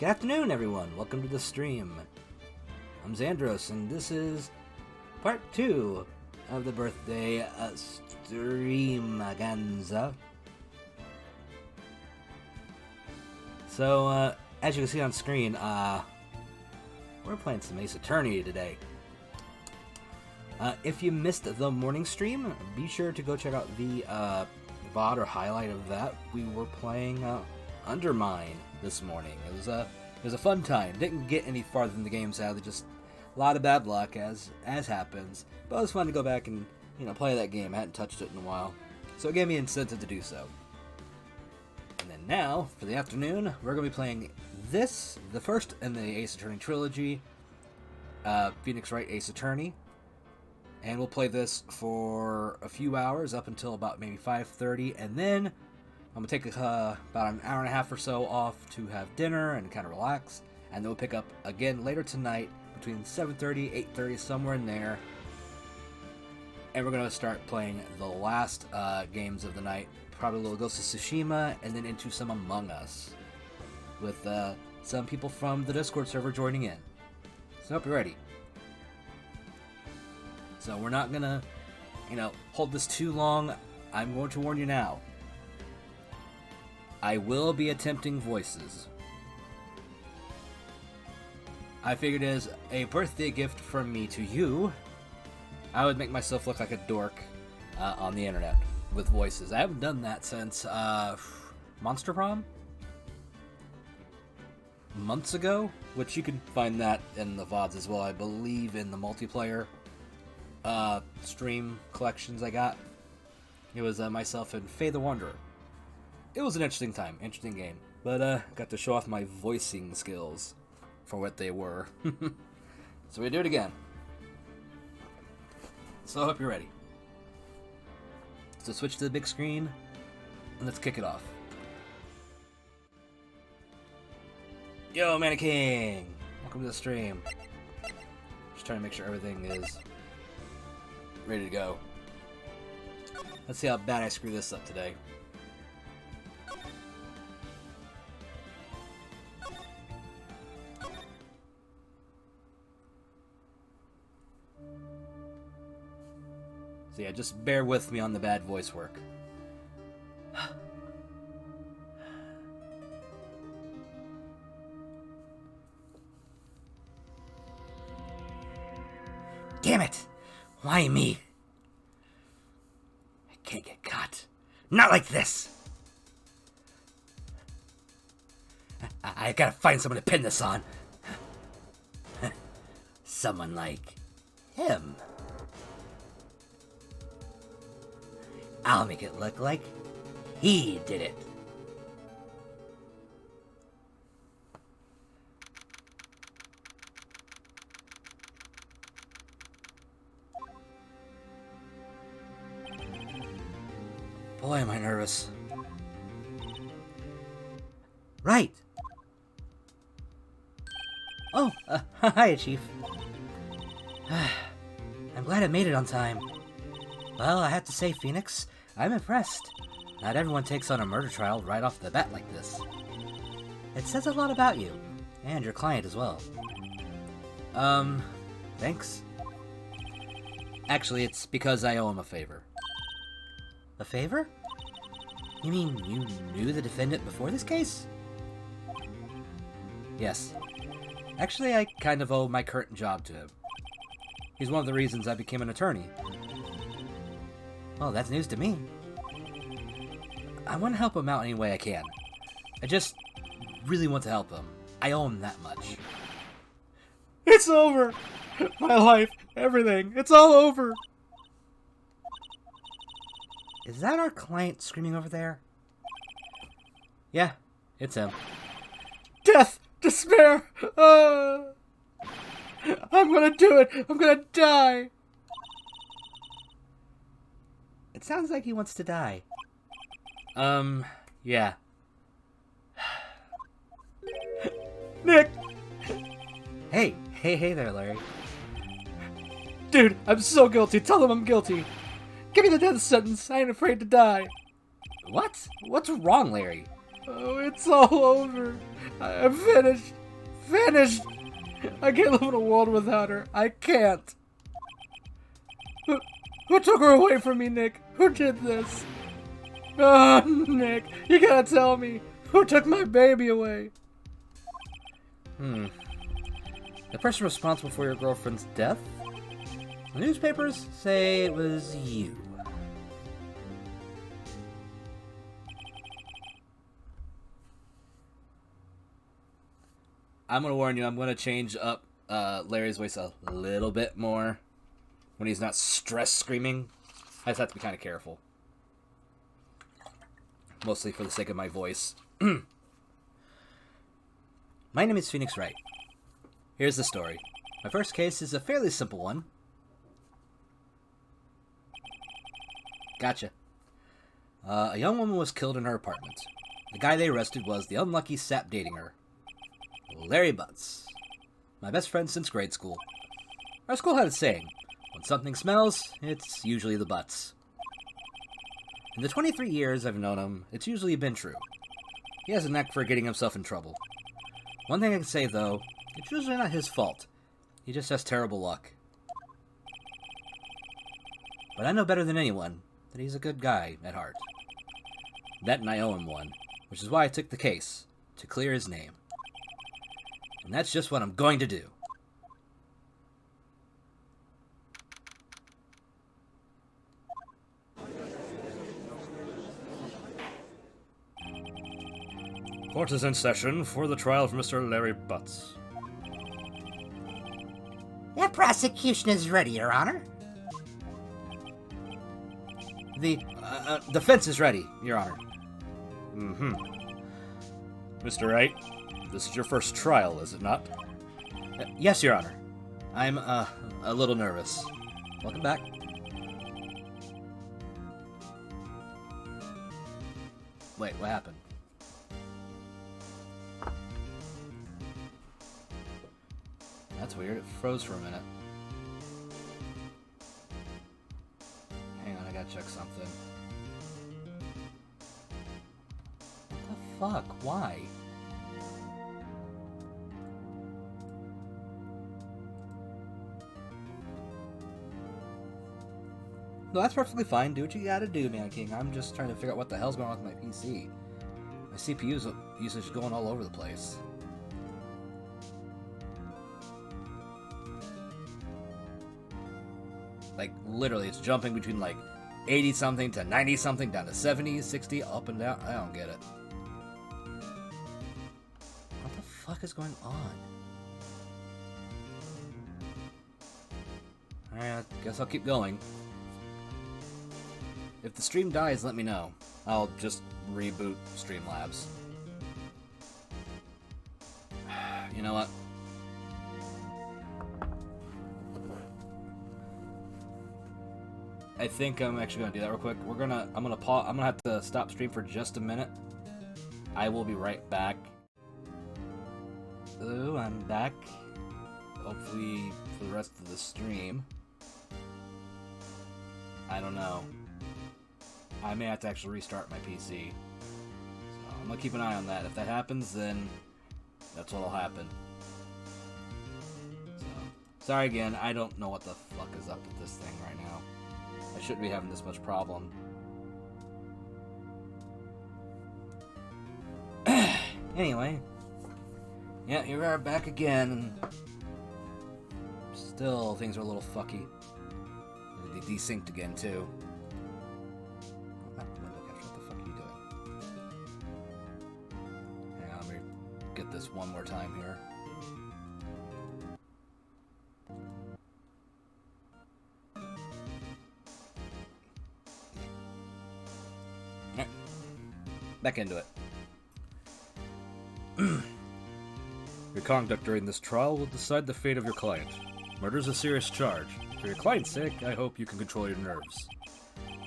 Good afternoon, everyone. Welcome to the stream. I'm Xandros, and this is part 2 of the Birthday Stream-A-Ganza. So, as you can see on screen, we're playing some Ace Attorney today. If you missed the morning stream, be sure to go check out the VOD or highlight of that. We were playing Undermine this morning. It was a fun time. Didn't get any farther than the game, sadly. Just a lot of bad luck, as happens. But it was fun to go back and play that game. I hadn't touched it in a while, so it gave me incentive to do so. And then now, for the afternoon, we're going to be playing this, the first in the Ace Attorney Trilogy, Phoenix Wright Ace Attorney. And we'll play this for a few hours, up until about maybe 5:30, and then I'm going to take about an hour and a half or so off to have dinner and kind of relax, and then we'll pick up again later tonight between 7:30, 8:30, somewhere in there, and we're going to start playing the last games of the night, probably a little Ghost of Tsushima, and then into some Among Us, with some people from the Discord server joining in. So I hope you're ready. So we're not going to, hold this too long. I'm going to warn you now. I will be attempting voices. I figured as a birthday gift from me to you, I would make myself look like a dork on the internet with voices. I haven't done that since Monster Prom? Months ago? Which you can find that in the VODs as well, I believe, in the multiplayer stream collections I got. It was myself and Faye the Wanderer. It was an interesting time, interesting game, but got to show off my voicing skills for what they were. So we do it again. So I hope you're ready. So switch to the big screen, and let's kick it off. Yo, Mannequin! Welcome to the stream. Just trying to make sure everything is ready to go. Let's see how bad I screw this up today. So yeah, just bear with me on the bad voice work. Damn it! Why me? I can't get caught. Not like this! I gotta find someone to pin this on. Someone like him. I'll make it look like he did it. Boy, am I nervous. Right. Oh, hi, Chief. I'm glad I made it on time. Well, I have to say, Phoenix, I'm impressed. Not everyone takes on a murder trial right off the bat like this. It says a lot about you, and your client as well. Thanks. Actually, it's because I owe him a favor. A favor? You mean you knew the defendant before this case? Yes. Actually, I kind of owe my current job to him. He's one of the reasons I became an attorney. Well, that's news to me. I want to help him out any way I can. I just really want to help him. I owe him that much. It's over! My life, everything, it's all over! Is that our client screaming over there? Yeah, it's him. Death! Despair! I'm gonna do it! I'm gonna die! It sounds like he wants to die. Yeah. Nick! Hey there, Larry. Dude, I'm so guilty. Tell them I'm guilty. Give me the death sentence. I ain't afraid to die. What? What's wrong, Larry? Oh, it's all over. I'm finished. Finished. I can't live in a world without her. I can't. Who took her away from me, Nick? Who did this? Oh, Nick, you gotta tell me. Who took my baby away? The person responsible for your girlfriend's death? The newspapers say it was you. I'm gonna warn you, I'm gonna change up Larry's voice a little bit more when he's not stress screaming. I just have to be kind of careful. Mostly for the sake of my voice. My name is Phoenix Wright. Here's the story. My first case is a fairly simple one. Gotcha. A young woman was killed in her apartment. The guy they arrested was the unlucky sap dating her, Larry Butts. My best friend since grade school. Our school had a saying, when something smells, it's usually the butts. In the 23 years I've known him, it's usually been true. He has a knack for getting himself in trouble. One thing I can say, though, it's usually not his fault. He just has terrible luck. But I know better than anyone that he's a good guy at heart. That and I owe him one, which is why I took the case, to clear his name. And that's just what I'm going to do. Court is in session for the trial of Mr. Larry Butts. The prosecution is ready, Your Honor. The defense is ready, Your Honor. Mr. Wright, this is your first trial, is it not? Yes, Your Honor. I'm, a little nervous. Welcome back. Wait, what happened? That's weird, it froze for a minute. Hang on, I gotta check something. What the fuck? Why? No, that's perfectly fine. Do what you gotta do, Man King. I'm just trying to figure out what the hell's going on with my PC. My CPU's usage is going all over the place. Like, literally, it's jumping between, like, 80-something to 90-something, down to 70, 60, up and down. I don't get it. What the fuck is going on? Alright, I guess I'll keep going. If the stream dies, let me know. I'll just reboot Streamlabs. You know what? I think I'm actually gonna do that real quick. I'm gonna pause. I'm gonna have to stop stream for just a minute. I will be right back. Ooh, I'm back. Hopefully for the rest of the stream. I don't know. I may have to actually restart my PC. So I'm gonna keep an eye on that. If that happens, then that's what'll happen. So, sorry again. I don't know what the fuck is up with this thing right now. I shouldn't be having this much problem. Anyway. Yeah, here we are back again. Still, things are a little fucky. They desynced again, too. What the fuck are you doing? Hang on, let me get this one more time here. Back into it. Your conduct during this trial will decide the fate of your client. Murder is a serious charge. For your client's sake, I hope you can control your nerves.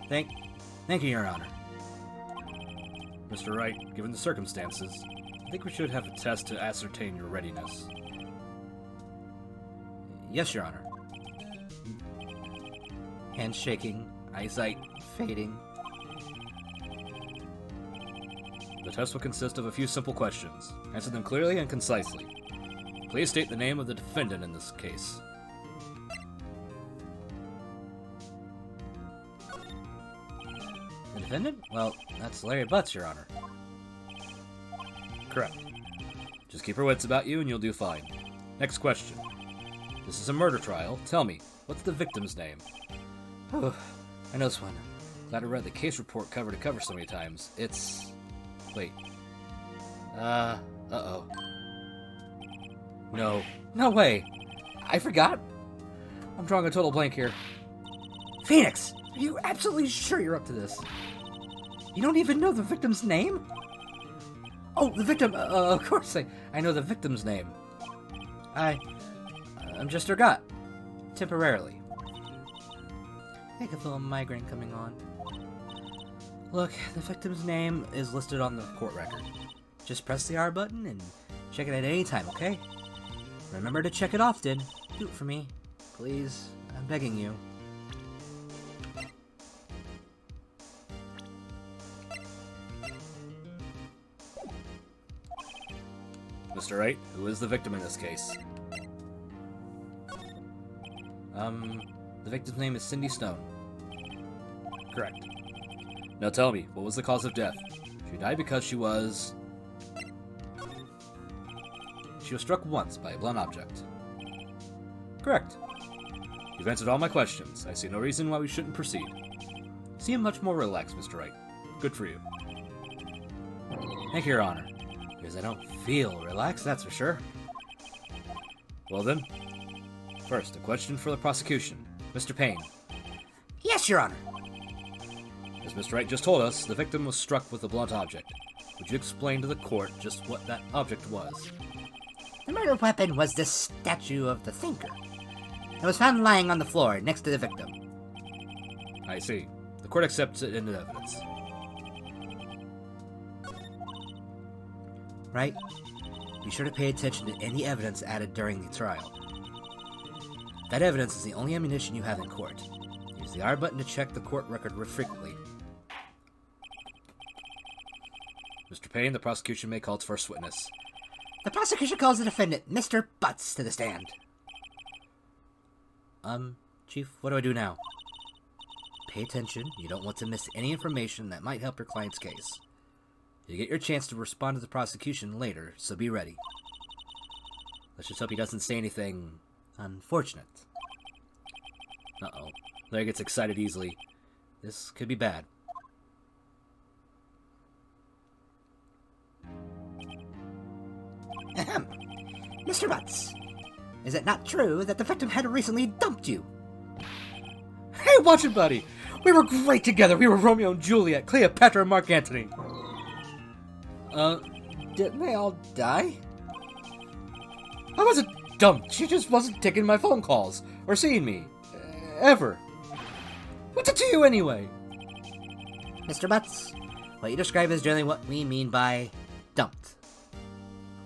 Thank you, Your Honor. Mr. Wright, given the circumstances, I think we should have a test to ascertain your readiness. Yes, Your Honor. Hands shaking, eyesight fading. The test will consist of a few simple questions. Answer them clearly and concisely. Please state the name of the defendant in this case. The defendant? Well, that's Larry Butts, Your Honor. Correct. Just keep your wits about you and you'll do fine. Next question. This is a murder trial. Tell me, what's the victim's name? Oh, I know this one. Glad I read the case report cover to cover so many times. It's... Wait. Uh-oh. No. No way! I forgot? I'm drawing a total blank here. Phoenix! Are you absolutely sure you're up to this? You don't even know the victim's name? Oh, the victim! Of course I know the victim's name. I'm just her gut. Temporarily. I can feel a migraine coming on. Look, the victim's name is listed on the court record. Just press the R button and check it at any time, okay? Remember to check it often. Do it for me. Please. I'm begging you. Mr. Wright, who is the victim in this case? The victim's name is Cindy Stone. Correct. Now tell me, what was the cause of death? She died because she was struck once by a blunt object. Correct. You've answered all my questions. I see no reason why we shouldn't proceed. You seem much more relaxed, Mr. Wright. Good for you. Thank you, Your Honor. Because I don't feel relaxed, that's for sure. Well then, first, a question for the prosecution. Mr. Payne. Yes, Your Honor. As Mr. Wright just told us, the victim was struck with a blunt object. Would you explain to the court just what that object was? The murder weapon was the statue of the Thinker. It was found lying on the floor next to the victim. I see. The court accepts it into evidence. Right? Be sure to pay attention to any evidence added during the trial. That evidence is the only ammunition you have in court. Use the R button to check the court record frequently. Mr. Payne, the prosecution may call its first witness. The prosecution calls the defendant, Mr. Butts, to the stand. Chief, what do I do now? Pay attention. You don't want to miss any information that might help your client's case. You get your chance to respond to the prosecution later, so be ready. Let's just hope he doesn't say anything unfortunate. Uh-oh. Larry gets excited easily. This could be bad. Ahem. Mr. Butts, is it not true that the victim had recently dumped you? Hey, watch it, buddy! We were great together! We were Romeo and Juliet, Cleopatra and Mark Antony! Didn't they all die? I wasn't dumped. She just wasn't taking my phone calls or seeing me. Ever. What's it to you anyway? Mr. Butts, what you describe is generally what we mean by dumped.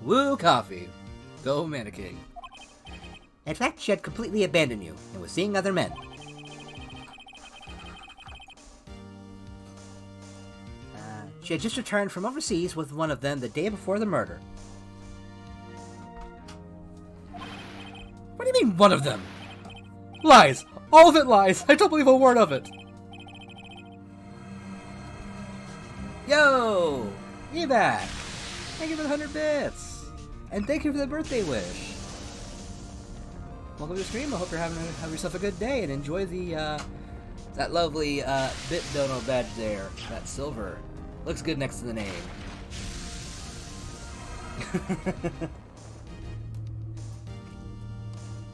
Woo coffee. Go Mannequin. In fact, she had completely abandoned you and was seeing other men. She had just returned from overseas with one of them the day before the murder. What do you mean, one of them? Lies! All of it lies! I don't believe a word of it! Yo! You back! Thank you for the 100 bits! And thank you for the birthday wish! Welcome to the stream. I hope you're having yourself a good day and enjoy the, that lovely, bit dono badge there. That silver. Looks good next to the name.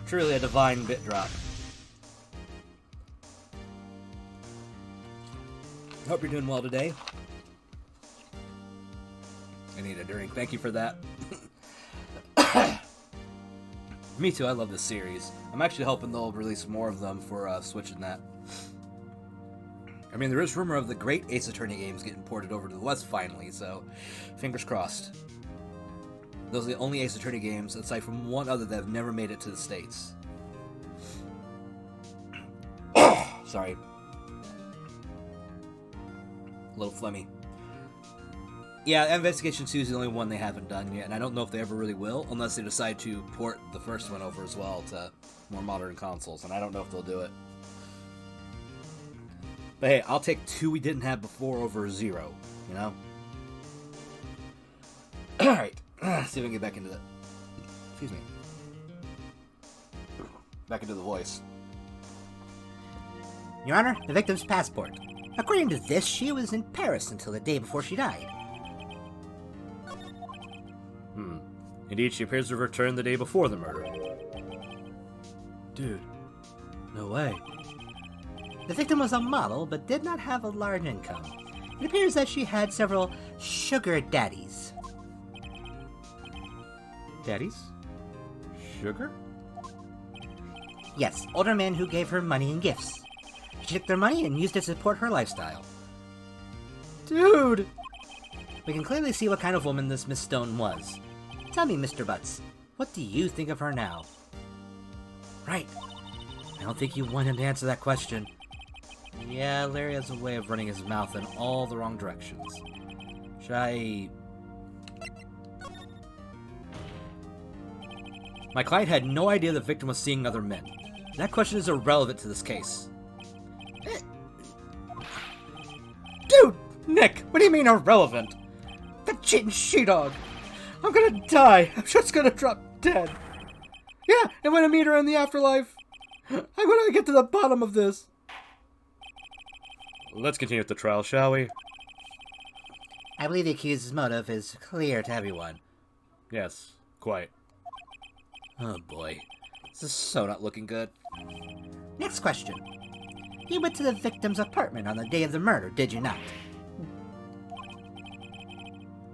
Truly a divine bit drop. Hope you're doing well today. I need a drink. Thank you for that. Me too. I love this series. I'm actually hoping they'll release more of them for Switch and that. I mean, there is rumor of the great Ace Attorney games getting ported over to the West finally, so fingers crossed. Those are the only Ace Attorney games, aside from one other, that have never made it to the States. Sorry. A little phlegmy. Yeah, Investigation 2 is the only one they haven't done yet, and I don't know if they ever really will, unless they decide to port the first one over as well to more modern consoles, and I don't know if they'll do it. But hey, I'll take 2 we didn't have before over 0, you know? Alright, see if we can get back into that. Excuse me. Back into the voice. Your Honor, the victim's passport. According to this, she was in Paris until the day before she died. Indeed, she appears to have returned the day before the murder. Dude, no way. The victim was a model, but did not have a large income. It appears that she had several sugar daddies. Daddies? Sugar? Yes, older men who gave her money and gifts. She took their money and used it to support her lifestyle. Dude! We can clearly see what kind of woman this Miss Stone was. Tell me, Mr. Butts, what do you think of her now? Right. I don't think you want him to answer that question. Yeah, Larry has a way of running his mouth in all the wrong directions. Should I... My client had no idea the victim was seeing other men. That question is irrelevant to this case. Dude! Nick, what do you mean irrelevant? That cheating she-dog! I'm gonna die! I'm just gonna drop dead! Yeah, and when I meet her in the afterlife, I'm gonna get to the bottom of this! Let's continue with the trial, shall we? I believe the accused's motive is clear to everyone. Yes, quite. Oh boy. This is so not looking good. Next question. You went to the victim's apartment on the day of the murder, did you not?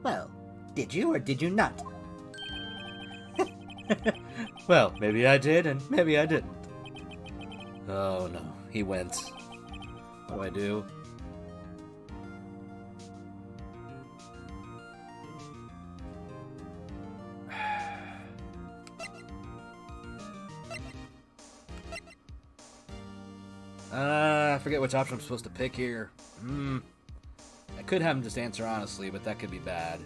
Well, did you or did you not? Well, maybe I did and maybe I didn't. Oh no, he went. What do I do? I forget which option I'm supposed to pick here. I could have him just answer honestly, but that could be bad.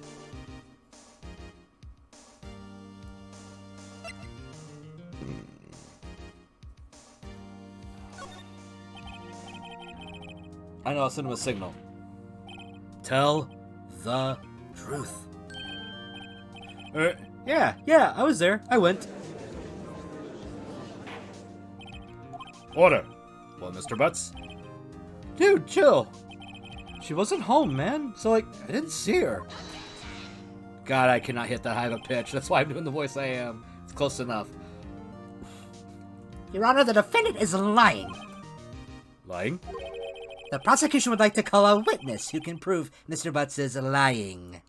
I know, I'll send him a signal. Tell the truth. Yeah, I was there. I went. Order. Well, Mr. Butts? Dude, chill. She wasn't home, man. So, like, I didn't see her. God, I cannot hit that high of a pitch. That's why I'm doing the voice I am. It's close enough. Your Honor, the defendant is lying. Lying? The prosecution would like to call a witness who can prove Mr. Butts is lying.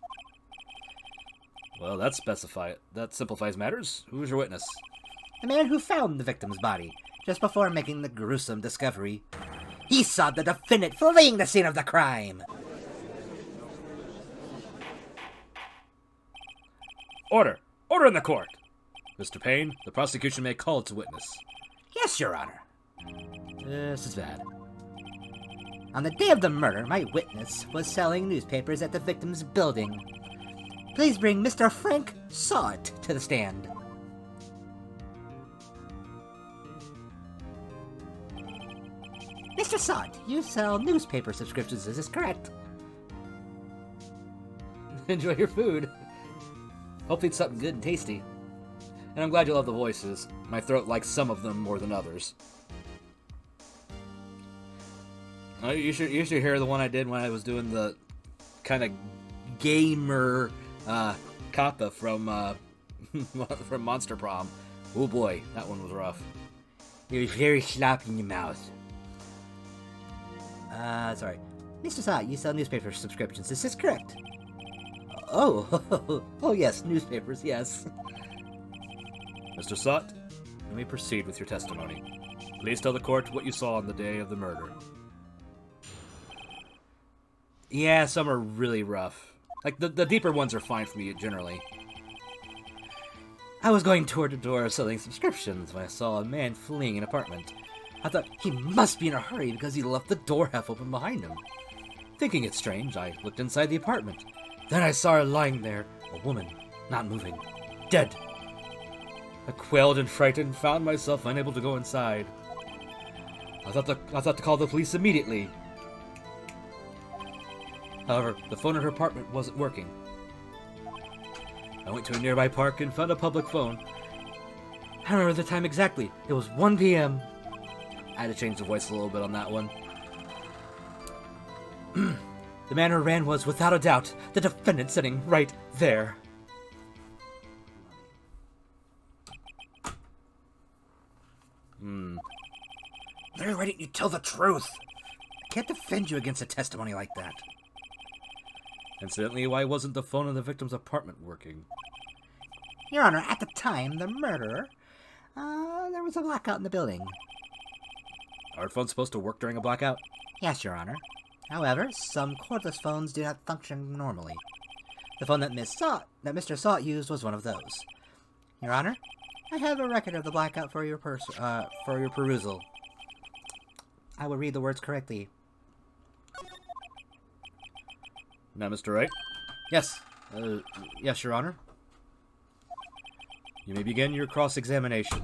Well, that simplifies matters. Who's your witness? The man who found the victim's body just before making the gruesome discovery. He saw the defendant fleeing the scene of the crime. Order! Order in the court! Mr. Payne, the prosecution may call its witness. Yes, Your Honor. This is bad. On the day of the murder, my witness was selling newspapers at the victim's building. Please bring Mr. Frank Sott to the stand. Mr. Sott, you sell newspaper subscriptions, is this correct? Enjoy your food. Hopefully it's something good and tasty. And I'm glad you love the voices. My throat likes some of them more than others. You should hear the one I did when I was doing the kind of gamer kappa from from Monster Prom. Oh boy, that one was rough. It was very sloppy in your mouth. Sorry. Mr. Sott, you sell newspaper subscriptions, is this correct? Oh, yes, newspapers, yes. Mr. Sott, you may proceed with your testimony. Please tell the court what you saw on the day of the murder. Yeah, some are really rough. Like, the deeper ones are fine for me, generally. I was going door to door selling subscriptions when I saw a man fleeing an apartment. I thought he must be in a hurry because he left the door half open behind him. Thinking it strange, I looked inside the apartment. Then I saw her lying there, a woman, not moving, dead. I quailed and frightened, found myself unable to go inside. I thought to call the police immediately. However, the phone in her apartment wasn't working. I went to a nearby park and found a public phone. I remember the time exactly. It was 1 p.m. I had to change the voice a little bit on that one. The man who ran was, without a doubt, the defendant sitting right there. Larry, why didn't you tell the truth? I can't defend you against a testimony like that. Incidentally, why wasn't the phone in the victim's apartment working? Your Honor, at the time, the murderer, there was a blackout in the building. Are phones supposed to work during a blackout? Yes, Your Honor. However, some cordless phones do not function normally. The phone that Mr. Salt used was one of those. Your Honor, I have a record of the blackout for your perusal. I will read the words correctly. Now, Mr. Wright? Yes. Yes, Your Honor. You may begin your cross-examination.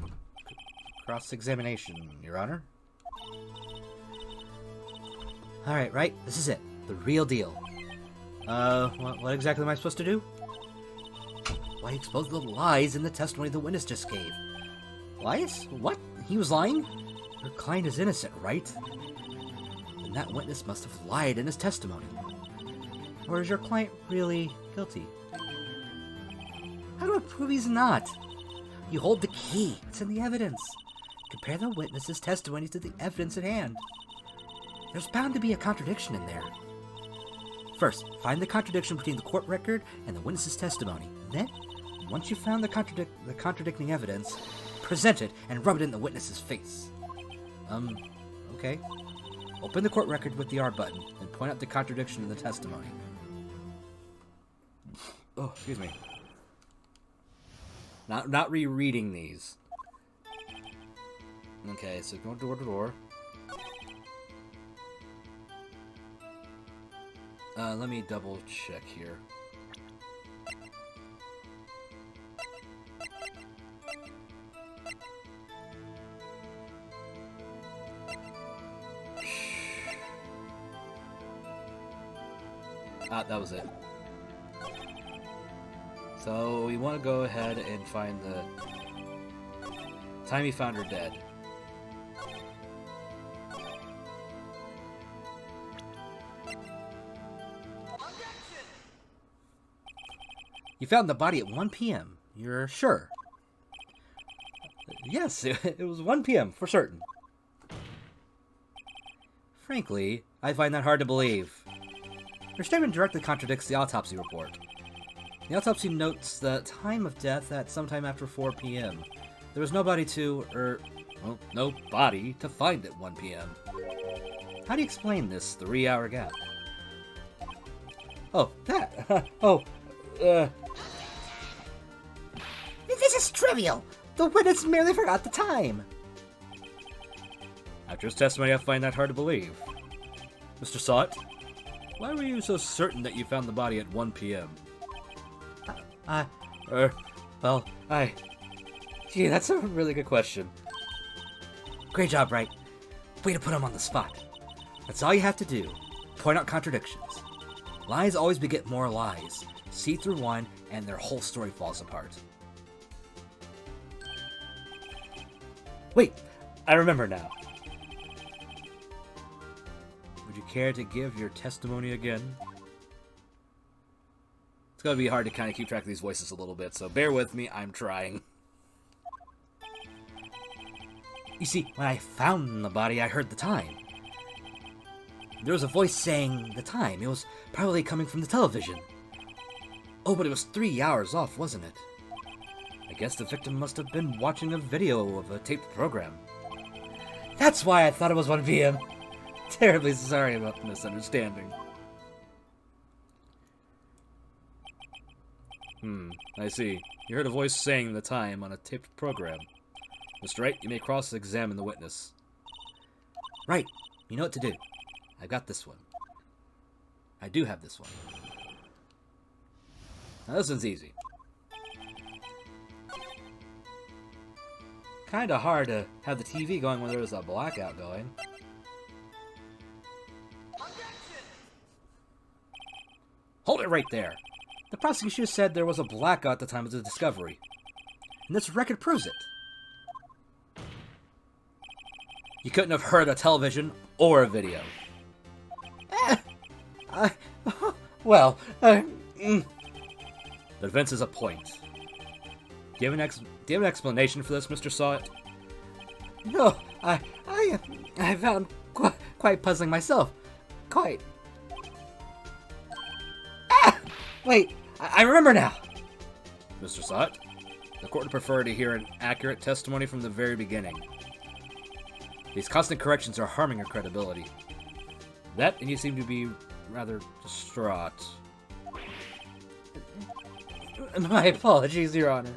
Cross-examination, Your Honor. Alright, right? This is it. The real deal. What exactly am I supposed to do? Why expose the lies in the testimony the witness just gave? Lies? What? He was lying? Your client is innocent, right? Then that witness must have lied in his testimony. Or is your client really guilty? How do I prove he's not? You hold the key. It's in the evidence. Compare the witness's testimony to the evidence at hand. There's bound to be a contradiction in there. First, find the contradiction between the court record and the witness's testimony. Then, once you've found the contradicting evidence, present it and rub it in the witness's face. Okay. Open the court record with the R button and point out the contradiction in the testimony. Oh, excuse me. Not rereading these. Okay, so go door to door. Let me double check here. That was it. So we want to go ahead and find the time he found her dead. You found the body at 1 p.m. You're sure? Yes, it was 1 p.m. for certain. Frankly, I find that hard to believe. Your statement directly contradicts the autopsy report. The autopsy notes the time of death at sometime after 4 p.m. There was no body no body to find at 1 p.m. How do you explain this 3-hour gap? Oh, that. This is trivial. The witness merely forgot the time. After his testimony, I find that hard to believe. Mr. Sott, why were you so certain that you found the body at 1 p.m.? Gee, that's a really good question. Great job, Wright. Way to put him on the spot. That's all you have to do. Point out contradictions. Lies always beget more lies. See through one, and their whole story falls apart. Wait, I remember now. Would you care to give your testimony again? It's gonna be hard to kind of keep track of these voices a little bit, so bear with me, I'm trying. You see, when I found the body, I heard the time. There was a voice saying the time. It was probably coming from the television. Oh, but it was 3 hours off, wasn't it? I guess the victim must have been watching a video of a taped program. That's why I thought it was 1 p.m. Terribly sorry about the misunderstanding. I see. You heard a voice saying the time on a taped program. Mr. Wright, you may cross-examine the witness. Right. You know what to do. I've got this one. I do have this one. Now this one's easy. Kinda hard to have the TV going when there's a blackout going. Hold it right there! The prosecution said there was a blackout at the time of the discovery. And this record proves it. You couldn't have heard a television or a video. The defense is a point. Do you have an explanation for this, Mr. Sawit? No, I found quite puzzling myself. Quite. Wait, I remember now. Mr. Sawit, the court would prefer to hear an accurate testimony from the very beginning. These constant corrections are harming your credibility. That, and you seem to be rather distraught. My apologies, Your Honor.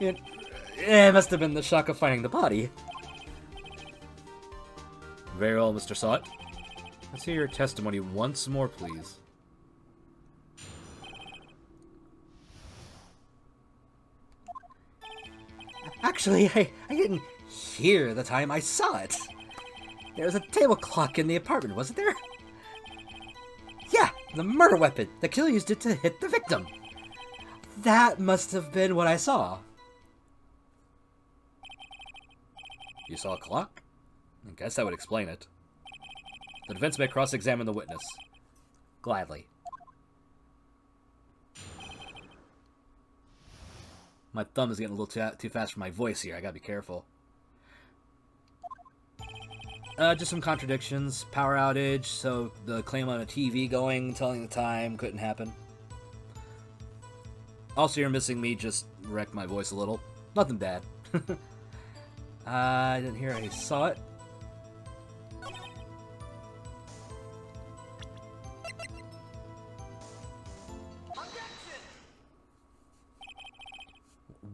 It must have been the shock of finding the body. Very well, Mr. Sawit. Let's hear your testimony once more, please. Actually, I didn't hear the time I saw it. There was a table clock in the apartment, wasn't there? Yeah, the murder weapon. The killer used it to hit the victim. That must have been what I saw. You saw a clock? I guess that would explain it. The defense may cross-examine the witness. Gladly. My thumb is getting a little too fast for my voice here. I gotta be careful. Just some contradictions. Power outage, so the claim on a TV going, telling the time, couldn't happen. Also, you're missing me just wrecked my voice a little. Nothing bad. I didn't hear I saw it.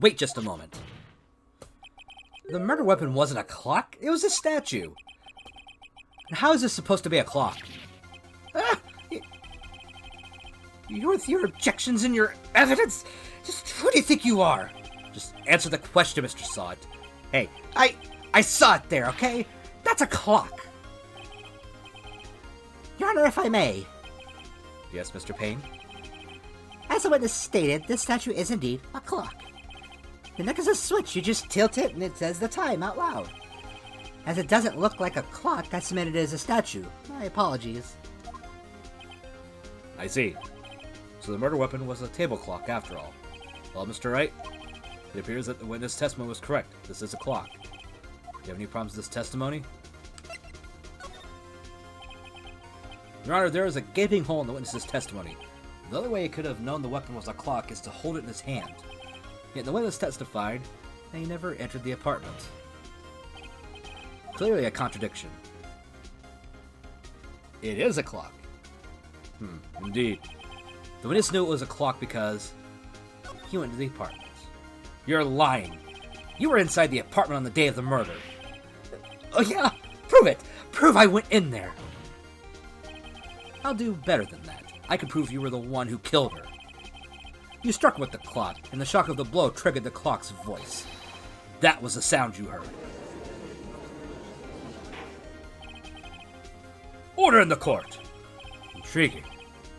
Wait just a moment. The murder weapon wasn't a clock, it was a statue. How is this supposed to be a clock? With your objections and your evidence? Just who do you think you are? Just answer the question, Mr. Sawit. Hey, I saw it there, okay? That's a clock. Your Honor, if I may. Yes, Mr. Payne? As the witness stated, this statue is indeed a clock. The neck is a switch. You just tilt it and it says the time out loud. As it doesn't look like a clock, I submit it as a statue. My apologies. I see. So the murder weapon was a table clock after all. Well, Mr. Wright, it appears that the witness' testimony was correct. This is a clock. Do you have any problems with this testimony? Your Honor, there is a gaping hole in the witness's testimony. The only way he could have known the weapon was a clock is to hold it in his hand. Yet the witness testified that he never entered the apartment. Clearly a contradiction. It is a clock. Indeed. The witness knew it was a clock because he went to the apartment. You're lying. You were inside the apartment on the day of the murder. Oh yeah? Prove it! Prove I went in there! I'll do better than that. I can prove you were the one who killed her. You struck with the clock, and the shock of the blow triggered the clock's voice. That was the sound you heard. Order in the court! Intriguing.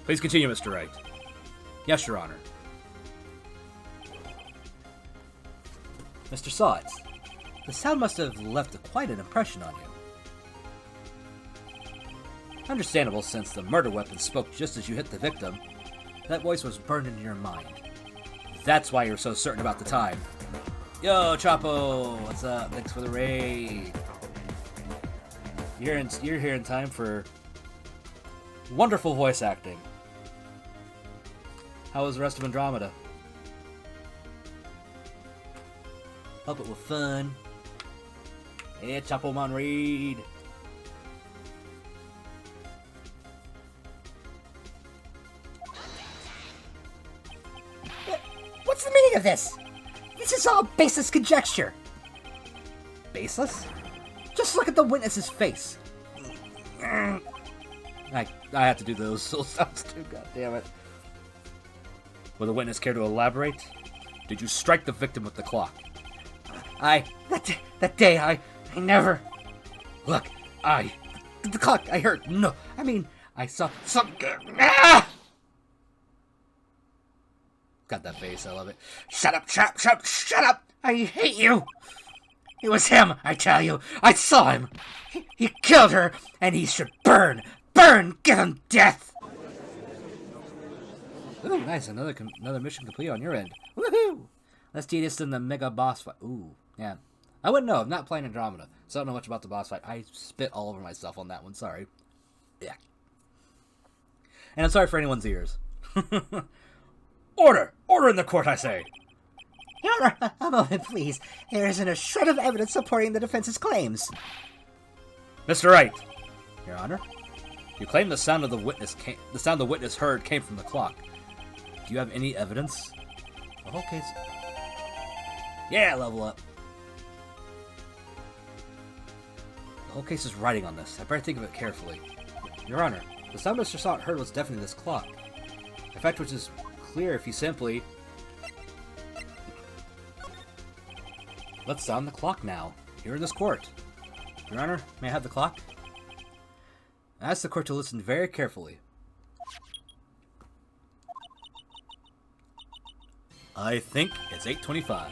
Please continue, Mr. Wright. Yes, Your Honor. Mr. Sawit, the sound must have left quite an impression on you. Understandable, since the murder weapon spoke just as you hit the victim. That voice was burned into your mind. That's why you're so certain about the time. Yo, Chapo! What's up? Thanks for the raid. You're here in time for wonderful voice acting. How was the rest of Andromeda? Hope it was fun. Yeah, Chapo Man raid. What's the meaning of this? This is all baseless conjecture. Baseless? Just look at the witness's face. I have to do those sounds too, god damn it. Will the witness care to elaborate? Did you strike the victim with the clock? That day, I never... Look, the clock, I heard, no, I mean, I saw something... Ah! Got that face, I love it. Shut up, shut up! I hate you! It was him, I tell you. I saw him. He killed her, and he should burn! Burn! Give him death! Ooh, nice. Another mission complete on your end. Woohoo! Let's do this in the mega boss fight. Ooh, yeah. I wouldn't know. I'm not playing Andromeda, so I don't know much about the boss fight. I spit all over myself on that one. Sorry. Yeah. And I'm sorry for anyone's ears. Order! Order in the court, I say! Your Honor, a moment, please. There isn't a shred of evidence supporting the defense's claims. Mr. Wright! Your Honor? You claim the sound the witness heard came from the clock. Do you have any evidence? The whole case... Yeah, level up. The whole case is riding on this. I better think of it carefully. Your Honor, the sound Mr. Sot heard was definitely this clock. A fact which is clear if you simply... Let's sound the clock now, here in this court. Your Honor, may I have the clock? I ask the court to listen very carefully. I think it's 8:25.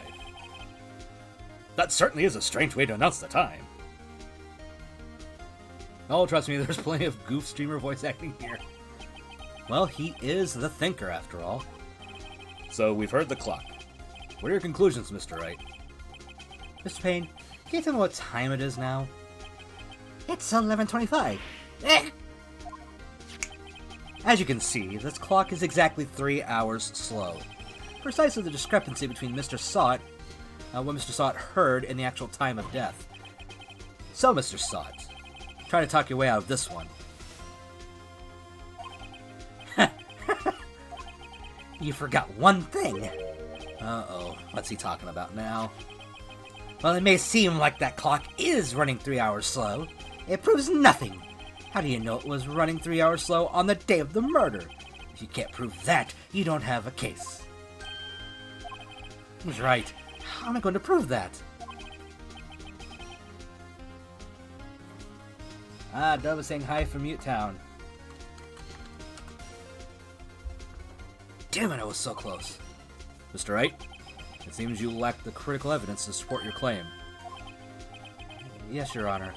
That certainly is a strange way to announce the time. Oh, trust me, there's plenty of goof streamer voice acting here. Well, he is the thinker, after all. So, we've heard the clock. What are your conclusions, Mr. Wright? Mr. Payne, can you tell me what time it is now? It's 11:25. As you can see, this clock is exactly 3 hours slow. Precisely the discrepancy between Mr. Sot, what Mr. Sot heard, and the actual time of death. So, Mr. Sot, try to talk your way out of this one. You forgot one thing. Uh-oh, what's he talking about now? Well, it may seem like that clock is running 3 hours slow. It proves nothing. How do you know it was running 3 hours slow on the day of the murder? If you can't prove that, you don't have a case. He's right. How am I going to prove that? Dove is saying hi from Mute Town. Damn it, I was so close. Mr. Wright, it seems you lack the critical evidence to support your claim. Yes, Your Honor.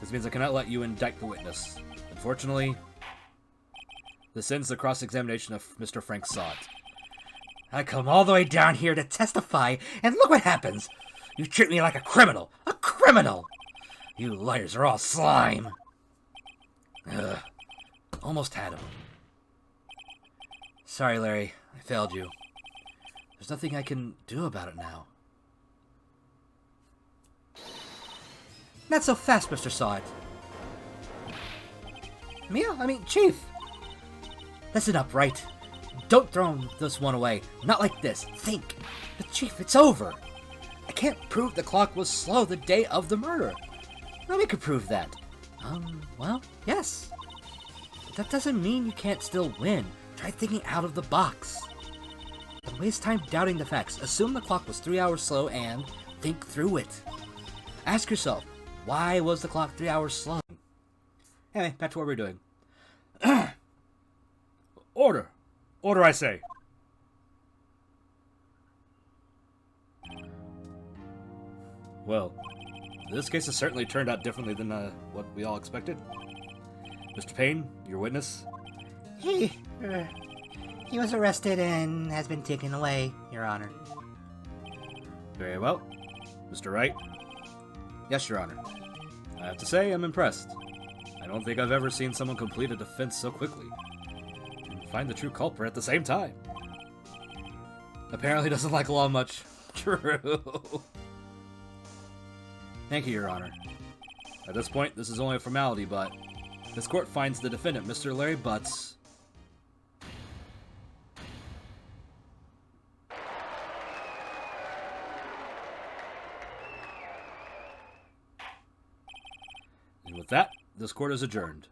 This means I cannot let you indict the witness. Unfortunately, this ends the cross-examination of Mr. Frank Sot. I come all the way down here to testify, and look what happens! You treat me like a criminal! A criminal! You lawyers are all slime! Ugh. Almost had him. Sorry, Larry. I failed you. There's nothing I can do about it now. Not so fast, Mr. Sot. Mia? I mean, Chief! Listen up, right? Don't throw this one away. Not like this. Think. But Chief, it's over. I can't prove the clock was slow the day of the murder. Nobody could prove that. Well, yes. But that doesn't mean you can't still win. Try thinking out of the box. Don't waste time doubting the facts. Assume the clock was 3 hours slow and think through it. Ask yourself, why was the clock 3 hours slow? Anyway, back to what we're doing. Order! Order, I say! Well, this case has certainly turned out differently than what we all expected. Mr. Payne, your witness? He was arrested and has been taken away, Your Honor. Very well. Mr. Wright? Yes, Your Honor. I have to say, I'm impressed. I don't think I've ever seen someone complete a defense so quickly. And find the true culprit at the same time. Apparently doesn't like law much. True. Thank you, Your Honor. At this point, this is only a formality, but this court finds the defendant, Mr. Larry Butts. And with that, this court is adjourned.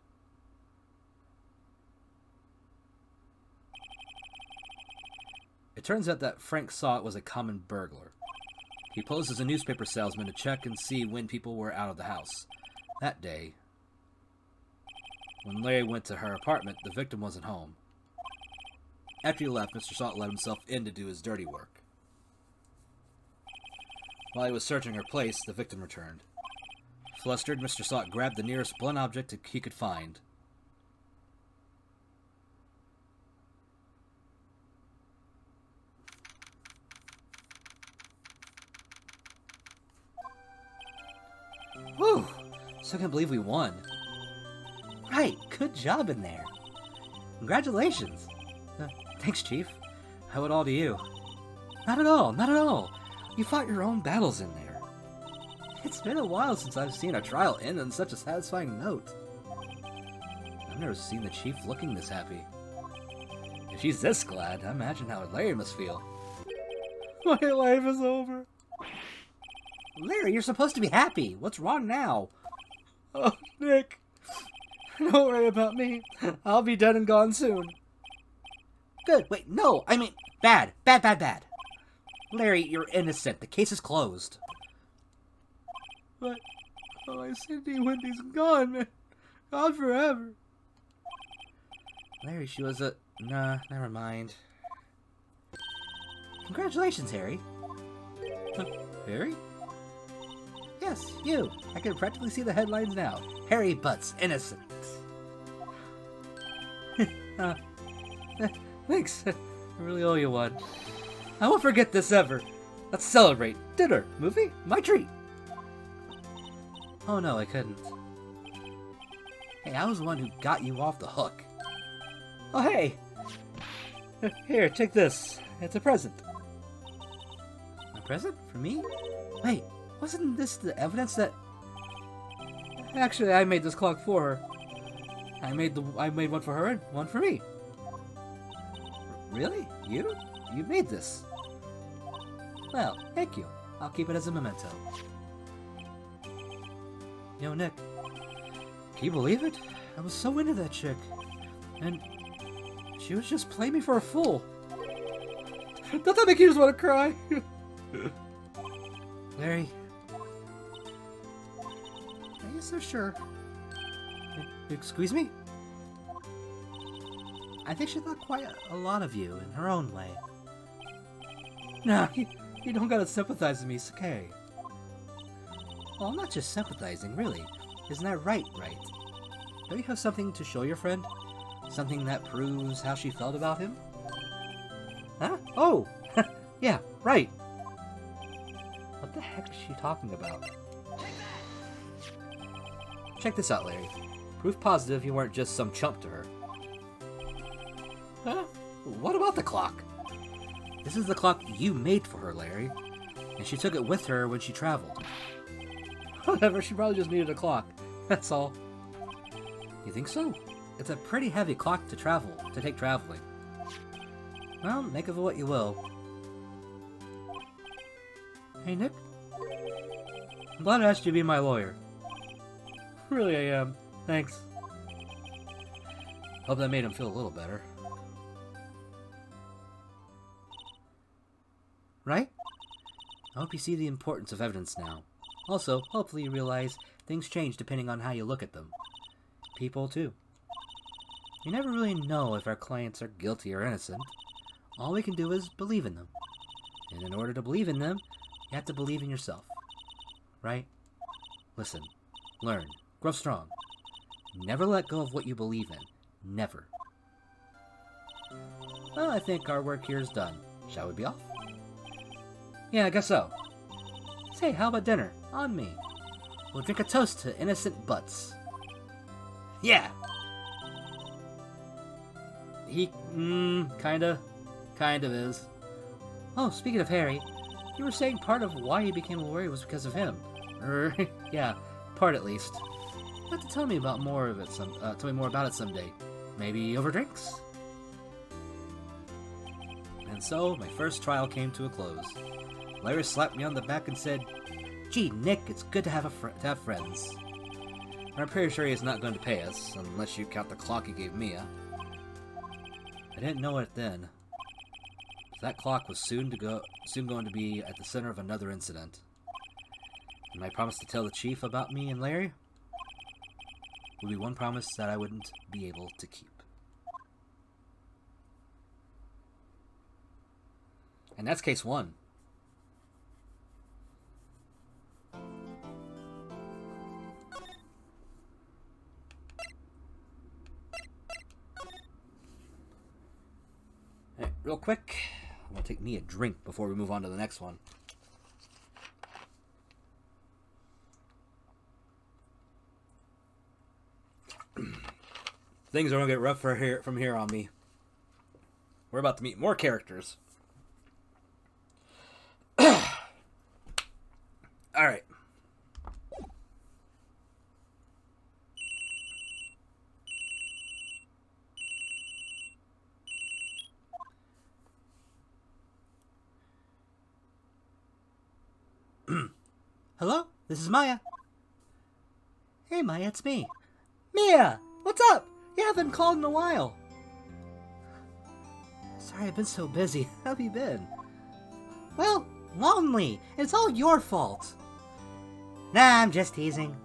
turns out that Frank saw it was a common burglar. He posed as a newspaper salesman to check and see when people were out of the house. That day, when Larry went to her apartment, the victim wasn't home. After he left, Mr. Salt let himself in to do his dirty work. While he was searching her place, the victim returned. Flustered, Mr. Salt grabbed the nearest blunt object he could find. Whew! Still can't believe we won. Right, good job in there. Congratulations. Thanks, Chief. I owe it all to you. Not at all, not at all. You fought your own battles in there. It's been a while since I've seen a trial end on such a satisfying note. I've never seen the Chief looking this happy. If she's this glad, I imagine how Larry must feel. My life is over. Larry, you're supposed to be happy. What's wrong now? Oh, Nick. Don't worry about me. I'll be dead and gone soon. Good. Wait, no. I mean, bad. Bad, bad, bad. Larry, you're innocent. The case is closed. But my Cindy Wendy's gone, man. Gone forever. Larry, she was a... Nah, never mind. Congratulations, Harry. Harry? Yes, you. I can practically see the headlines now. Harry Butts, innocent. Thanks. I really owe you one. I won't forget this ever. Let's celebrate. Dinner, movie, my treat. Oh no, I couldn't. Hey, I was the one who got you off the hook. Oh, hey. Here, take this. It's a present. A present? For me? Wait, wasn't this the evidence that... Actually, I made this clock for her. I made one for her and one for me. Really? You? You made this? Well, thank you. I'll keep it as a memento. Yo, Nick. Can you believe it? I was so into that chick. And she was just playing me for a fool. Don't that make you just want to cry? Larry. Are you so sure? Excuse me? I think she thought quite a lot of you in her own way. Nah, you don't gotta sympathize with me, it's okay. Well, I'm not just sympathizing, really. Isn't that right? Don't you have something to show your friend? Something that proves how she felt about him? Huh? Oh! Yeah, right! What the heck is she talking about? Check this out, Larry. Proof positive you weren't just some chump to her. Huh? What about the clock? This is the clock you made for her, Larry. And she took it with her when she traveled. Whatever, she probably just needed a clock. That's all. You think so? It's a pretty heavy clock to take traveling. Well, make of it what you will. Hey, Nick? I'm glad I asked you to be my lawyer. Really, I am. Thanks. Hope that made him feel a little better. Right? I hope you see the importance of evidence now. Also, hopefully you realize things change depending on how you look at them. People, too. You never really know if our clients are guilty or innocent. All we can do is believe in them. And in order to believe in them, you have to believe in yourself. Right? Listen. Learn. Grow strong. Never let go of what you believe in. Never. Well, I think our work here is done. Shall we be off? Yeah, I guess so. Say, how about dinner? On me. We'll drink a toast to innocent butts. Yeah! He, kind of is. Oh, speaking of Harry, you were saying part of why he became a lawyer was because of him. Yeah, part at least. You have to tell me more about it someday. Maybe over drinks? And so, my first trial came to a close. Larry slapped me on the back and said, "Gee, Nick, it's good to have friends." And I'm pretty sure he's not going to pay us, unless you count the clock he gave Mia. I didn't know it then. That clock was soon going to be at the center of another incident. And my promise to tell the chief about me and Larry would be one promise that I wouldn't be able to keep. And that's case 1. Alright, real quick, I'm going to take me a drink before we move on to the next one. Things are going to get rough from here on me. We're about to meet more characters. Alright. Hello? This is Maya. Hey, Maya, it's me. Mia! What's up? You haven't called in a while. Sorry, I've been so busy. How have you been? Well, lonely. It's all your fault. Nah, I'm just teasing.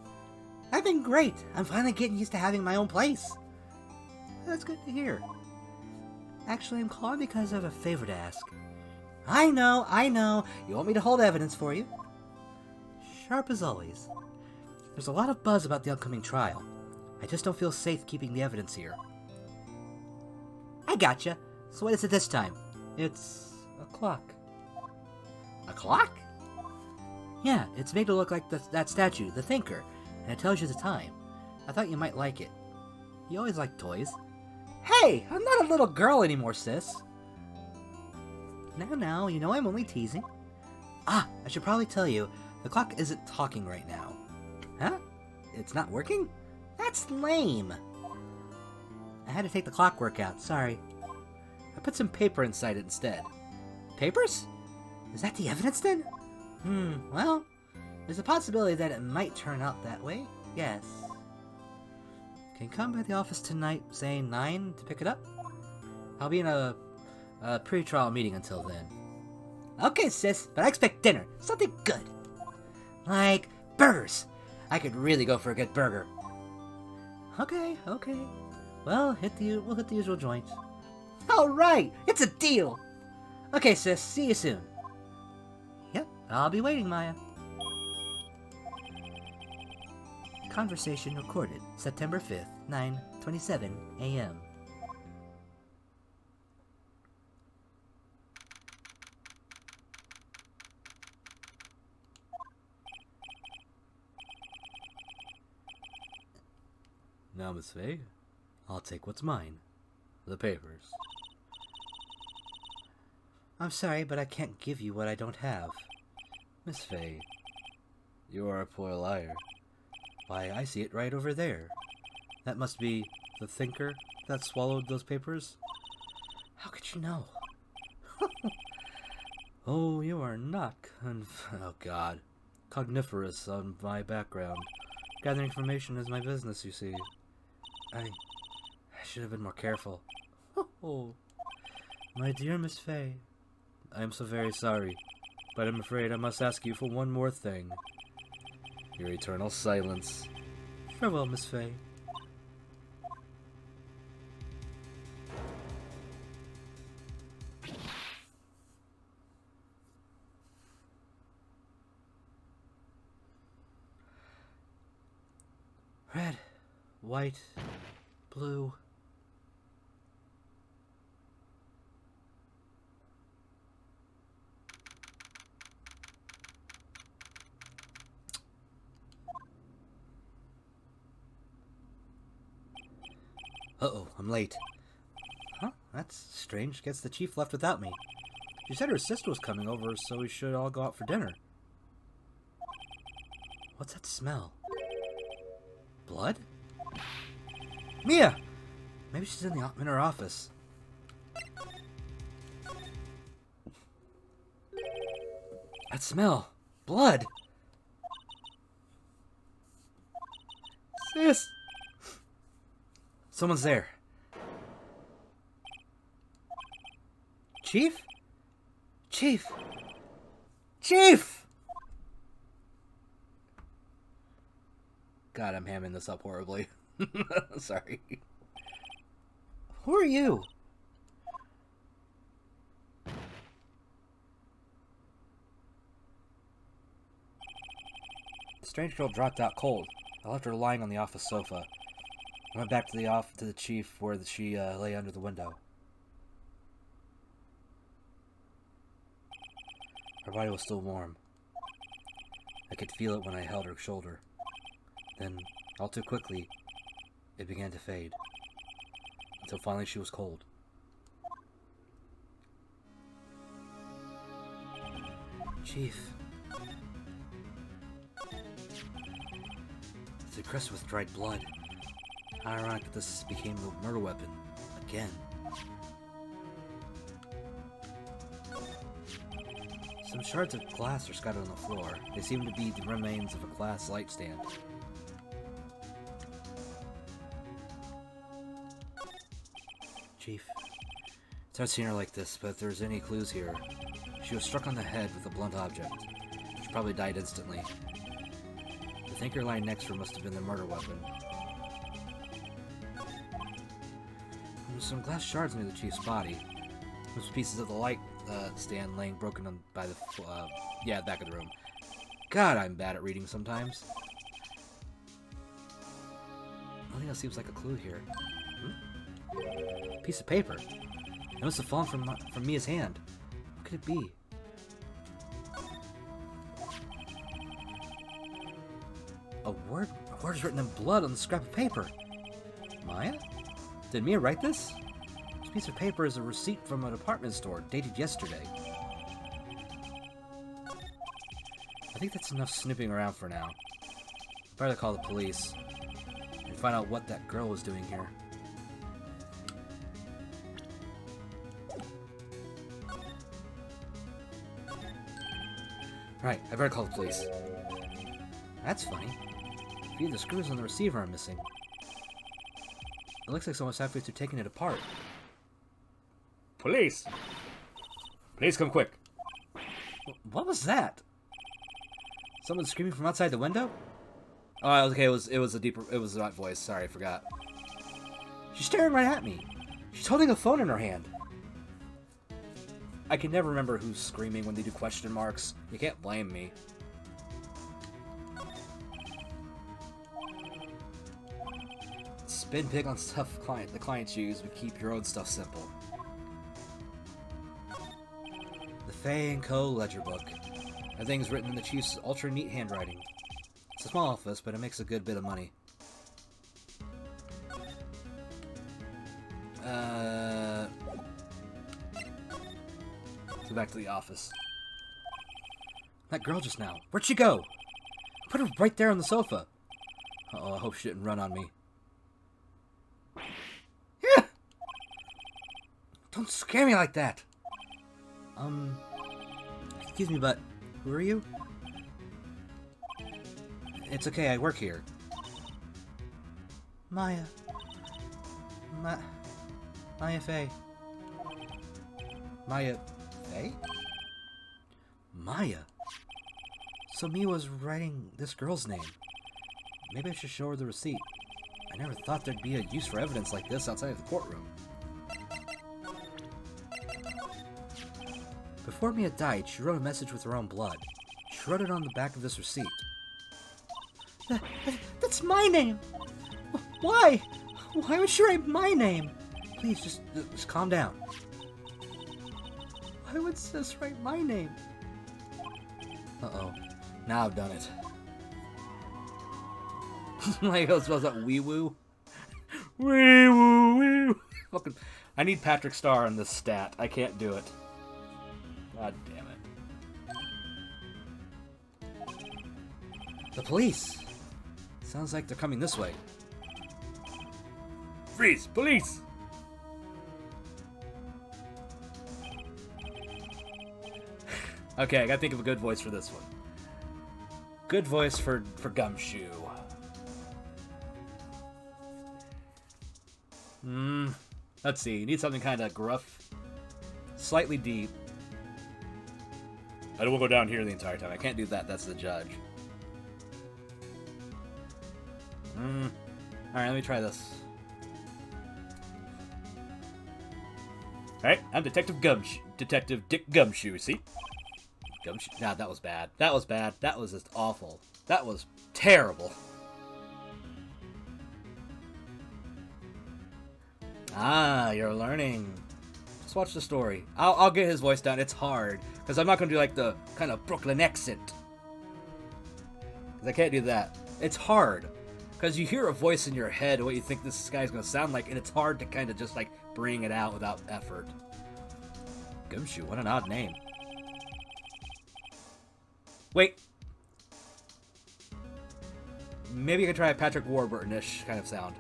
I've been great. I'm finally getting used to having my own place. That's good to hear. Actually, I'm calling because I have a favor to ask. I know. You want me to hold evidence for you? Sharp as always. There's a lot of buzz about the upcoming trial. I just don't feel safe keeping the evidence here. I gotcha. So what is it this time? It's a clock. A clock? Yeah, it's made to look like that statue, the Thinker, and it tells you the time. I thought you might like it. You always like toys. Hey, I'm not a little girl anymore, sis. Now, you know I'm only teasing. Ah, I should probably tell you, the clock isn't talking right now. Huh? It's not working? That's lame. I had to take the clockwork out, sorry. I put some paper inside it instead. Papers? Is that the evidence then? Well, there's a possibility that it might turn out that way, yes. Can you come by the office tonight, say 9, to pick it up? I'll be in a pre-trial meeting until then. Okay, sis, but I expect dinner. Something good. Like burgers. I could really go for a good burger. Okay. Well, we'll hit the usual joints. All right, it's a deal. Okay, sis, see you soon. Yep, I'll be waiting, Maya. Conversation recorded September 5th, 9:27 a.m. Now, Miss Faye, I'll take what's mine. The papers. I'm sorry, but I can't give you what I don't have. Miss Faye, you are a poor liar. Why, I see it right over there. That must be the Thinker that swallowed those papers? How could you know? Oh, you are not oh God. Cogniferous on my background. Gathering information is my business, you see. I should have been more careful. Oh, my dear Miss Faye, I am so very sorry, but I'm afraid I must ask you for one more thing. Your eternal silence. Farewell, Miss Faye. Red, white, blue. Uh-oh, I'm late. Huh? That's strange. Guess the chief left without me. She said her sister was coming over, so we should all go out for dinner. What's that smell? Blood? Mia! Maybe she's in her office. That smell! Blood! Sis! Someone's there. Chief? Chief! Chief! God, I'm hamming this up horribly. Sorry. Who are you? The strange girl dropped out cold. I left her lying on the office sofa. I went back to the chief where she lay under the window. Her body was still warm. I could feel it when I held her shoulder. Then, all too quickly, it began to fade. Until finally she was cold. Chief. It's encrusted with dried blood. How ironic that this became the murder weapon. Again. Some shards of glass are scattered on the floor. They seem to be the remains of a glass light stand. Chief, it's hard seeing her like this, but if there's any clues here, she was struck on the head with a blunt object. She probably died instantly. The thinker lying next to her must have been the murder weapon. There were some glass shards near the chief's body. There was pieces of the light stand laying broken on by the back of the room. God, I'm bad at reading sometimes. Nothing else seems like a clue here. Piece of paper. It must have fallen from Mia's hand. What could it be? A word is written in blood on the scrap of paper. Maya? Did Mia write this? This piece of paper is a receipt from a department store, dated yesterday. I think that's enough snooping around for now. Better call the police and find out what that girl was doing here. Right, I better call the police. That's funny. A few of the screws on the receiver are missing. It looks like someone's halfway through taking it apart. Police! Please come quick. What was that? Someone screaming from outside the window? Oh, okay, it was that voice. Sorry, I forgot. She's staring right at me. She's holding a phone in her hand. I can never remember who's screaming when they do question marks. You can't blame me. Spend big on stuff the clients use, but keep your own stuff simple. The Fay & Co. ledger book. Everything's written in the chief's ultra-neat handwriting. It's a small office, but it makes a good bit of money. Let's go back to the office. That girl just now. Where'd she go? I put her right there on the sofa. Uh-oh, I hope she didn't run on me. Yeah! Don't scare me like that! Excuse me, but who are you? It's okay, I work here. Maya. Maya Fay. Maya Fay? Maya? So Mia was writing this girl's name. Maybe I should show her the receipt. I never thought there'd be a use for evidence like this outside of the courtroom. Before Mia died, she wrote a message with her own blood. She wrote it on the back of this receipt. That's my name! Why? Why would she write my name? Please, just calm down. Why would Sis write my name? Uh-oh. Now I've done it. Like, I was supposed to wee woo. Wee woo wee. Fucking, I need Patrick Starr on this stat. I can't do it. God damn it. The police. Sounds like they're coming this way. Freeze! Police! Okay, I gotta think of a good voice for this one. Good voice for Gumshoe. Let's see. You need something kind of gruff, slightly deep. I don't want to go down here the entire time. I can't do that. That's the judge. Alright, let me try this. Alright, I'm Detective Dick Gumshoe, see? Gumshoe? Nah, that was bad. That was bad. That was just awful. That was terrible. Ah, you're learning. Just watch the story. I'll get his voice down. It's hard. Because I'm not going to do like the kind of Brooklyn accent. Because I can't do that. It's hard. Because you hear a voice in your head what you think this guy's going to sound like, and it's hard to kind of just like bring it out without effort. Gumshoe, what an odd name. Wait. Maybe I could try a Patrick Warburton-ish kind of sound.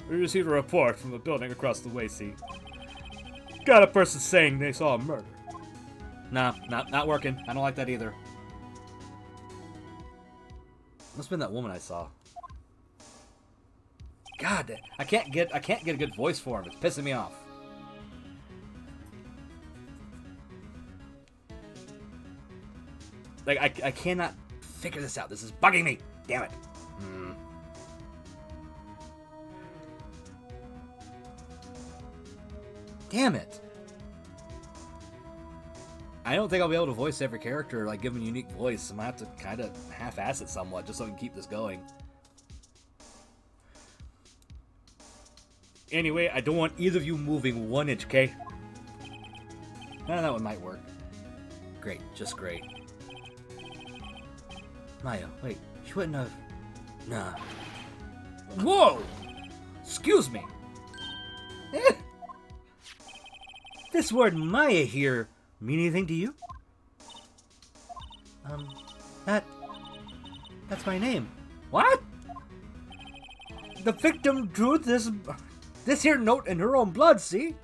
We received a report from a building across the way, see? Got a person saying they saw a murder. Nah, not working. I don't like that either. Must have been that woman I saw. God, I can't get a good voice for him. It's pissing me off. Like I cannot figure this out. This is bugging me. Damn it. Damn it. I don't think I'll be able to voice every character, like give them a unique voice. I'm gonna have to kind of half-ass it somewhat just so I can keep this going. Anyway, I don't want either of you moving 1 inch, okay? That one might work. Great, just great. Maya, wait, she wouldn't have... Nah. Whoa! Excuse me! This word Maya here mean anything to you? That's my name. What? The victim drew this here note in her own blood, see?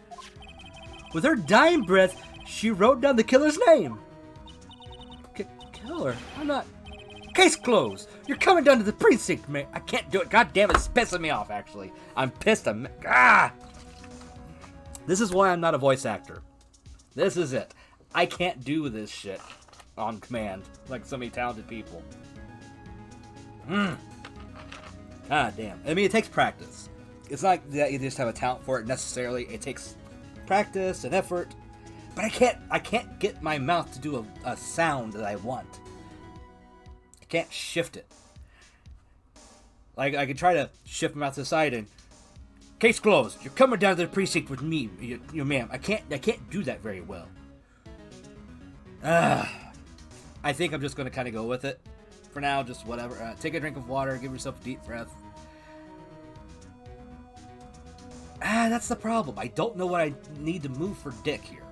With her dying breath, she wrote down the killer's name. Killer? I'm not... Case closed. You're coming down to the precinct, man. I can't do it. God damn it, it's pissing me off, actually. I'm pissed. This is why I'm not a voice actor. This is it. I can't do this shit on command like so many talented people. God damn. I mean, it takes practice. It's not like that you just have a talent for it necessarily. It takes practice and effort. But I can't get my mouth to do a sound that I want. I can't shift it. Like, I can try to shift my mouth to the side and... Case closed. You're coming down to the precinct with me, you ma'am. I can't do that very well. I think I'm just going to kind of go with it. For now, just whatever. Take a drink of water. Give yourself a deep breath. That's the problem. I don't know what I need to move for Dick here.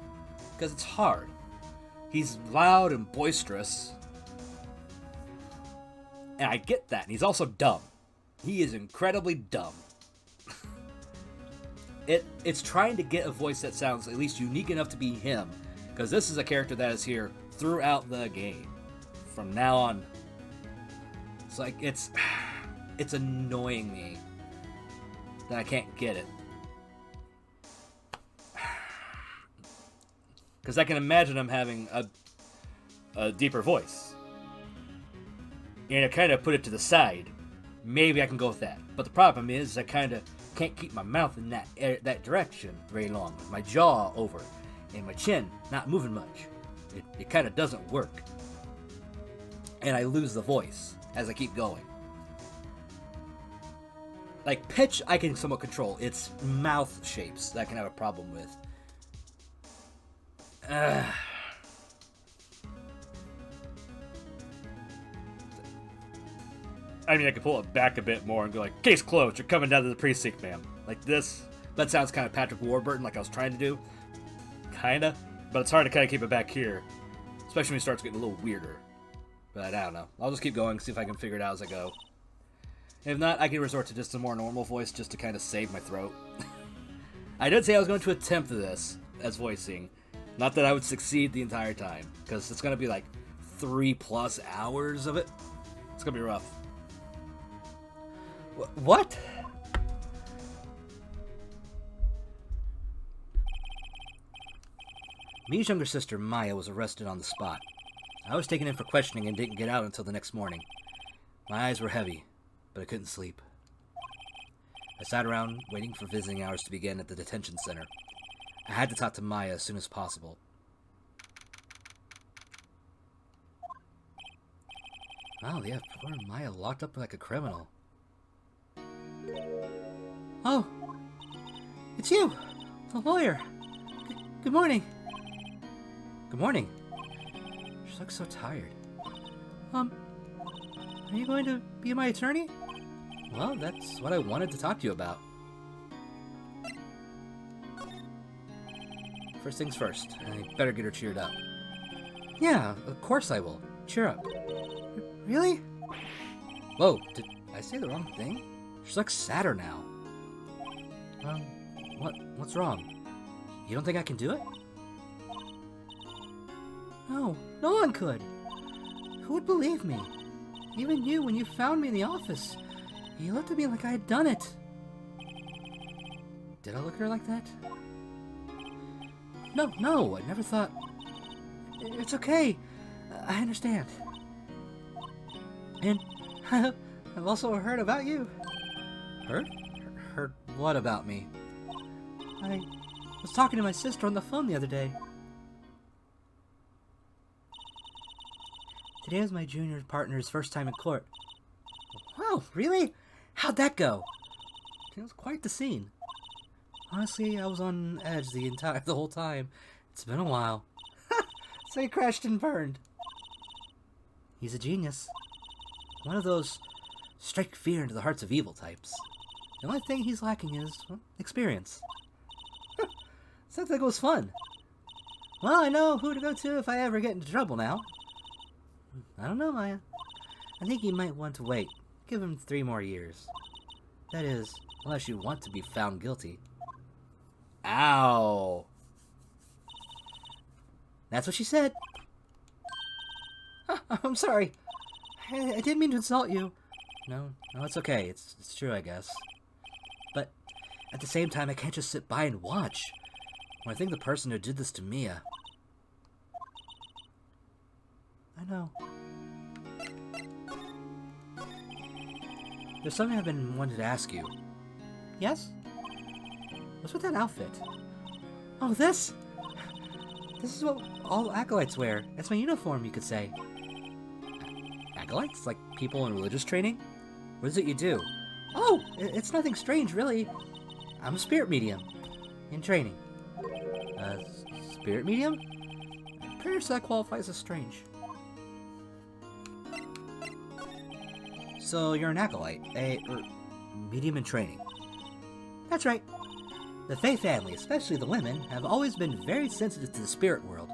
Because it's hard. He's loud and boisterous. And I get that. And he's also dumb. He is incredibly dumb. It's trying to get a voice that sounds at least unique enough to be him. Because this is a character that is here throughout the game. From now on. It's like, it's annoying me that I can't get it. Because I can imagine him having a deeper voice. And I kind of put it to the side. Maybe I can go with that. But the problem is I kind of can't keep my mouth in that direction very long. With my jaw over and my chin not moving much. It kind of doesn't work. And I lose the voice as I keep going. Like, pitch I can somewhat control. It's mouth shapes that I can have a problem with. I mean, I could pull it back a bit more and go like, case closed, you're coming down to the precinct, ma'am. Like this. That sounds kind of Patrick Warburton, like I was trying to do. Kinda. But it's hard to kind of keep it back here. Especially when it starts getting a little weirder. But I don't know. I'll just keep going, see if I can figure it out as I go. If not, I can resort to just a more normal voice just to kind of save my throat. I did say I was going to attempt this as voicing. Not that I would succeed the entire time. Because it's going to be like 3+ hours of it. It's going to be rough. What? Mia's younger sister, Maya, was arrested on the spot. I was taken in for questioning and didn't get out until the next morning. My eyes were heavy, but I couldn't sleep. I sat around waiting for visiting hours to begin at the detention center. I had to talk to Maya as soon as possible. Wow, they have poor Maya locked up like a criminal. Oh, it's you, the lawyer. Good morning. Good morning. She looks so tired. Are you going to be my attorney? Well, that's what I wanted to talk to you about. First things first, I better get her cheered up. Yeah, of course I will. Cheer up. Really? Whoa, did I say the wrong thing? She looks sadder now. What's wrong? You don't think I can do it? No, no one could. Who would believe me? Even you, when you found me in the office. You looked at me like I had done it. Did I look at her like that? No, I never thought... It's okay. I understand. And I've also heard about you. Heard? Heard what about me? I was talking to my sister on the phone the other day. Today was my junior partner's first time in court. Wow, really? How'd that go? It was quite the scene. Honestly, I was on edge the whole time. It's been a while. So he crashed and burned. He's a genius. One of those strike fear into the hearts of evil types. The only thing he's lacking is, well, experience. Sounds like it was fun. Well, I know who to go to if I ever get into trouble now. I don't know, Maya. I think you might want to wait. Give him 3 more years. That is, unless you want to be found guilty. Ow! That's what she said. I'm sorry. I didn't mean to insult you. No, it's okay. It's true, I guess. But at the same time, I can't just sit by and watch. When I think the person who did this to Mia... I know. There's something I've been wanting to ask you. Yes? What's with that outfit? Oh, this? This is what all acolytes wear. It's my uniform, you could say. Acolytes? Like people in religious training? What is it you do? Oh, it's nothing strange, really. I'm a spirit medium. In training. Spirit medium? I'm pretty sure that qualifies as strange. So you're an acolyte, a medium in training. That's right. The Fae family, especially the women, have always been very sensitive to the spirit world.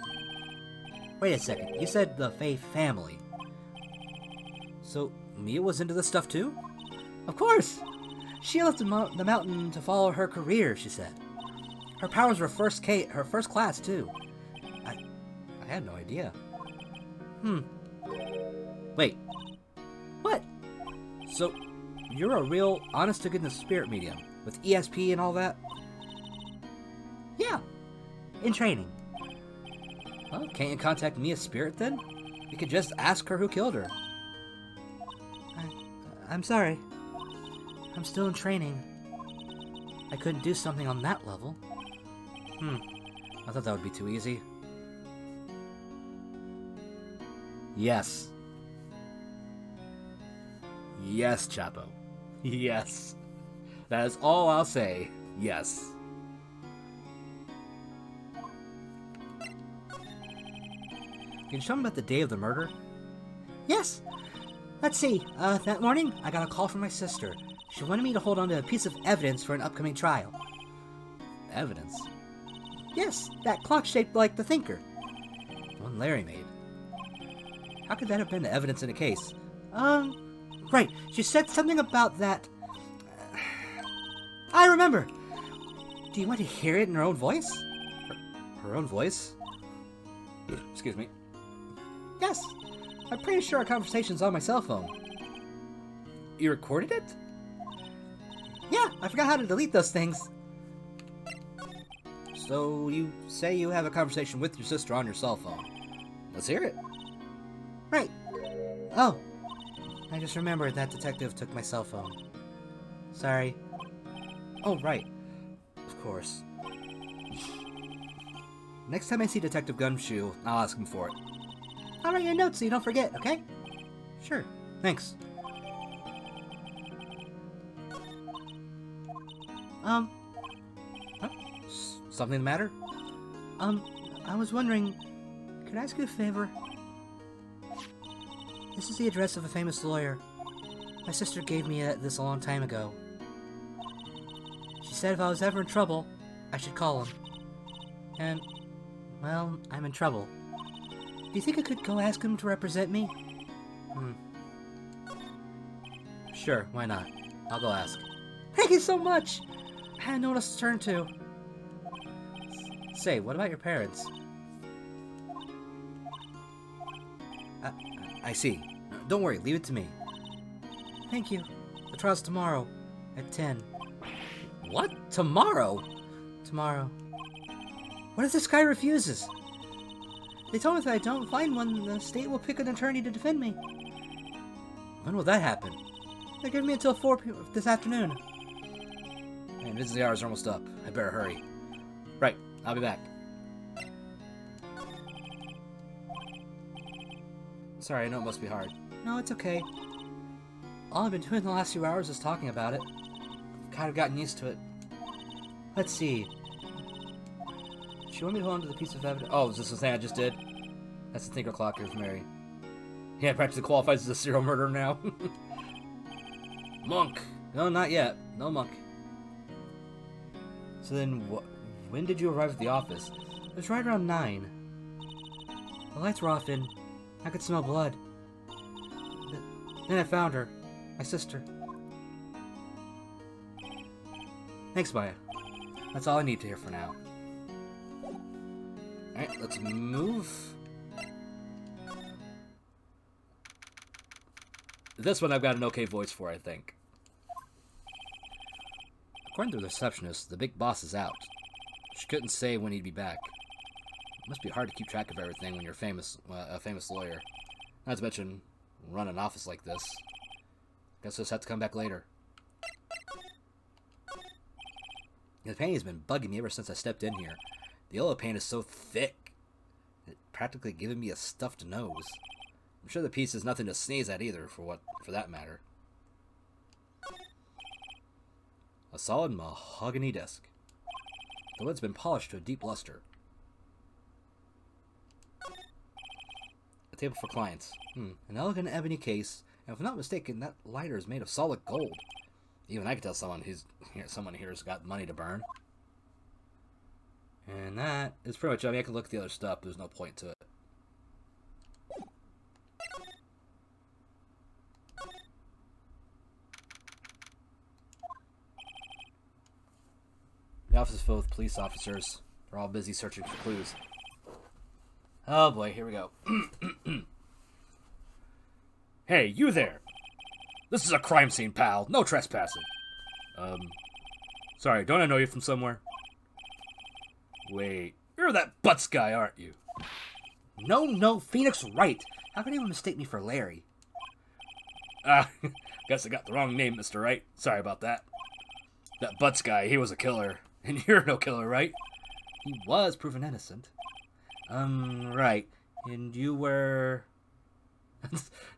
Wait a second, you said the Fae family. So Mia was into this stuff too? Of course! She left the mountain to follow her career, she said. Her powers were first class too. I had no idea. Wait. What? So, you're a real, honest-to-goodness spirit medium, with ESP and all that? Yeah, in training. Well, can't you contact Mia's spirit then? You could just ask her who killed her. I'm sorry. I'm still in training. I couldn't do something on that level. I thought that would be too easy. Yes. Yes, Chapo. Yes. That is all I'll say. Yes. Can you tell me about the day of the murder? Yes. Let's see. That morning, I got a call from my sister. She wanted me to hold on to a piece of evidence for an upcoming trial. Evidence? Yes, that clock shaped like the Thinker. The one Larry made. How could that have been the evidence in a case? Right. She said something about that... I remember! Do you want to hear it in her own voice? Her own voice? Excuse me. Yes. I'm pretty sure our conversation's on my cell phone. You recorded it? So you say you have a conversation with your sister on your cell phone. Let's hear it. Right. Oh, I just remembered that detective took my cell phone. Sorry. Oh, right. Of course. Next time I see Detective Gumshoe, I'll ask him for it. I'll write your notes so you don't forget, okay? Sure. Thanks. Huh? Something the matter? I was wondering, could I ask you a favor? This is the address of a famous lawyer. My sister gave me this a long time ago. She said if I was ever in trouble, I should call him. And, well, I'm in trouble. Do you think I could go ask him to represent me? Sure, why not? I'll go ask. Thank you so much! I had no one else to turn to. Say, what about your parents? I see. Don't worry, leave it to me. Thank you. The trial's tomorrow, at 10. What? Tomorrow? Tomorrow. What if this guy refuses? They told me if I don't find one, the state will pick an attorney to defend me. When will that happen? They're giving me until 4 p.m. this afternoon. Man, visiting hours are almost up. I better hurry. Right, I'll be back. Sorry, I know it must be hard. No, it's okay. All I've been doing the last few hours is talking about it. I've kind of gotten used to it. Let's see. She wanted me to hold on to the piece of evidence. Oh, is this the thing I just did? That's the thinker clock here from Mary. Yeah, practically qualifies as a serial murderer now. Monk! No, not yet. No monk. So then, when did you arrive at the office? It was right around 9. The lights were off and I could smell blood. Then I found her. My sister. Thanks, Maya. That's all I need to hear for now. Alright, let's move. This one I've got an okay voice for, I think. According to the receptionist, the big boss is out. She couldn't say when he'd be back. It must be hard to keep track of everything when you're a famous lawyer. Not to mention, run an office like this. Guess I'll just have to come back later. The pain has been bugging me ever since I stepped in here. The yellow paint is so thick, it's practically giving me a stuffed nose. I'm sure the piece is nothing to sneeze at either, for that matter. A solid mahogany desk. The wood's been polished to a deep luster. A table for clients. An elegant ebony case, and if I'm not mistaken, that lighter is made of solid gold. Even I can tell someone here's got money to burn. And that is pretty much it. I mean, I can look at the other stuff, but there's no point to it. The office is filled with police officers. They're all busy searching for clues. Oh boy, here we go. Hey, you there! This is a crime scene, pal. No trespassing. Sorry, don't I know you from somewhere? Wait, you're that Butts guy, aren't you? No, Phoenix Wright. How could anyone mistake me for Larry? Guess I got the wrong name, Mr. Wright. Sorry about that. That Butts guy, he was a killer. And you're no killer, right? He was proven innocent. Right. And you were...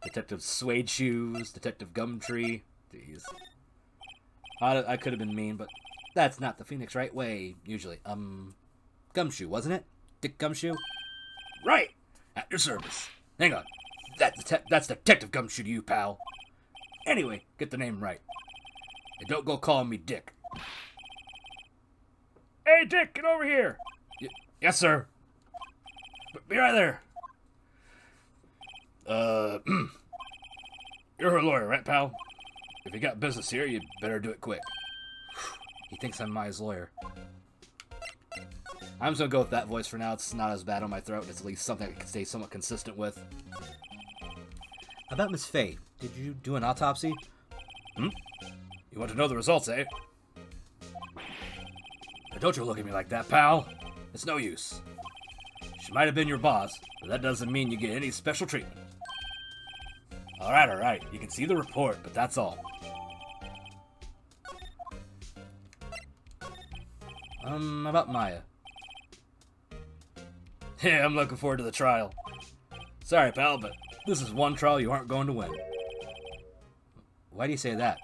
Detective Suede Shoes, Detective Gumtree. Jeez. I could have been mean, but that's not the Phoenix Wright way, usually. Gumshoe, wasn't it? Dick Gumshoe? Right! At your service. Hang on. That's Detective Gumshoe to you, pal. Anyway, get the name right. And don't go calling me Dick. Hey, Dick, get over here! Yes, sir. Be right there. You're a lawyer, right, pal? If you got business here, you better do it quick. He thinks I'm Maya's lawyer. I'm just gonna go with that voice for now. It's not as bad on my throat. It's at least something I can stay somewhat consistent with. About Miss Faye, did you do an autopsy? You want to know the results, eh? Don't you look at me like that, pal. It's no use. She might have been your boss, but that doesn't mean you get any special treatment. Alright. You can see the report, but that's all. About Maya. Yeah, I'm looking forward to the trial. Sorry, pal, but this is one trial you aren't going to win. Why do you say that?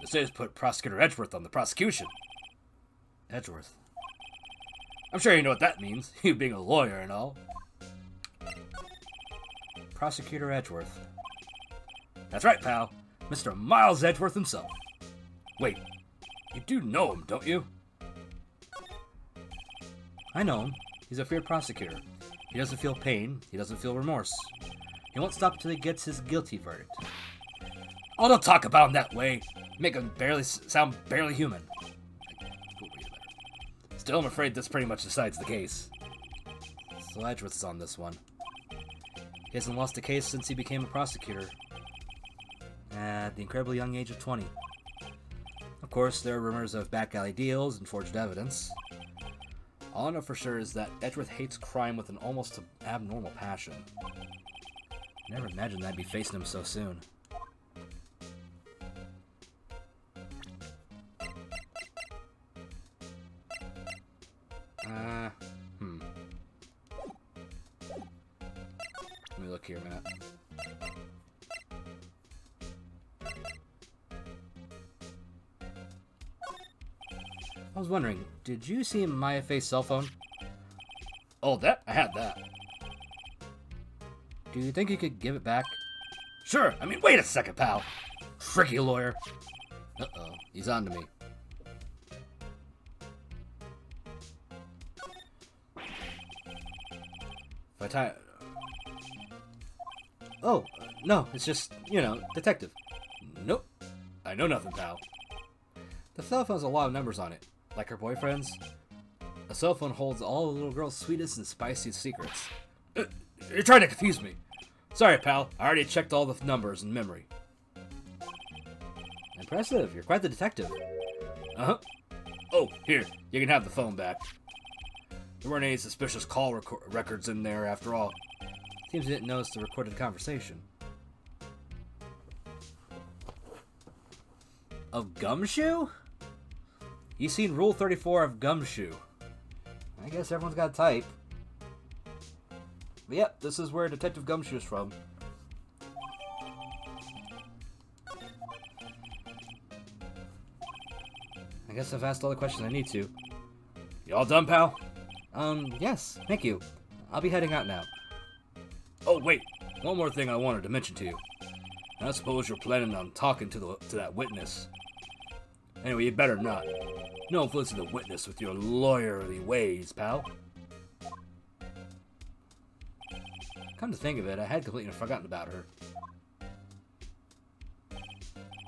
This is put Prosecutor Edgeworth on the prosecution. Edgeworth. I'm sure you know what that means, you being a lawyer and all. Prosecutor Edgeworth. That's right, pal. Mr. Miles Edgeworth himself. Wait, you do know him, don't you? I know him. He's a feared prosecutor. He doesn't feel pain. He doesn't feel remorse. He won't stop until he gets his guilty verdict. Oh, don't talk about him that way. Make him sound barely human. Still, I'm afraid this pretty much decides the case. So Edgeworth is on this one. He hasn't lost a case since he became a prosecutor. At the incredibly young age of 20. Of course, there are rumors of back alley deals and forged evidence. All I know for sure is that Edgeworth hates crime with an almost abnormal passion. I never imagined I'd be facing him so soon. Let me look here a minute. I was wondering, did you see Maya Faye's cell phone? Oh, I had that. Do you think you could give it back? Sure, I mean, wait a second, pal. Tricky lawyer. Uh-oh, he's on to me. If I tie... Oh, no, it's just, detective. Nope, I know nothing, pal. The cell phone has a lot of numbers on it, like her boyfriend's. A cell phone holds all the little girl's sweetest and spiciest secrets. You're trying to confuse me. Sorry, pal, I already checked all the numbers in memory. Impressive, you're quite the detective. Uh-huh. Oh, here, you can have the phone back. There weren't any suspicious call records in there after all. Seems you didn't notice the recorded conversation. Of Gumshoe? You seen Rule 34 of Gumshoe. I guess everyone's got a type. But yep, this is where Detective Gumshoe is from. I guess I've asked all the questions I need to. You all done, pal? Yes, thank you. I'll be heading out now. Oh, wait. One more thing I wanted to mention to you. I suppose you're planning on talking to that witness. Anyway, you better not. No influence of the witness with your lawyerly ways, pal. Come to think of it, I had completely forgotten about her.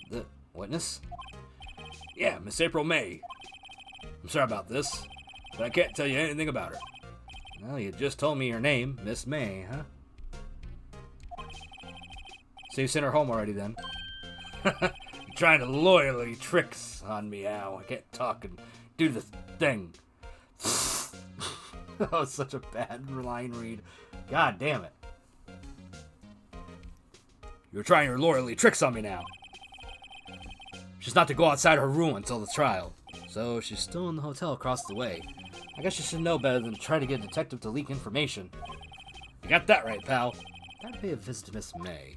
The witness? Yeah, Miss April May. I'm sorry about this, but I can't tell you anything about her. Well, you just told me her name, Miss May, huh? So you sent her home already, then? You're trying to lawyerly tricks on me, Al. I can't talk and do the thing. That was such a bad line read. God damn it. You're trying your lawyerly tricks on me now. She's not to go outside her room until the trial. So she's still in the hotel across the way. I guess you should know better than to try to get a detective to leak information. You got that right, pal. That'd be a visit to Miss May.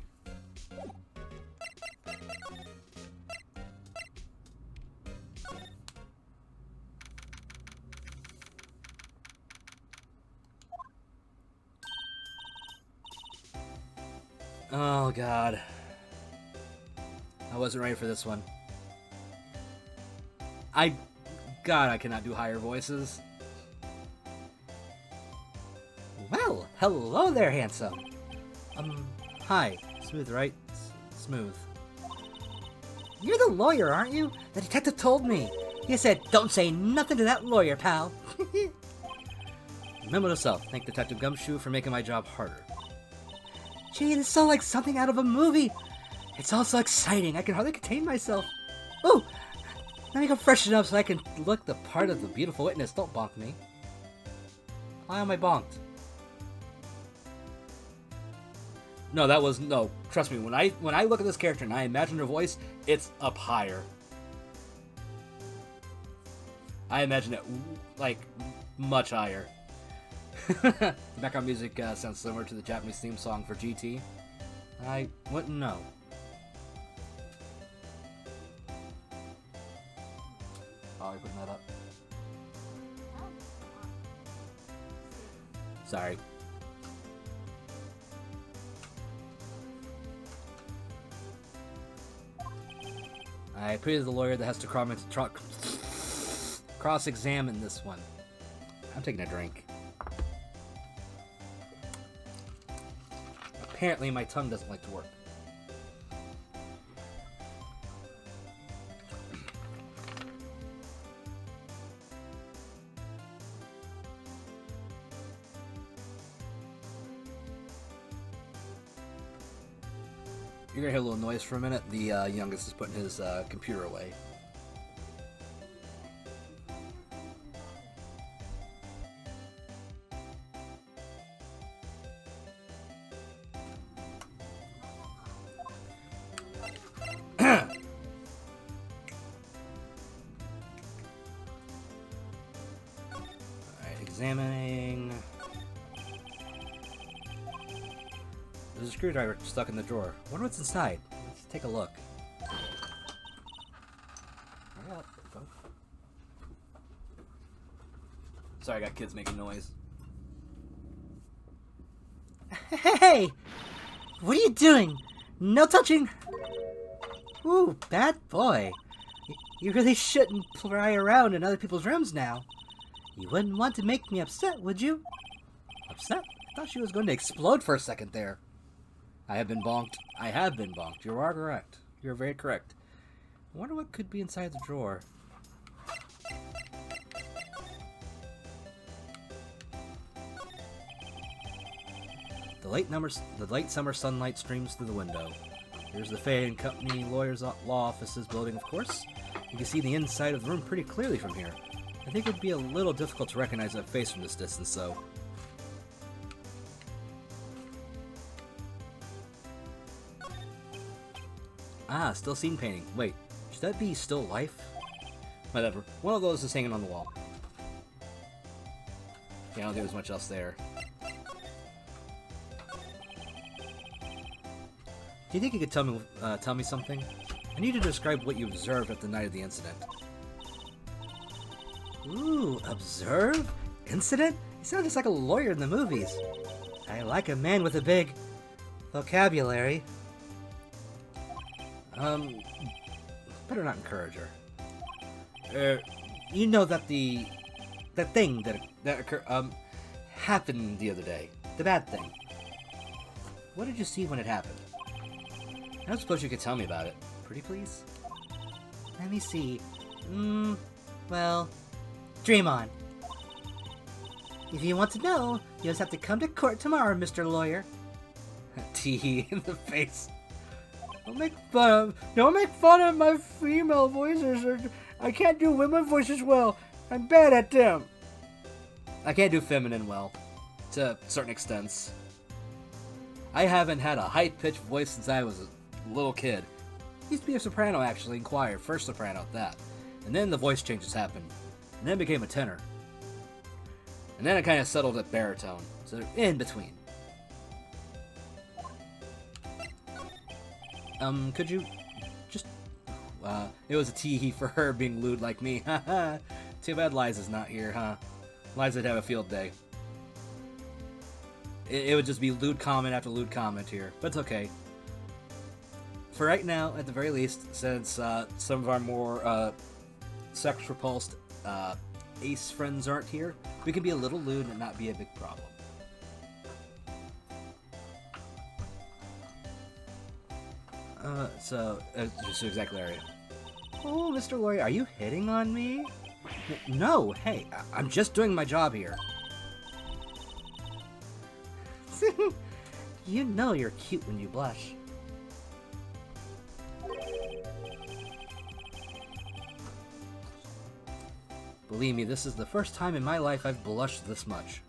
Oh, God. I wasn't ready for this one. God, I cannot do higher voices. Well, hello there, handsome. Hi. Smooth, right? Smooth. You're the lawyer, aren't you? The detective told me. He said, don't say nothing to that lawyer, pal. Memo to self. Thank Detective Gumshoe for making my job harder. Gee, this is so like something out of a movie. It's all so exciting. I can hardly contain myself. Ooh, let me go freshen up so I can look the part of the beautiful witness. Don't bonk me. Why am I bonked? No, that was no. Trust me, when I look at this character and I imagine her voice, it's up higher. I imagine it like much higher. The background music sounds similar to the Japanese theme song for GT. I wouldn't know. Oh, you're putting that up. Sorry. I pity the lawyer that has to cross-examine this one. I'm taking a drink. Apparently my tongue doesn't like to work. You're gonna hear a little noise for a minute. The youngest is putting his computer away. Alright, examining. There's a screwdriver stuck in the drawer. Wonder what's inside. Let's take a look. Hurry up, folks. Sorry, I got kids making noise. Hey! What are you doing? No touching! Ooh, bad boy. You really shouldn't pry around in other people's rooms now. You wouldn't want to make me upset, would you? Upset? I thought she was going to explode for a second there. I have been bonked. I have been bonked. You are correct. You're very correct. I wonder what could be inside the drawer. The late summer sunlight streams through the window. There's the Fay and Company lawyer's law offices building, of course. You can see the inside of the room pretty clearly from here. I think it would be a little difficult to recognize that face from this distance, though. Ah, still scene painting. Wait, should that be still life? Whatever. One of those is hanging on the wall. Yeah, I don't think there's much else there. Do you think you could tell me something? I need you to describe what you observed at the night of the incident. Ooh, observe? Incident? You sound just like a lawyer in the movies. I like a man with a big vocabulary. Better not encourage her. You know that the thing that occurred, happened the other day. The bad thing. What did you see when it happened? I don't suppose you could tell me about it. Pretty please? Let me see. Well, dream on. If you want to know, you just have to come to court tomorrow, Mr. Lawyer. Tee in the face. Don't make fun of my female voices, or I can't do women voices well. I'm bad at them. I can't do feminine well, to certain extents. I haven't had a high-pitched voice since I was a little kid. Used to be a soprano, actually, in choir. First soprano at that. And then the voice changes happened. And then became a tenor. And then it kind of settled at baritone. So in between. Could you just... it was a tee-hee for her being lewd like me. Haha. Too bad Liza's not here, huh? Liza'd have a field day. It would just be lewd comment after lewd comment here. But it's okay. For right now, at the very least, since some of our more sex-repulsed ace friends aren't here, we can be a little lewd and not be a big problem. Just exactly area. Oh, Mr. Lawyer, are you hitting on me? No, hey, I'm just doing my job here. You know you're cute when you blush. Believe me, this is the first time in my life I've blushed this much.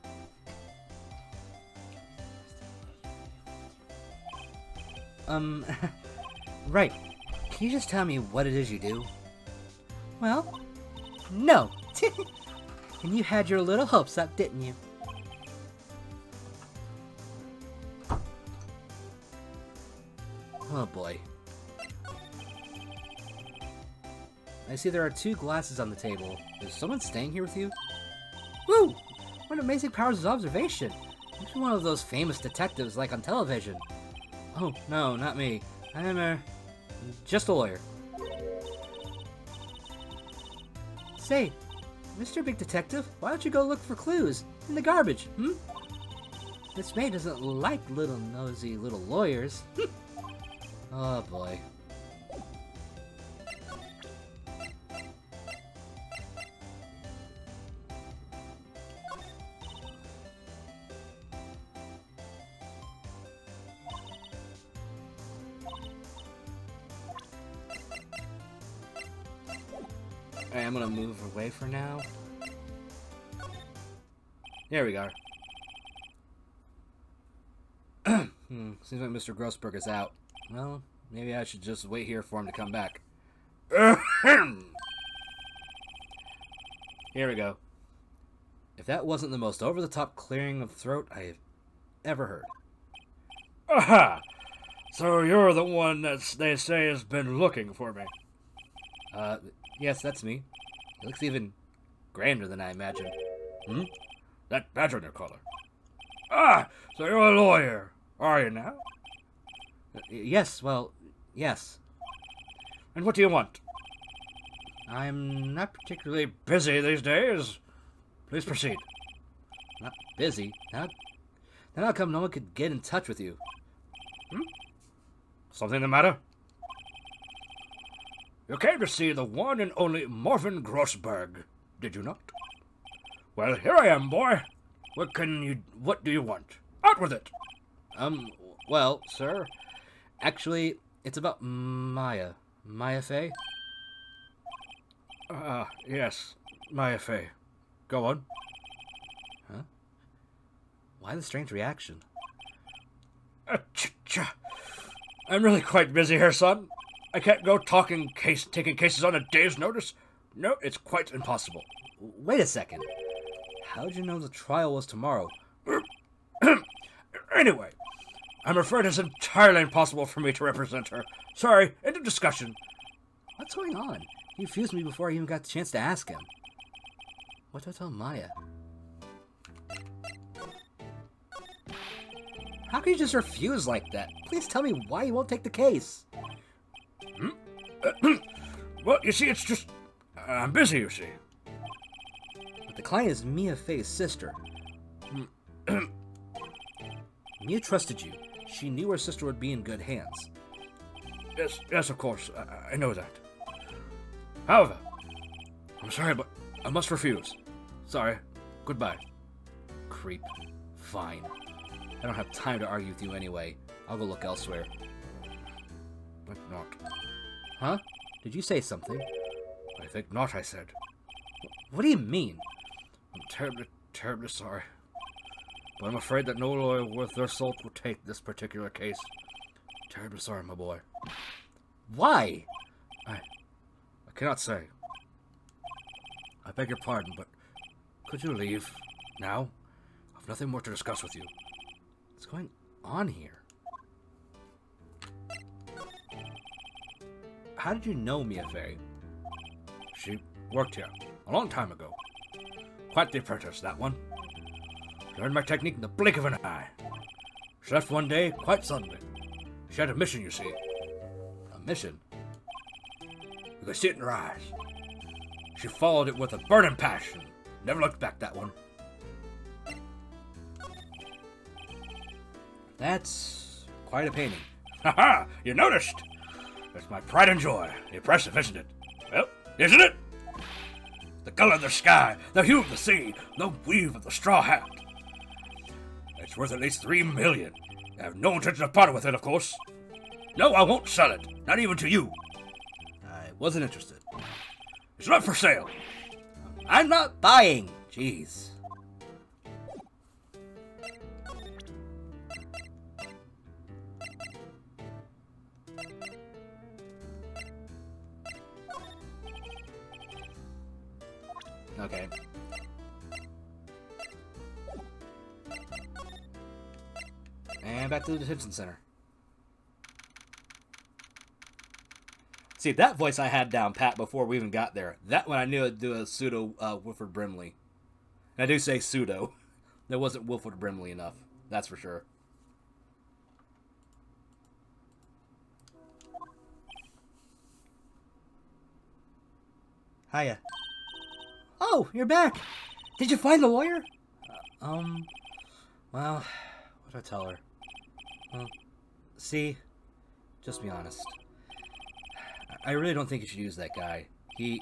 Right. Can you just tell me what it is you do? Well, no. And you had your little hopes up, didn't you? Oh boy. I see there are 2 glasses on the table. Is someone staying here with you? Woo! What amazing powers of observation! You're one of those famous detectives like on television. Oh, no, not me. I'm just a lawyer. Say, Mr. Big Detective, why don't you go look for clues in the garbage, This maid doesn't like little nosy little lawyers. Oh boy. Alright, I'm gonna move away for now. There we go. Seems like Mr. Grossberg is out. Well, maybe I should just wait here for him to come back. Here we go. If that wasn't the most over-the-top clearing of throat I have ever heard. Aha! So you're the one that they say has been looking for me. Yes, that's me. He looks even grander than I imagined. That badge on your collar. Ah! So you're a lawyer, are you now? Yes, well, yes. And what do you want? I'm not particularly Busy these days. Please proceed. not busy. Then how come no one could get in touch with you? Something the matter? You came to see the one and only Marvin Grossberg, did you not? Well, here I am, boy. What do you want? Out with it! Well, sir, actually, it's about Maya. Maya Fey? Yes. Maya Fey. Go on. Huh? Why the strange reaction? I'm really quite busy here, son. I can't go taking cases on a day's notice. No, it's quite impossible. Wait a second. How'd you know the trial was tomorrow? Anyway, I'm afraid it's entirely impossible for me to represent her. Sorry, end of discussion. What's going on? He refused me before I even got the chance to ask him. What do I tell Maya? How can you just refuse like that? Please tell me why you won't take the case. Well, you see, it's just... I'm busy, you see. But the client is Mia Fey's sister. Mia trusted you. She knew her sister would be in good hands. Yes, of course. I know that. However, I'm sorry, but I must refuse. Sorry. Goodbye. Creep. Fine. I don't have time to argue with you anyway. I'll go look elsewhere. But not. Huh? Did you say something? I think not, I said. What do you mean? I'm terribly, terribly sorry. But I'm afraid that no lawyer worth their salt will take this particular case. Terribly sorry, my boy. Why? I cannot say. I beg your pardon, but could you leave now? I've nothing more to discuss with you. What's going on here? How did you know Mia Fey? She worked here a long time ago. Quite the apprentice, that one. Learned my technique in the blink of an eye. She left one day, quite suddenly. She had a mission, you see. A mission? You could see it in her eyes. She followed it with a burning passion. Never looked back, that one. That's quite a painting. Ha! You noticed? It's my pride and joy. Impressive, isn't it? Well, isn't it? The color of the sky, the hue of the sea, the weave of the straw hat. It's worth at least $3 million. I have no intention of parting with it, of course. No, I won't sell it. Not even to you. I wasn't interested. It's not for sale. I'm not buying. Jeez. Okay. And back to the detention center. See, that voice I had down pat before we even got there. That one I knew I'd do a pseudo Wilford Brimley. And I do say pseudo. There wasn't Wilford Brimley enough. That's for sure. Hiya. Oh, you're back. Did you find the lawyer? Well, what do I tell her? Well, see, just be honest. I really don't think you should use that guy. He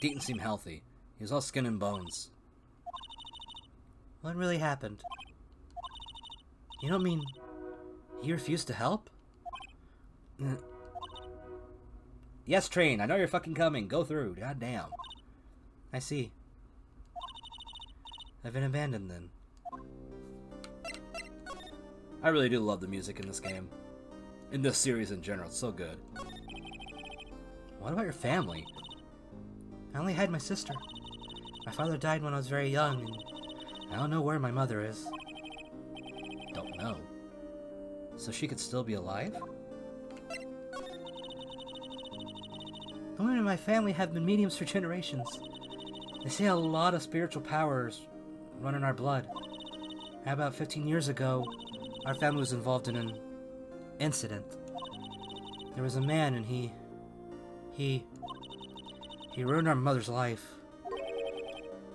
didn't seem healthy. He was all skin and bones. What really happened? You don't mean he refused to help? Yes, train. I know you're fucking coming. Go through. God damn. I see. I've been abandoned then. I really do love the music in this game. In this series in general. It's so good. What about your family? I only had my sister. My father died when I was very young, and I don't know where my mother is. Don't know. So she could still be alive? The women in my family have been mediums for generations. They say a lot of spiritual powers run in our blood. About 15 years ago, our family was involved in an incident. There was a man and he ruined our mother's life.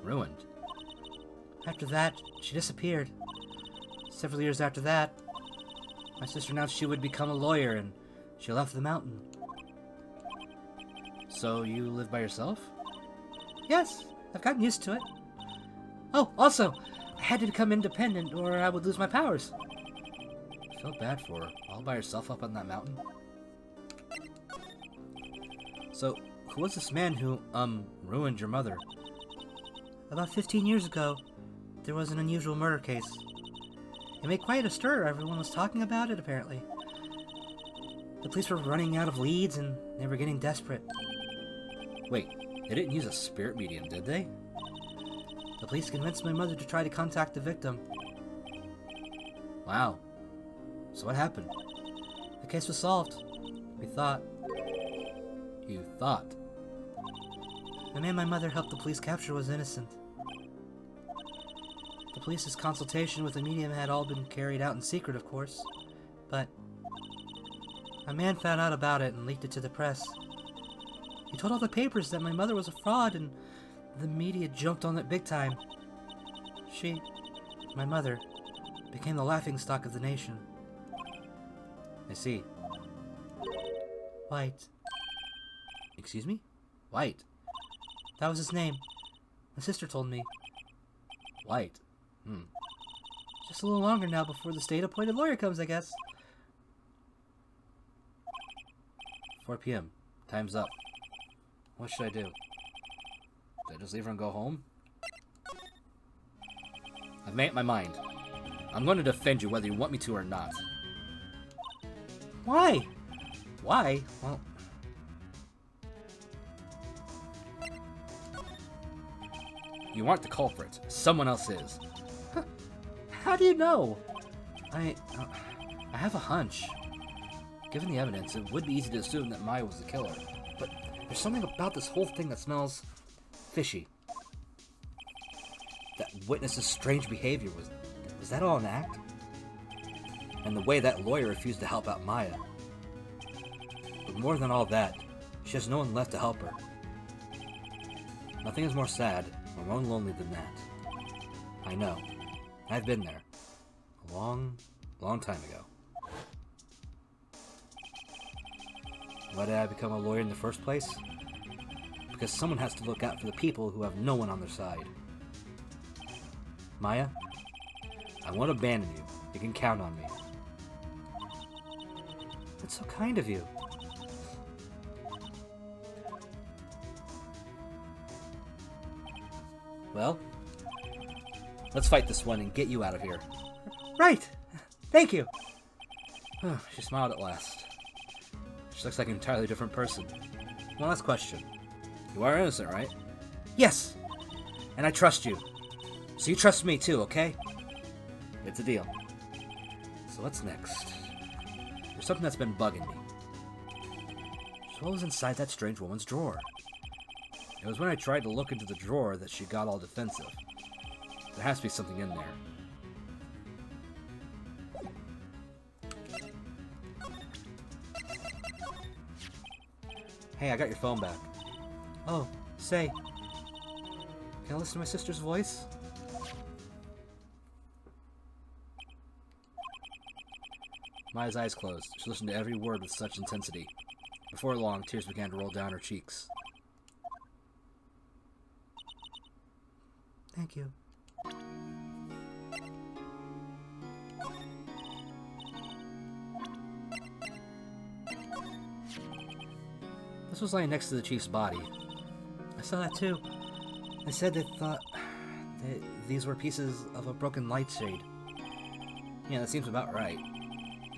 Ruined? After that, she disappeared. Several years after that, my sister announced she would become a lawyer and she left the mountain. So you live by yourself? Yes, I've gotten used to it. Oh, also, I had to become independent or I would lose my powers. I felt bad for her. All by herself up on that mountain. So, who was this man who, ruined your mother? About 15 years ago, there was an unusual murder case. It made quite a stir. Everyone was talking about it, apparently. The police were running out of leads and they were getting desperate. Wait, they didn't use a spirit medium, did they? The police convinced my mother to try to contact the victim. Wow. So what happened? The case was solved. We thought. You thought? The man my mother helped the police capture was innocent. The police's consultation with the medium had all been carried out in secret, of course. But a man found out about it and leaked it to the press. He told all the papers that my mother was a fraud, and the media jumped on it big time. She, my mother, became the laughingstock of the nation. I see. White. Excuse me? White. That was his name. My sister told me. White. Just a little longer now before the state-appointed lawyer comes, I guess. 4 p.m. Time's up. What should I do? Did I just leave her and go home? I've made up my mind. I'm going to defend you whether you want me to or not. Why? Why? Well... You aren't the culprit. Someone else is. How do you know? I have a hunch. Given the evidence, it would be easy to assume that Maya was the killer. But there's something about this whole thing that smells fishy. That witness's strange behavior, was that all an act? And the way that lawyer refused to help out Maya. But more than all that, she has no one left to help her. Nothing is more sad or more lonely than that. I know. I've been there. A long, long time ago. Why did I become a lawyer in the first place? Because someone has to look out for the people who have no one on their side. Maya, I won't abandon you. You can count on me. That's so kind of you. Well, let's fight this one and get you out of here. Right. Thank you. She smiled at last. She looks like an entirely different person. One last question. You are innocent, right? Yes. And I trust you. So you trust me too, okay? It's a deal. So what's next? There's something that's been bugging me. So what was inside that strange woman's drawer? It was when I tried to look into the drawer that she got all defensive. There has to be something in there. Hey, I got your phone back. Oh, say, can I listen to my sister's voice? Maya's eyes closed. She listened to every word with such intensity. Before long, tears began to roll down her cheeks. Thank you. This was lying next to the chief's body. I saw that too. They said they thought that these were pieces of a broken light shade. Yeah, that seems about right.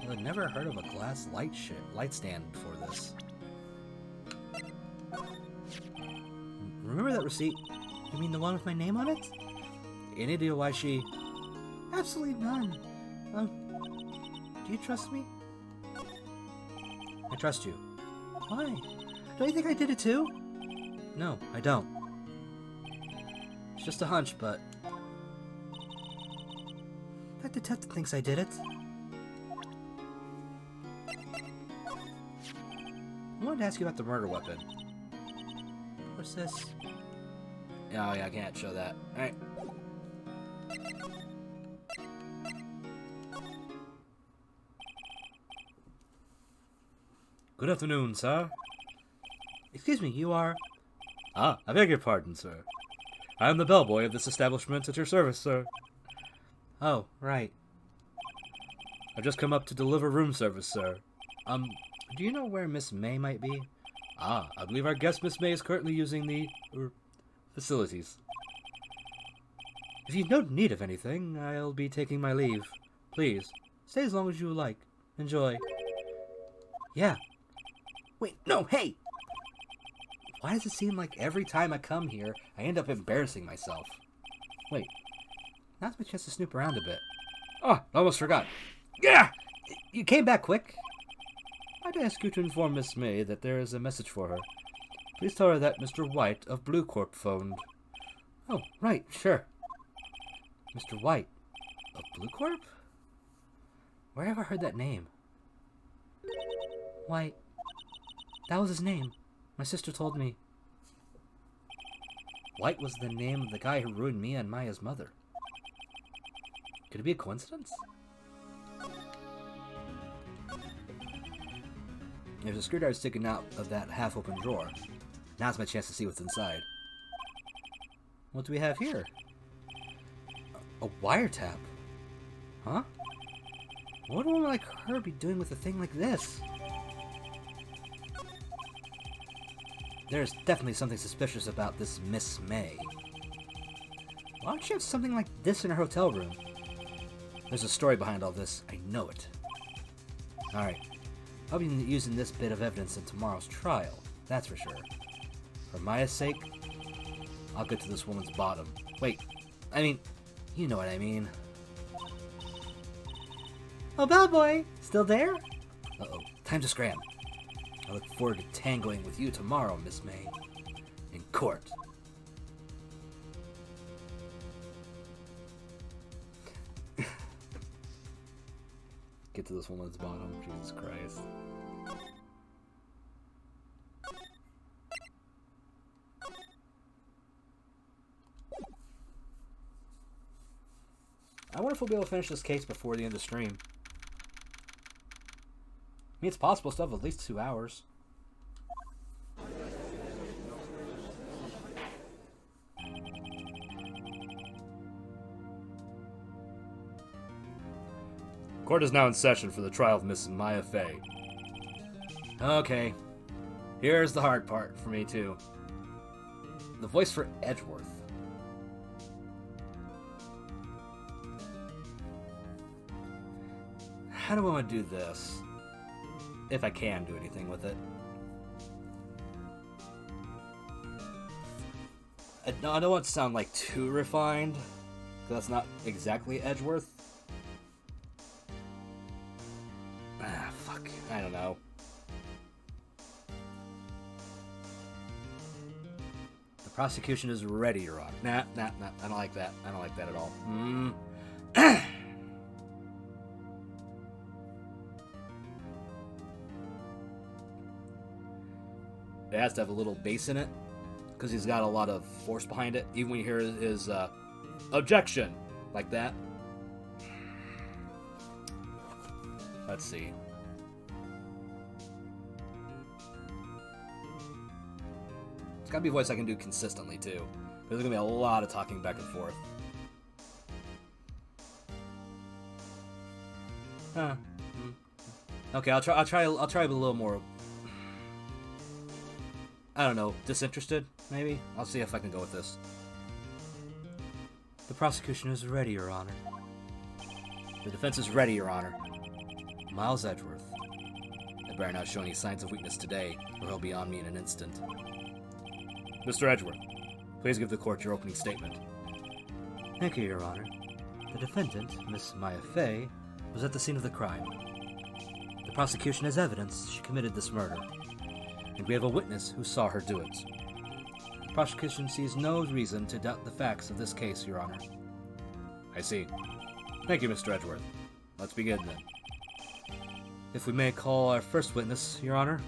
I had never heard of a glass light stand before this. Remember that receipt? You mean the one with my name on it? Any idea why she... Absolutely none. Do you trust me? I trust you. Why? Don't you think I did it too? No, I don't. It's just a hunch, but... That detective thinks I did it. I wanted to ask you about the murder weapon. What's this? Oh yeah, I can't show that. Alright. Good afternoon, sir. Excuse me, you are... Ah, I beg your pardon, sir. I am the bellboy of this establishment at your service, sir. Oh, right. I've just come up to deliver room service, sir. Do you know where Miss May might be? Ah, I believe our guest, Miss May, is currently using the... facilities. If you've no need of anything, I'll be taking my leave. Please, stay as long as you like. Enjoy. Yeah. Wait, no, hey! Why does it seem like every time I come here, I end up embarrassing myself? Wait, now's my chance to snoop around a bit. Oh, I almost forgot. Yeah! You came back quick. I'd ask you to inform Miss May that there is a message for her. Please tell her that Mr. White of Blue Corp phoned. Oh, right, sure. Mr. White of Blue Corp? Where have I heard that name? White. That was his name. My sister told me. White was the name of the guy who ruined me and Maya's mother. Could it be a coincidence? There's a screwdriver sticking out of that half-open drawer. Now's my chance to see what's inside. What do we have here? A wiretap? Huh? What would a woman like her be doing with a thing like this? There's definitely something suspicious about this Miss May. Why don't she have something like this in her hotel room? There's a story behind all this. I know it. Alright. I'll be using this bit of evidence in tomorrow's trial. That's for sure. For Maya's sake, I'll get to this woman's bottom. Wait. I mean, you know what I mean. Oh, bellboy! Still there? Uh-oh. Time to scram. I look forward to tangling with you tomorrow, Miss May. In court. Get to this woman's bottom, Jesus Christ. I wonder if we'll be able to finish this case before the end of the stream. I mean, it's possible stuff at least 2 hours. Court is now in session for the trial of Miss Maya Fey. Okay. Here's the hard part for me, too. The voice for Edgeworth. How do I want to do this? If I can do anything with it. No, I don't want to sound like too refined, because that's not exactly Edgeworth. Fuck. I don't know. The prosecution is ready, Your Honor. Nah. I don't like that. I don't like that at all. It has to have a little bass in it, because he's got a lot of force behind it. Even when you hear his objection, like that. Let's see. It's gotta be a voice I can do consistently too. There's gonna be a lot of talking back and forth. Okay, I'll try with a little more. I don't know, disinterested, maybe? I'll see if I can go with this. The prosecution is ready, Your Honor. The defense is ready, Your Honor. Miles Edgeworth. I better not show any signs of weakness today, or he'll be on me in an instant. Mr. Edgeworth, please give the court your opening statement. Thank you, Your Honor. The defendant, Miss Maya Fey, was at the scene of the crime. The prosecution has evidence she committed this murder, and we have a witness who saw her do it. The prosecution sees no reason to doubt the facts of this case, Your Honor. I see. Thank you, Mr. Edgeworth. Let's begin, then. If we may call our first witness, Your Honor.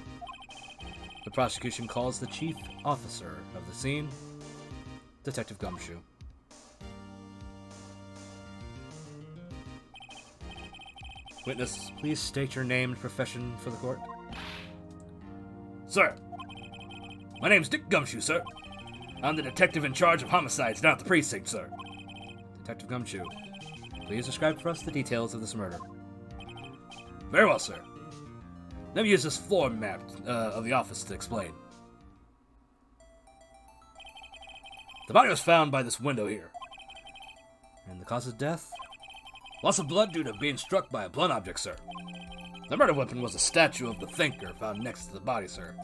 The prosecution calls the chief officer of the scene, Detective Gumshoe. Witness, please state your name and profession for the court. Sir, my name's Dick Gumshoe, sir. I'm the detective in charge of homicides down at the precinct, sir. Detective Gumshoe, please describe for us the details of this murder. Very well, sir. Let me use this floor map of the office to explain. The body was found by this window here. And the cause of death? Loss of blood due to being struck by a blunt object, sir. The murder weapon was a statue of the thinker found next to the body, sir.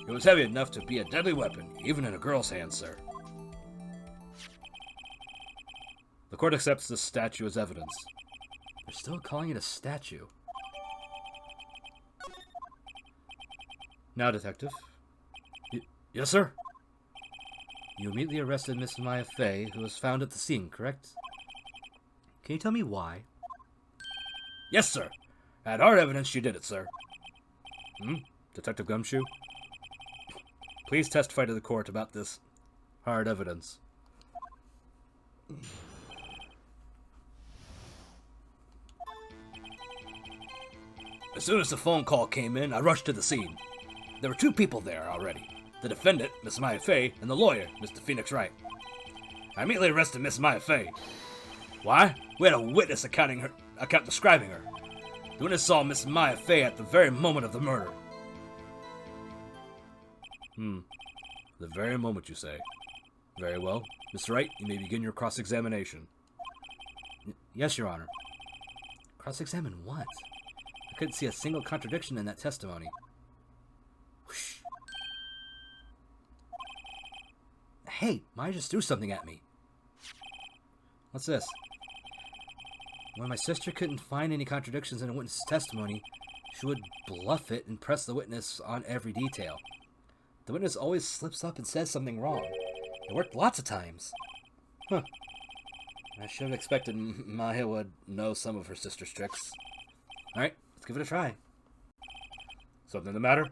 It was heavy enough to be a deadly weapon, even in a girl's hands, sir. The court accepts this statue as evidence. They're still calling it a statue. Now, Detective. Yes, sir? You immediately arrested Miss Maya Fey, who was found at the scene, correct? Can you tell me why? Yes, sir. I had hard evidence she did it, sir. Detective Gumshoe? Please testify to the court about this hard evidence. As soon as the phone call came in, I rushed to the scene. There were two people there already. The defendant, Miss Maya Fey, and the lawyer, Mr. Phoenix Wright. I immediately arrested Miss Maya Fey. Why? We had a witness account describing her. The witness saw Miss Maya Fey at the very moment of the murder. The very moment, you say. Very well. Mr. Wright, you may begin your cross-examination. Yes, Your Honor. Cross-examine what? I couldn't see a single contradiction in that testimony. Whoosh. Hey, Maya just threw something at me. What's this? When my sister couldn't find any contradictions in a witness's testimony, she would bluff it and press the witness on every detail. The witness always slips up and says something wrong. It worked lots of times. I should have expected Maya would know some of her sister's tricks. Alright, let's give it a try. Something the matter?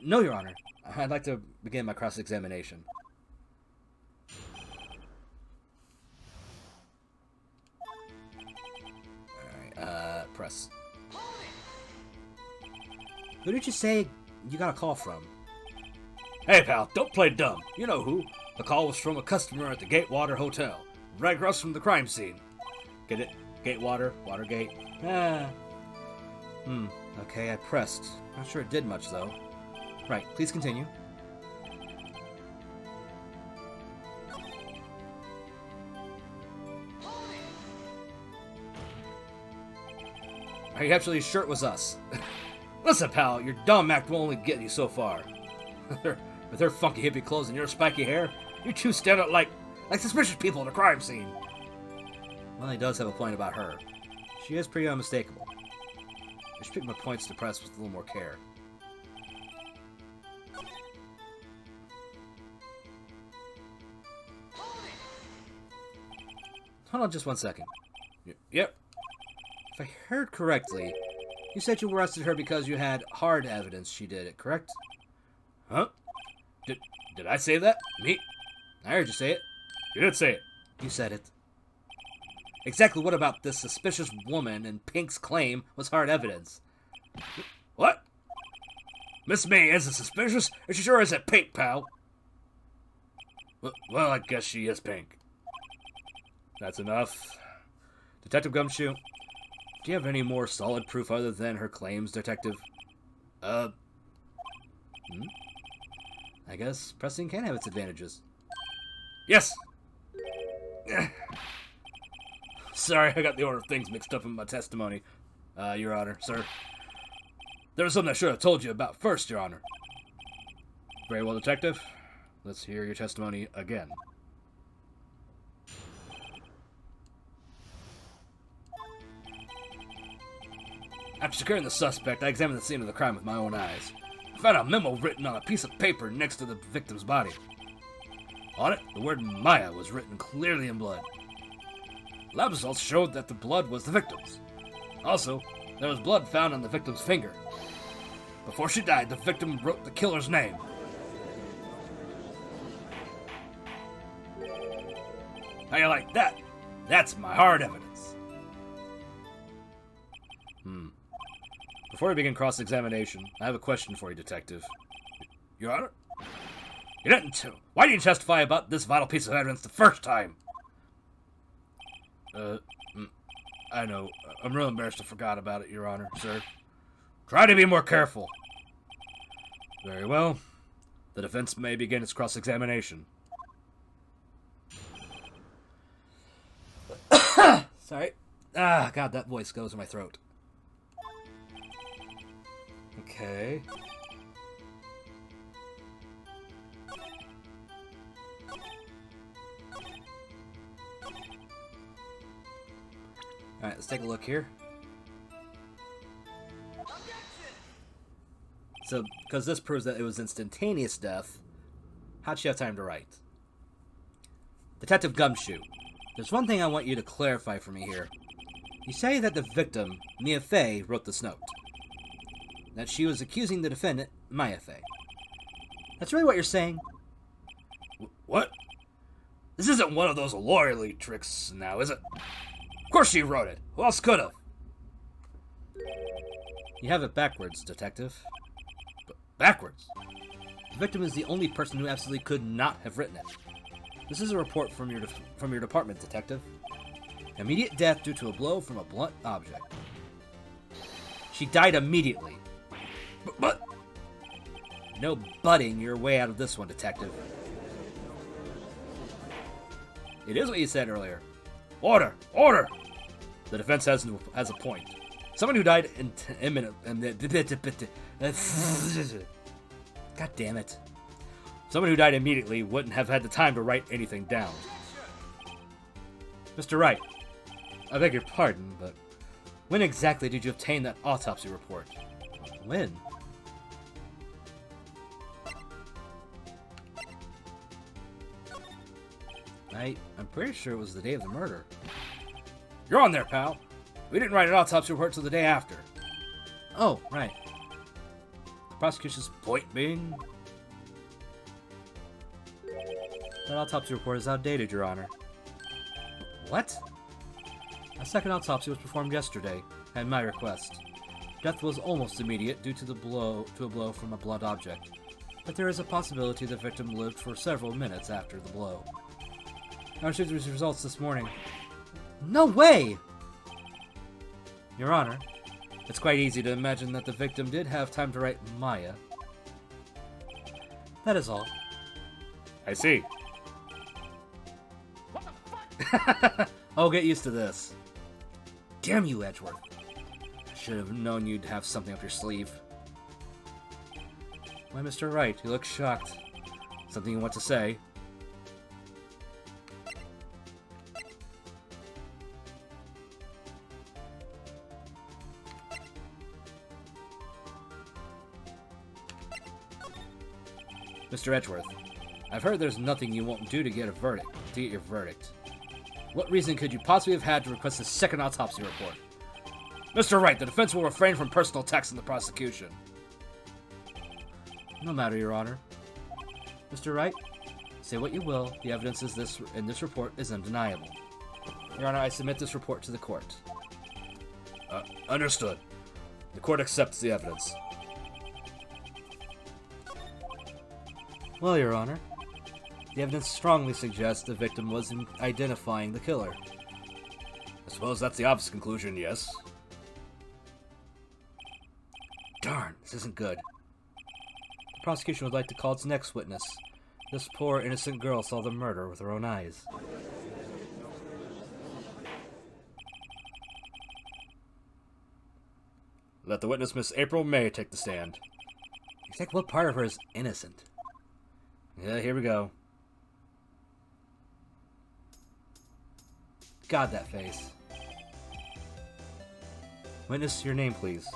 No, Your Honor. I'd like to begin my cross-examination. Alright, press. Who did you say you got a call from? Hey, pal, don't play dumb. You know who. The call was from a customer at the Gatewater Hotel, right across from the crime scene. Get it? Gatewater? Watergate? Okay, I pressed. Not sure it did much, though. Right, please continue. Are you actually sure it was us? Listen, pal, your dumb act will only get you so far. With her funky hippie clothes and your spiky hair, You two stand out like suspicious people at a crime scene. Well, he does have a point about her. She is pretty unmistakable. I should pick my points to press with a little more care. Hold on just 1 second. Yep. If I heard correctly, you said you arrested her because you had hard evidence she did it, correct? Huh? Did I say that? Me? I heard you say it. You did say it. You said it. Exactly what about this suspicious woman and Pink's claim was hard evidence? What? Miss May isn't suspicious, and she sure isn't Pink, pal. Well, I guess she is Pink. That's enough. Detective Gumshoe, do you have any more solid proof other than her claims, Detective? I guess pressing can have its advantages. Yes! Sorry, I got the order of things mixed up in my testimony, Your Honor, sir. There was something I should have told you about first, Your Honor. Very well, Detective. Let's hear your testimony again. After securing the suspect, I examined the scene of the crime with my own eyes. I found a memo written on a piece of paper next to the victim's body. On it, the word Maya was written clearly in blood. Lab results showed that the blood was the victim's. Also, there was blood found on the victim's finger. Before she died, the victim wrote the killer's name. How you like that? That's my hard evidence. Before we begin cross-examination, I have a question for you, Detective. Your Honor? You didn't Why didn't you testify about this vital piece of evidence the first time? I know. I'm real embarrassed I forgot about it, Your Honor, sir. Try to be more careful. Very well. The defense may begin its cross-examination. Sorry. God, that voice goes in my throat. Okay. Alright, let's take a look here. So, because this proves that it was instantaneous death, how'd she have time to write? Detective Gumshoe, there's one thing I want you to clarify for me here. You say that the victim, Mia Fey, wrote this note. That she was accusing the defendant, Maya Fey. That's really what you're saying? What? This isn't one of those lawyerly tricks now, is it? Of course she wrote it. Who else could have? You have it backwards, Detective. Backwards? The victim is the only person who absolutely could not have written it. This is a report from your department, Detective. Immediate death due to a blow from a blunt object. She died immediately. But... No butting your way out of this one, Detective. It is what you said earlier. Order! Order! The defense has a point. Someone who died imminent... God damn it. Someone who died immediately wouldn't have had the time to write anything down. Mr. Wright, I beg your pardon, but when exactly did you obtain that autopsy report? When? I'm pretty sure it was the day of the murder. You're on there, pal. We didn't write an autopsy report till the day after. Oh, right. The prosecution's point being... That autopsy report is outdated, Your Honor. What? A second autopsy was performed yesterday, at my request. Death was almost immediate due to a blow from a blunt object, but there is a possibility the victim lived for several minutes after the blow. I received the results this morning. No way! Your Honor, it's quite easy to imagine that the victim did have time to write Maya. That is all. I see. Oh, get used to this. Damn you, Edgeworth. I should have known you'd have something up your sleeve. Why, Mr. Wright, you look shocked. Something you want to say? Mr. Edgeworth, I've heard there's nothing you won't do to get your verdict. What reason could you possibly have had to request a second autopsy report? Mr. Wright, the defense will refrain from personal attacks in the prosecution. No matter, Your Honor. Mr. Wright, say what you will, the evidence in this report is undeniable. Your Honor, I submit this report to the court. Understood. The court accepts the evidence. Well, Your Honor, the evidence strongly suggests the victim was identifying the killer. I suppose that's the obvious conclusion, yes. Darn, this isn't good. The prosecution would like to call its next witness. This poor, innocent girl saw the murder with her own eyes. Let the witness, Miss April May, take the stand. Exactly what part of her is innocent? Yeah, here we go. God, that face. Witness, your name, please.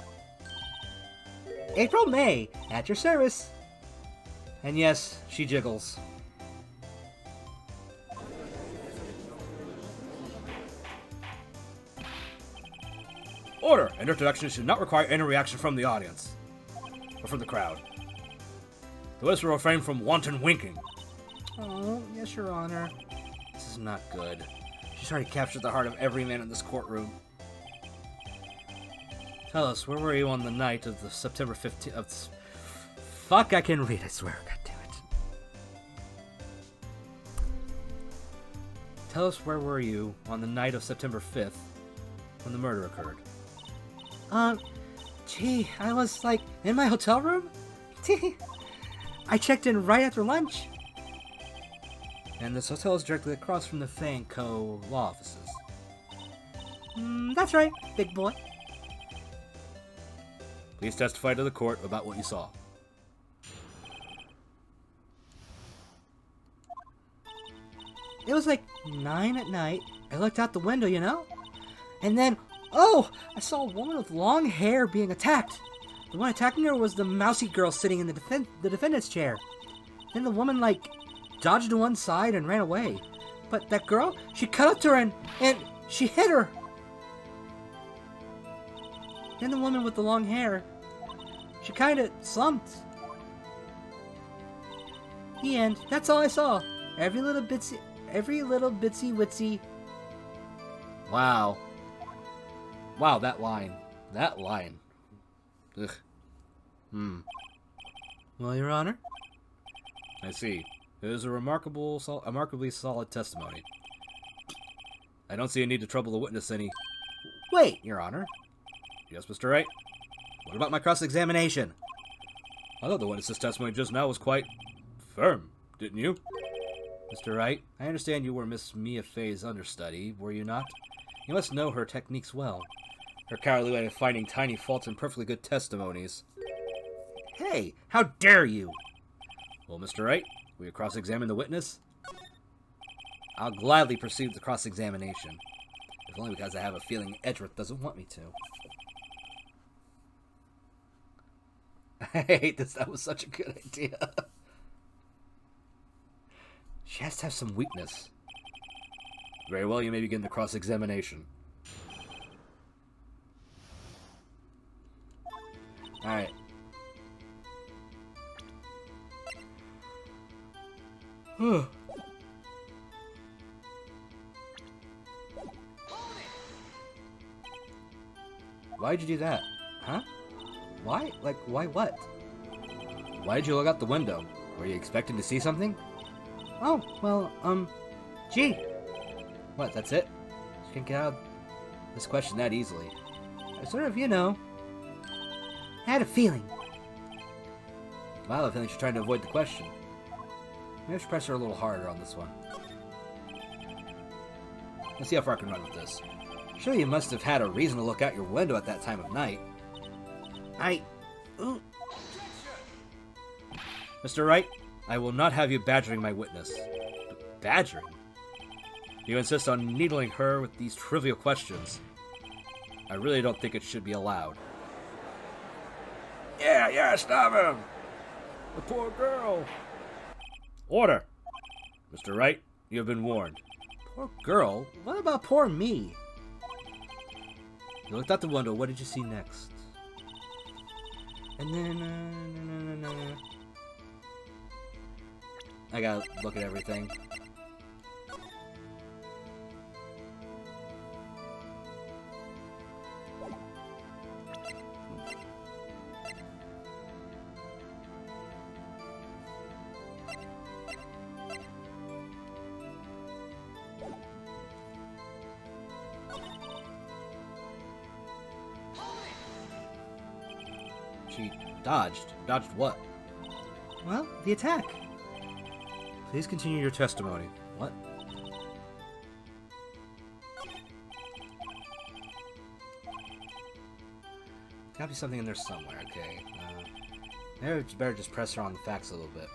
April May, at your service. And yes, she jiggles. Order! An introduction should not require any reaction from the audience. Or from the crowd. The witness will refrain from wanton winking. Oh, yes, Your Honor. This is not good. She's already captured the heart of every man in this courtroom. Tell us, where were you on the night of the September 15th? Fuck, I can read, I swear. God damn it. Tell us, where were you on the night of September 5th when the murder occurred? Gee, I was, like, in my hotel room? I checked in right after lunch. And this hotel is directly across from the Fang Co. law offices. That's right, big boy. Please testify to the court about what you saw. It was like 9 at night. I looked out the window, you know? And then, oh! I saw a woman with long hair being attacked. The one attacking her was the mousy girl sitting in the defendant's chair. Then the woman, like, dodged to one side and ran away. But that girl, she cut up to her and she hit her. Then the woman with the long hair, she kind of slumped. The end. That's all I saw. Every little bitsy witsy. Wow. Wow, that line. That line. Ugh. Well, Your Honor. I see. It is a remarkably solid testimony. I don't see a need to trouble the witness any. Wait. Your Honor. Yes, Mr. Wright? What about my cross-examination? I thought the witness's testimony just now was quite firm, didn't you? Mr. Wright, I understand you were Miss Mia Fey's understudy, were you not? You must know her techniques well. Her cowardly way of finding tiny faults in perfectly good testimonies. Hey, how dare you? Well, Mr. Wright, will you cross-examine the witness? I'll gladly pursue the cross-examination, if only because I have a feeling Edgeworth doesn't want me to. I hate this. That was such a good idea. She has to have some weakness. Very well, you may begin the cross-examination. Alright. Why'd you do that? Huh? Why? Like, why what? Why'd you look out the window? Were you expecting to see something? Oh, well, gee. What, that's it? You can't get out of this question that easily. I sort of, you know, had a feeling. Well, I have a feeling she's trying to avoid the question. Maybe I should press her a little harder on this one. Let's see how far I can run with this. Sure, you must have had a reason to look out your window at that time of night. Mr. Wright, I will not have you badgering my witness. Badgering? You insist on needling her with these trivial questions. I really don't think it should be allowed. Yeah, stop him! The poor girl! Order! Mr. Wright, you have been warned. Poor girl? What about poor me? You looked out the window. What did you see next? And then... I gotta look at everything. She dodged. Dodged what? Well, the attack. Please continue your testimony. What? Gotta be something in there somewhere, okay. Maybe it's better just press her on the facts a little bit.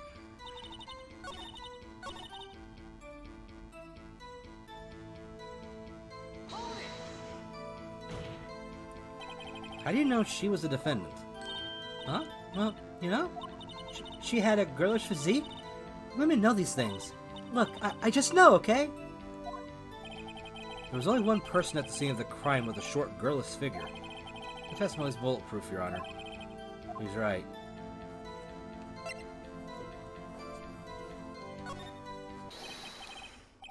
How do you know she was the defendant? Huh? Well, you know, she had a girlish physique. Women know these things. Look, I just know, okay? There was only one person at the scene of the crime with a short, girlish figure. The testimony is bulletproof, Your Honor. He's right.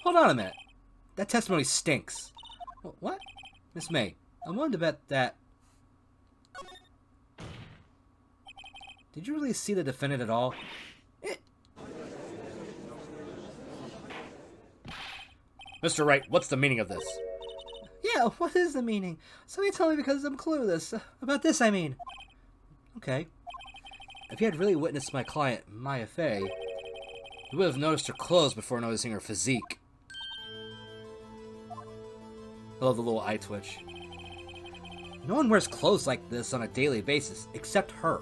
Hold on a minute. That testimony stinks. What? Miss May, I'm willing to bet that... Did you really see the defendant at all? Mr. Wright, what's the meaning of this? Yeah, what is the meaning? Somebody tell me because I'm clueless. About this, I mean. Okay. If you had really witnessed my client, Maya Fey, you would have noticed her clothes before noticing her physique. I love the little eye twitch. No one wears clothes like this on a daily basis, except her.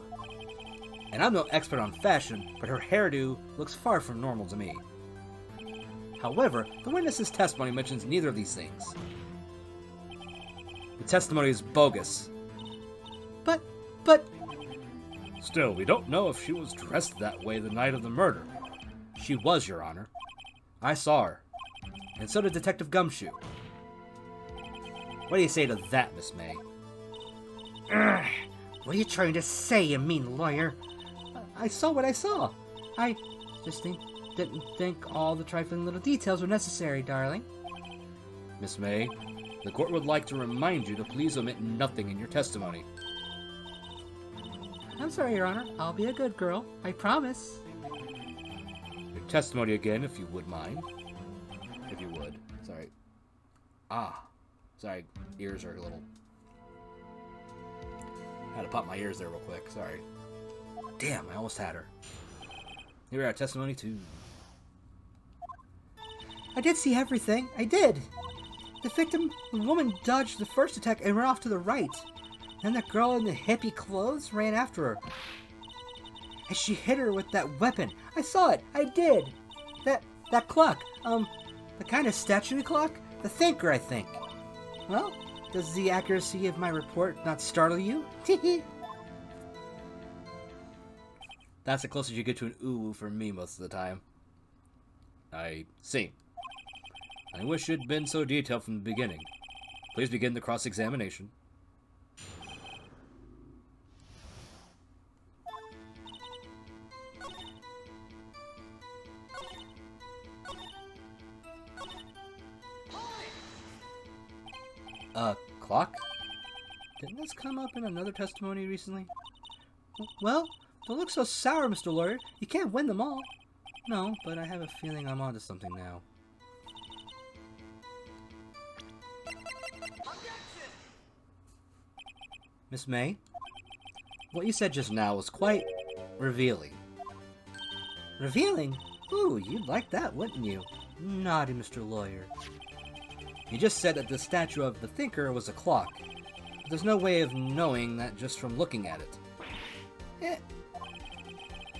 And I'm no expert on fashion, but her hairdo looks far from normal to me. However, the witness's testimony mentions neither of these things. The testimony is bogus. But... Still, we don't know if she was dressed that way the night of the murder. She was, Your Honor. I saw her. And so did Detective Gumshoe. What do you say to that, Miss May? What are you trying to say, you mean lawyer? I saw what I saw. I just didn't think all the trifling little details were necessary, darling. Miss May, the court would like to remind you to please omit nothing in your testimony. I'm sorry, Your Honor. I'll be a good girl. I promise. Your testimony again, if you would mind. If you would. Sorry. Sorry. Ears are a little... I had to pop my ears there real quick. Sorry. Damn, I almost had her. Here we are, testimony 2. I did see everything. I did. The woman dodged the first attack and ran off to the right. Then that girl in the hippie clothes ran after her. And she hit her with that weapon. I saw it. I did. That clock. The kind of statue clock? The thinker, I think. Well, does the accuracy of my report not startle you? That's the closest you get to an ooh for me most of the time. I see. I wish it had been so detailed from the beginning. Please begin the cross-examination. Clock? Didn't this come up in another testimony recently? Well, don't look so sour, Mr. Lawyer. You can't win them all. No, but I have a feeling I'm onto something now. Miss May, what you said just now was quite revealing. Revealing? Ooh, you'd like that, wouldn't you? Naughty Mr. Lawyer. You just said that the statue of the thinker was a clock. But there's no way of knowing that just from looking at it.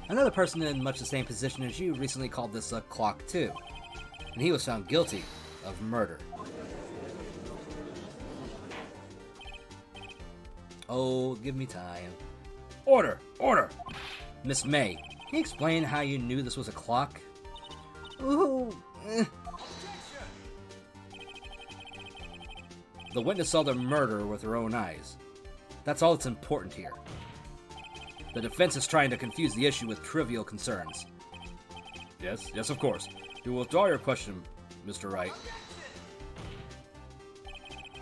Another person in much the same position as you recently called this a clock too. And he was found guilty of murder. Oh, give me time. Order! Order! Miss May, can you explain how you knew this was a clock? Ooh. The witness saw the murder with her own eyes. That's all that's important here. The defense is trying to confuse the issue with trivial concerns. Yes, of course. You will withdraw your question, Mr. Wright.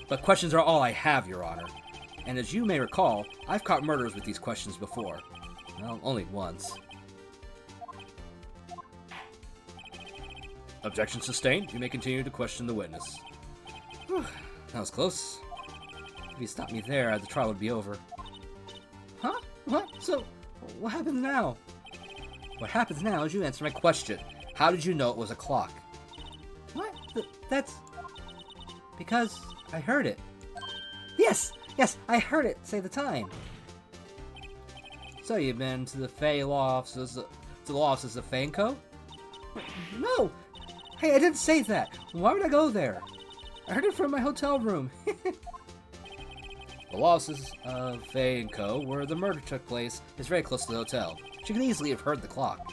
But questions are all I have, Your Honor. And as you may recall, I've caught murderers with these questions before. Well, only once. Objection sustained. You may continue to question the witness. Whew, that was close. If you stopped me there, the trial would be over. Huh? What? So, what happens now? What happens now is you answer my question. How did you know it was a clock? What? That's... because I heard it. Yes, I heard it say the time. So you've been to the Fey law offices, to the law offices of Fey & Co? No! Hey, I didn't say that. Why would I go there? I heard it from my hotel room. The law offices of Fey & Co, where the murder took place, is very close to the hotel. She could easily have heard the clock.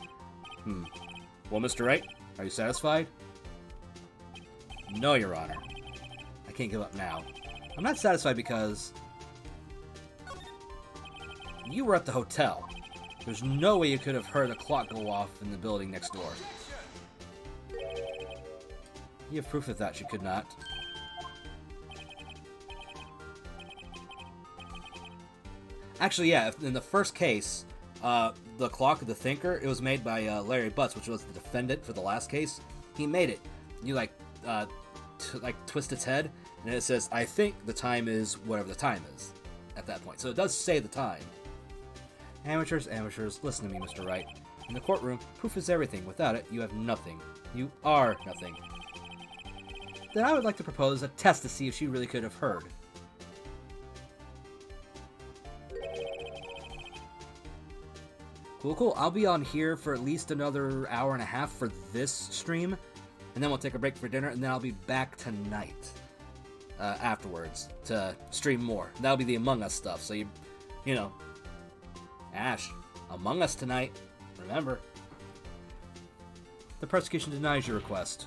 Well, Mr. Wright, are you satisfied? No, Your Honor. I can't give up now. I'm not satisfied because you were at the hotel. There's no way you could have heard a clock go off in the building next door. You have proof of that you could not. Actually, yeah, in the first case, the clock of the Thinker, it was made by Larry Butts, which was the defendant for the last case. He made it. You twist its head, and it says, I think the time is whatever the time is at that point. So it does say the time. Amateurs, listen to me, Mr. Wright. In the courtroom, proof is everything. Without it, you have nothing. You are nothing. Then I would like to propose a test to see if she really could have heard. Cool. I'll be on here for at least another hour and a half for this stream, and then we'll take a break for dinner, and then I'll be back tonight afterwards to stream more. That'll be the Among Us stuff, so you know, Ash, Among Us tonight, remember. The prosecution denies your request.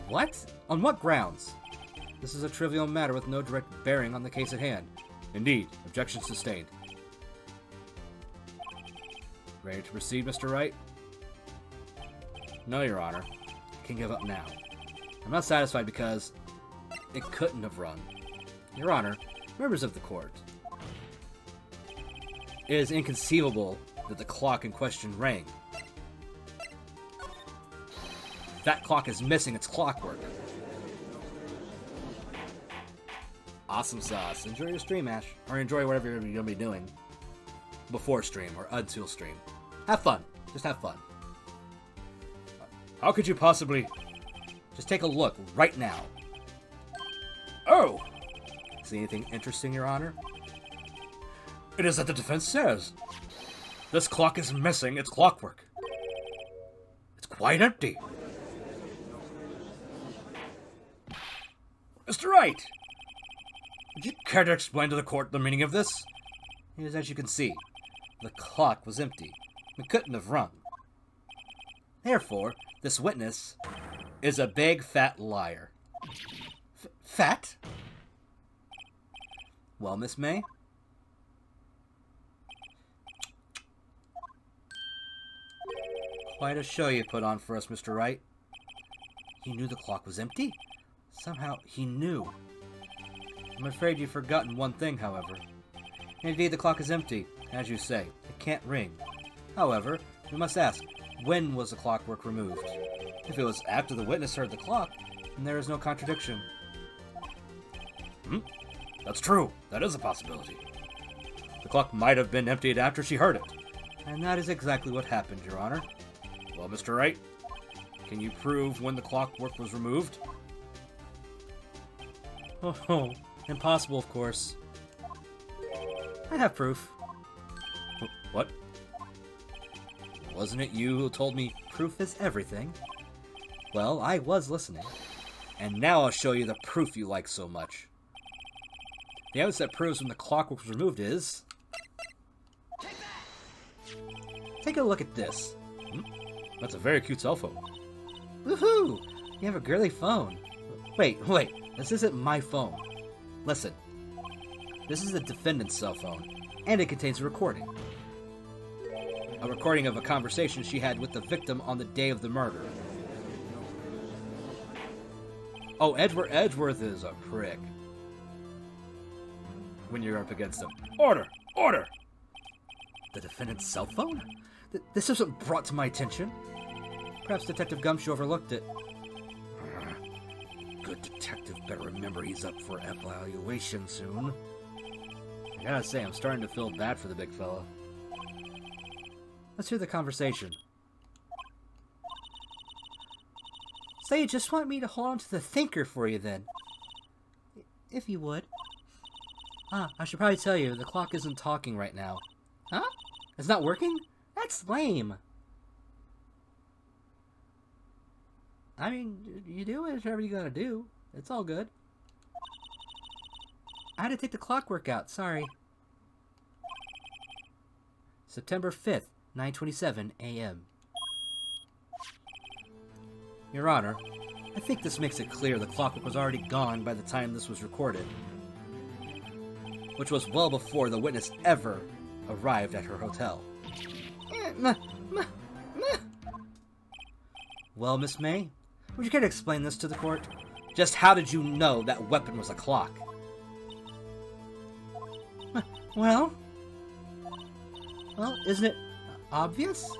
What? On what grounds? This is a trivial matter with no direct bearing on the case at hand. Indeed, objection sustained. Ready to proceed, Mr. Wright? No, Your Honor. I can give up now. I'm not satisfied because it couldn't have run. Your Honor, members of the court, it is inconceivable that the clock in question rang. That clock is missing its clockwork. Awesome sauce. Enjoy your stream, Ash. Or enjoy whatever you're going to be doing before stream or until stream. Have fun. Just have fun. How could you possibly... Just take a look right now. Oh! See anything interesting, Your Honor? It is that the defense says. This clock is missing its clockwork. It's quite empty. Mr. Wright! Would you care to explain to the court the meaning of this? As you can see, the clock was empty. It couldn't have rung. Therefore, this witness is a big fat liar. Fat? Well, Miss May? Quite a show you put on for us, Mr. Wright. He knew the clock was empty? Somehow, he knew. I'm afraid you've forgotten one thing, however. Indeed, the clock is empty. As you say, it can't ring. However, we must ask, when was the clockwork removed? If it was after the witness heard the clock, then there is no contradiction. That's true. That is a possibility. The clock might have been emptied after she heard it. And that is exactly what happened, Your Honor. Well, Mr. Wright, can you prove when the clockwork was removed? Oh, impossible, of course. I have proof. What? Wasn't it you who told me proof is everything? Well, I was listening. And now I'll show you the proof you like so much. The evidence that proves when the clockwork was removed is... Take a look at this. That's a very cute cell phone. Woohoo! You have a girly phone. Wait, this isn't my phone. Listen. This is the defendant's cell phone, and it contains a recording. A recording of a conversation she had with the victim on the day of the murder. Oh, Edgeworth is a prick. When you're up against him. Order! Order! The defendant's cell phone? This wasn't brought to my attention. Perhaps Detective Gumshoe overlooked it. Good detective better remember he's up for evaluation soon. I gotta say, I'm starting to feel bad for the big fella. Let's hear the conversation. So you just want me to hold on to the thinker for you then? If you would. I should probably tell you, the clock isn't talking right now. Huh? It's not working? That's lame. I mean, you do whatever you gotta do. It's all good. I had to take the clockwork out, sorry. September 5th, 9:27 a.m. Your Honor, I think this makes it clear the clockwork was already gone by the time this was recorded, which was well before the witness ever arrived at her hotel. Well, Miss May, would you care to explain this to the court? Just how did you know that weapon was a clock? Well, isn't it obvious?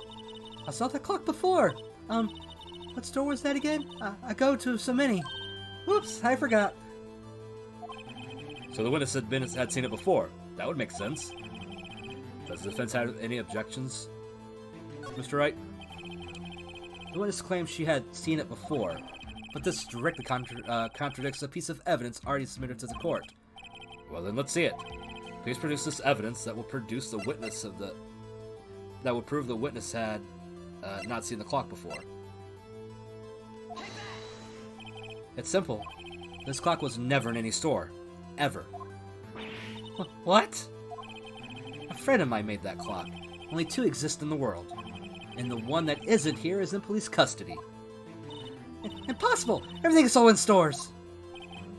I saw the clock before. What store was that again? I go to so many. Whoops, I forgot. So the witness had seen it before. That would make sense. Does the defense have any objections, Mr. Wright? The witness claims she had seen it before, but this directly contradicts a piece of evidence already submitted to the court. Well, then let's see it. Please produce this evidence that will produce the witness of the... that would prove the witness had not seen the clock before. It's simple. This clock was never in any store. Ever. What? A friend of mine made that clock. Only 2 exist in the world. And the one that isn't here is in police custody. Impossible! Everything is sold in stores!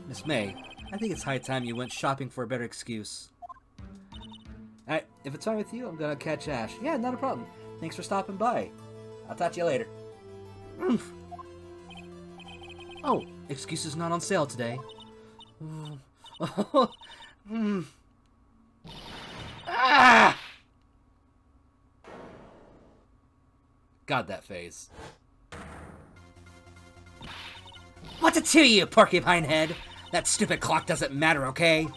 Miss May, I think it's high time you went shopping for a better excuse. Alright, if it's fine with you, I'm gonna catch Ash. Yeah, not a problem. Thanks for stopping by. I'll talk to you later. Oh, excuses not on sale today. Ah! God, that face. What's it to you, porcupine head? That stupid clock doesn't matter, okay?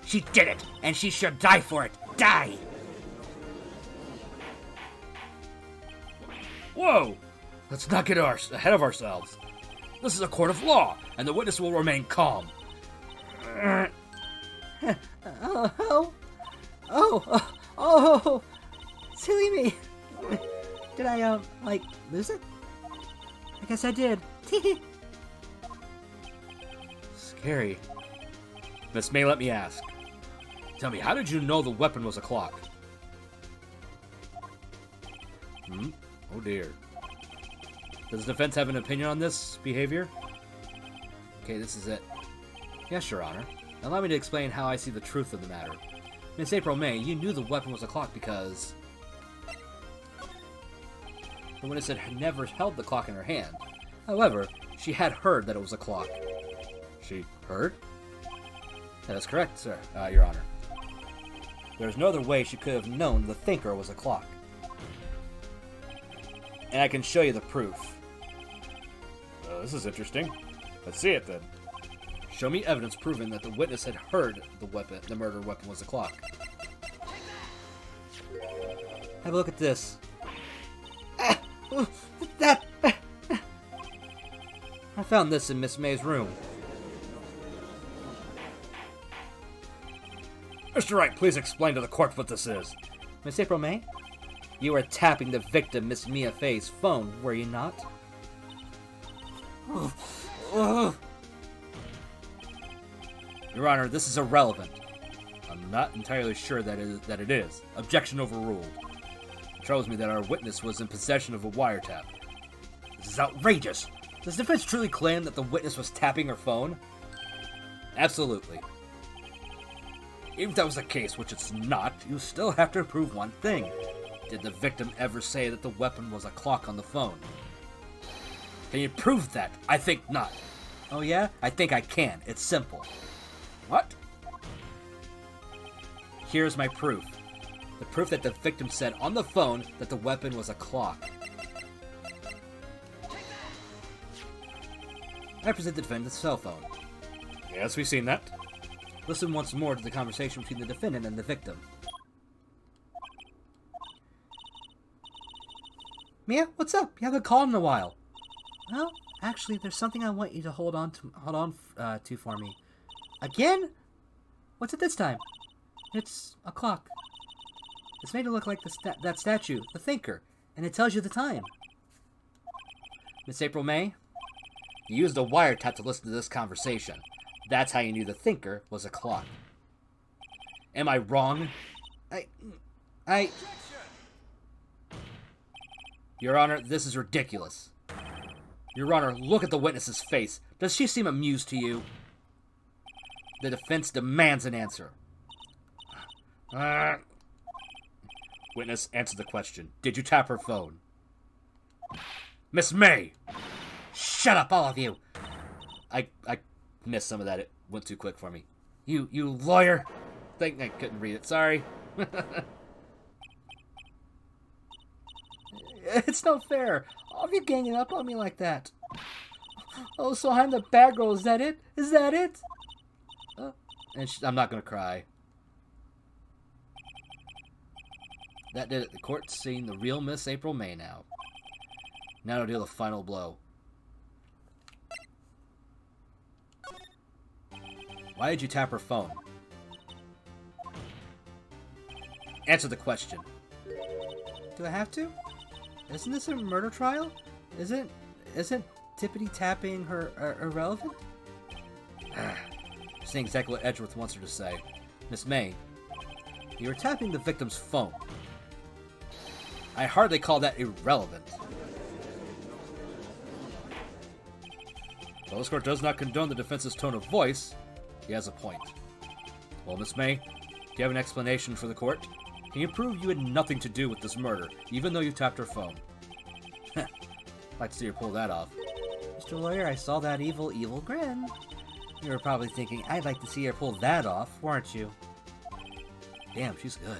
She did it, and she should die for it. Die! Whoa! Let's not get ahead of ourselves. This is a court of law, and the witness will remain calm. Oh, silly me. Did I, lose it? I guess I did. Scary. Miss May, let me ask. Tell me, how did you know the weapon was a clock? Oh dear. Does the defense have an opinion on this behavior? Okay, this is it. Yes, Your Honor. Allow me to explain how I see the truth of the matter. Miss April May, you knew the weapon was a clock because... the witness had never held the clock in her hand. However, she had heard that it was a clock. She heard? That is correct, sir, Your Honor. There's no other way she could have known the thinker was a clock. And I can show you the proof. This is interesting. Let's see it then. Show me evidence proving that the witness had heard the murder weapon was a clock. Have a look at this. I found this in Miss May's room. Mr. Wright, please explain to the court what this is. Miss April May, you were tapping the victim, Miss Mia Fay's phone, were you not? Your Honor, this is irrelevant. I'm not entirely sure that it is. Objection overruled. It troubles me that our witness was in possession of a wiretap. This is outrageous. Does the defense truly claim that the witness was tapping her phone? Absolutely. Even if that was the case, which it's not, you still have to prove one thing. Did the victim ever say that the weapon was a clock on the phone? Can you prove that? I think not. Oh yeah? I think I can. It's simple. What? Here's my proof. The proof that the victim said on the phone that the weapon was a clock. I present the defendant's cell phone. Yes, we've seen that. Listen once more to the conversation between the defendant and the victim. Mia, what's up? You haven't called in a while. Well, actually, there's something I want you to hold on to for me. Again? What's it this time? It's a clock. It's made to look like that statue, the Thinker, and it tells you the time. Miss April May, you used a wiretap to listen to this conversation. That's how you knew the Thinker was a clock. Am I wrong? Your Honor, this is ridiculous. Your Honor, look at the witness's face. Does she seem amused to you? The defense demands an answer. Witness, answer the question. Did you tap her phone? Miss May! Shut up, all of you! I missed some of that. It went too quick for me. You lawyer! Think I couldn't read it. Sorry. It's no fair. All of you ganging up on me like that. Oh, so I'm the bad girl. Is that it? Is that it? I'm not going to cry. That did it. The court's seeing the real Miss April May now. Now to deal the final blow. Why did you tap her phone? Answer the question. Do I have to? Isn't this a murder trial? Isn't tippity tapping her irrelevant? Saying exactly what Edgeworth wants her to say. Miss May, you were tapping the victim's phone. I hardly call that irrelevant. While this court does not condone the defense's tone of voice, he has a point. Well, Miss May, do you have an explanation for the court? Can you prove you had nothing to do with this murder, even though you tapped her phone? I'd like to see her pull that off. Mr. Lawyer, I saw that evil grin. You were probably thinking, I'd like to see her pull that off, weren't you? Damn, she's good.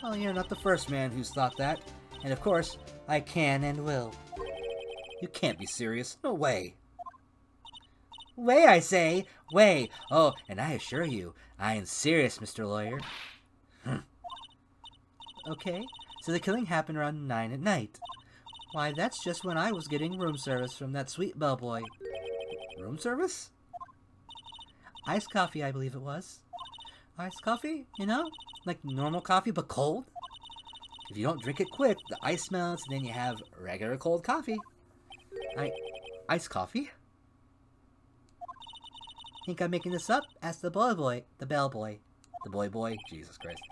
Well, you're not the first man who's thought that. And of course, I can and will. You can't be serious. No way. Way, I say! Way! Oh, and I assure you, I am serious, Mr. Lawyer. Okay, so the killing happened around 9 at night. Why, that's just when I was getting room service from that sweet bellboy. Room service? Iced coffee, I believe it was. Iced coffee, you know? Like normal coffee, but cold? If you don't drink it quick, the ice melts, and then you have regular cold coffee. Iced coffee? Think I'm making this up? Ask the bellboy. The bellboy. The boy. Jesus Christ.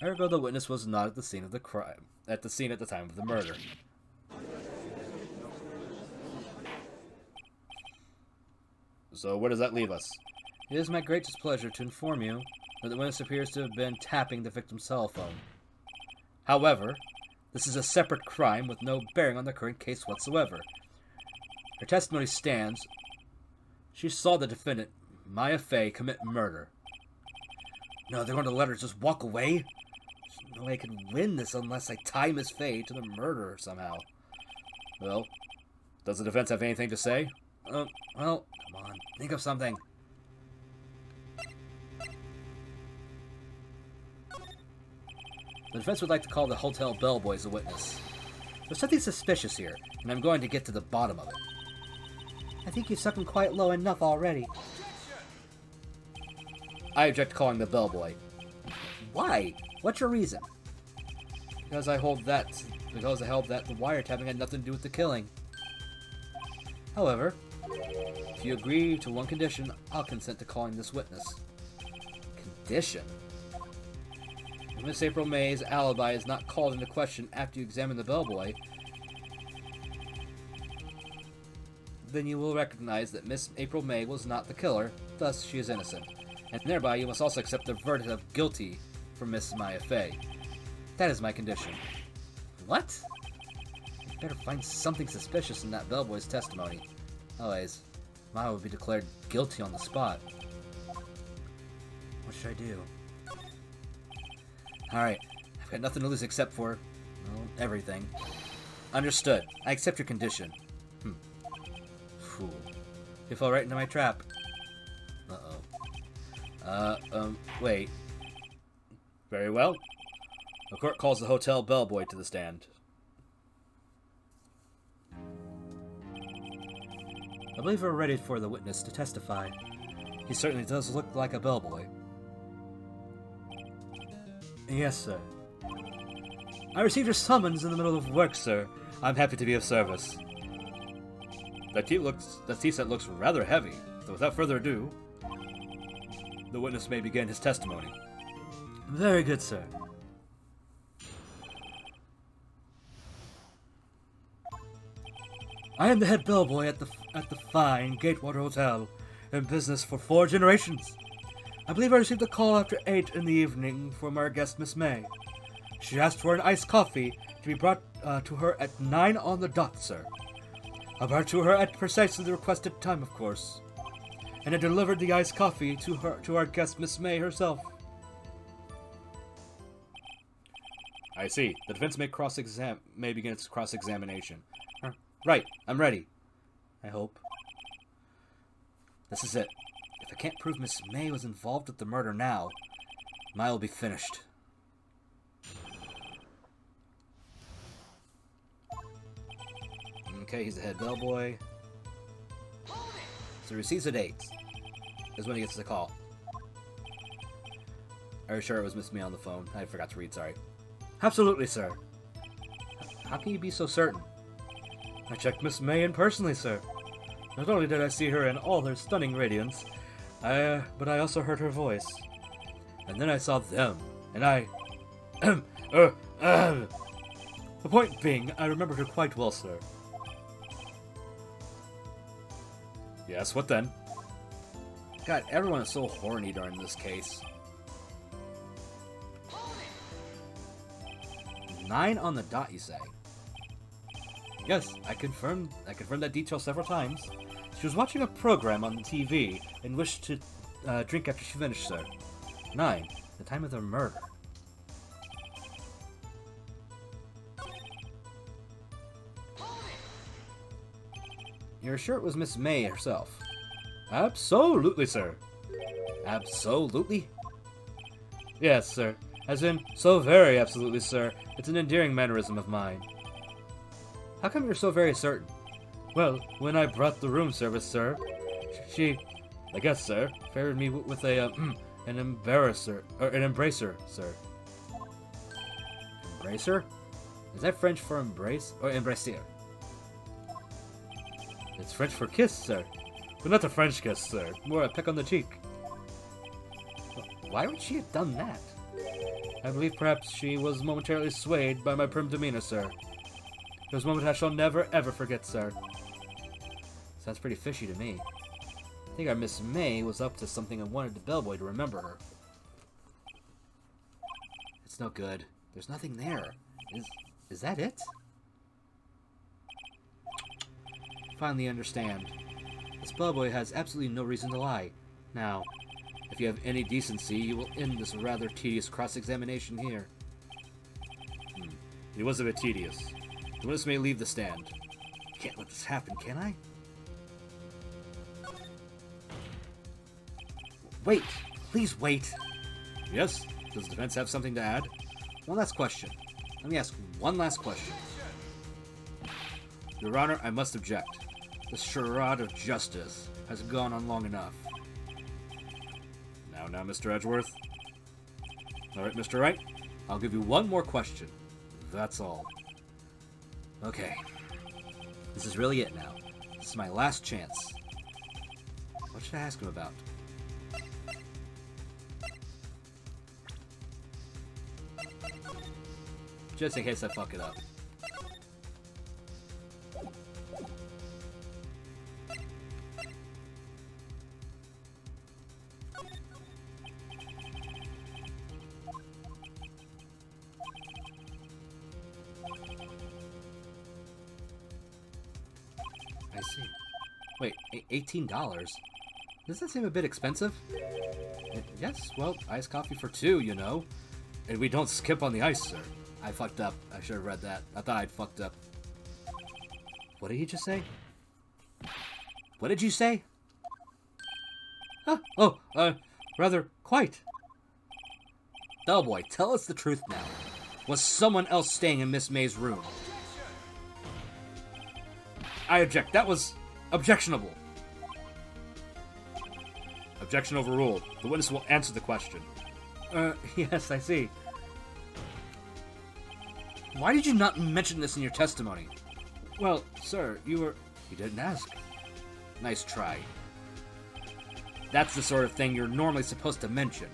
Ergo, the witness was not at the scene of the crime. At the scene at the time of the murder. So where does that leave us? It is my greatest pleasure to inform you that the witness appears to have been tapping the victim's cell phone. However, this is a separate crime with no bearing on the current case whatsoever. Her testimony stands. She saw the defendant, Maya Fey, commit murder. No, they're going to let her just walk away? There's no way I can win this unless I tie Miss Fey to the murderer somehow. Well, does the defense have anything to say? Well, come on, think of something. The defense would like to call the hotel bellboy as a witness. There's something suspicious here, and I'm going to get to the bottom of it. I think you've sunk him quite low enough already. I object to calling the bellboy. Why? What's your reason? Because I held that the wiretapping had nothing to do with the killing. However, if you agree to one condition, I'll consent to calling this witness. Condition? If Miss April May's alibi is not called into question after you examine the bellboy, then you will recognize that Miss April May was not the killer, thus she is innocent. And thereby you must also accept the verdict of guilty for Miss Maya Fey. That is my condition. What? You better find something suspicious in that bellboy's testimony. Otherwise, Maya would be declared guilty on the spot. What should I do? Alright, I've got nothing to lose except for, well, everything. Understood. I accept your condition. Fool. You fell right into my trap. Uh-oh. Wait. Very well. The court calls the hotel bellboy to the stand. I believe we're ready for the witness to testify. He certainly does look like a bellboy. Yes, sir. I received your summons in the middle of work, sir. I'm happy to be of service. That tea set looks rather heavy, so without further ado, the witness may begin his testimony. Very good, sir. I am the head bellboy at the fine Gatewater Hotel, in business for 4 generations. I believe I received a call after 8 in the evening from our guest, Miss May. She asked for an iced coffee to be brought to her at 9 on the dot, sir. I brought it to her at precisely the requested time, of course, and I delivered the iced coffee to our guest, Miss May herself. I see. The defense may begin its cross-examination. Right, I'm ready. I hope. This is it. If I can't prove Miss May was involved with the murder now, mine will be finished. Okay, he's the head bellboy. So he receives a date. Is when he gets the call. Are you sure it was Miss May on the phone? I forgot to read, sorry. Absolutely, sir. How can you be so certain? I checked Miss May in personally, sir. Not only did I see her in all her stunning radiance, but I also heard her voice. And then I saw them, and I... The point being, I remembered her quite well, sir. Yes, what then? God, everyone is so horny during this case. 9 on the dot, you say? Yes, I confirmed that detail several times. She was watching a program on the TV and wished to drink after she finished, sir. 9, the time of the murder. You're sure it was Miss May herself? Absolutely, sir. Absolutely? Yes, sir. As in, so very absolutely, sir. It's an endearing mannerism of mine. How come you're so very certain? Well, when I brought the room service, sir, she, I guess, sir, favored me with an embracer, sir. Embracer? Is that French for embrace or embracier? It's French for kiss, sir. But not a French kiss, sir. More a peck on the cheek. Why would she have done that? I believe perhaps she was momentarily swayed by my prim demeanor, sir. It was a moment I shall never, ever forget, sir. Sounds pretty fishy to me. I think our Miss May was up to something and wanted the bellboy to remember her. It's no good. There's nothing there. Is that it? Finally understand. This bellboy has absolutely no reason to lie. Now, if you have any decency, you will end this rather tedious cross-examination here. It was a bit tedious. The witness may leave the stand. Can't let this happen, can I? Wait! Please wait! Yes? Does the defense have something to add? One last question. Let me ask one last question. Your Honor, I must object. This charade of justice has gone on long enough. Now, Mr. Edgeworth. Alright, Mr. Wright. I'll give you one more question. That's all. Okay. This is really it now. This is my last chance. What should I ask him about? Just in case I fuck it up. $18? Does that seem a bit expensive? Yes, well, iced coffee for two, you know. And we don't skip on the ice, sir. I fucked up. I should have read that. I thought I'd fucked up. What did he just say? What did you say? Rather, quite. Bellboy, tell us the truth now. Was someone else staying in Miss May's room? I object. That was objectionable. Objection overruled. The witness will answer the question. Yes, I see. Why did you not mention this in your testimony? Well, sir, you didn't ask. Nice try. That's the sort of thing you're normally supposed to mention.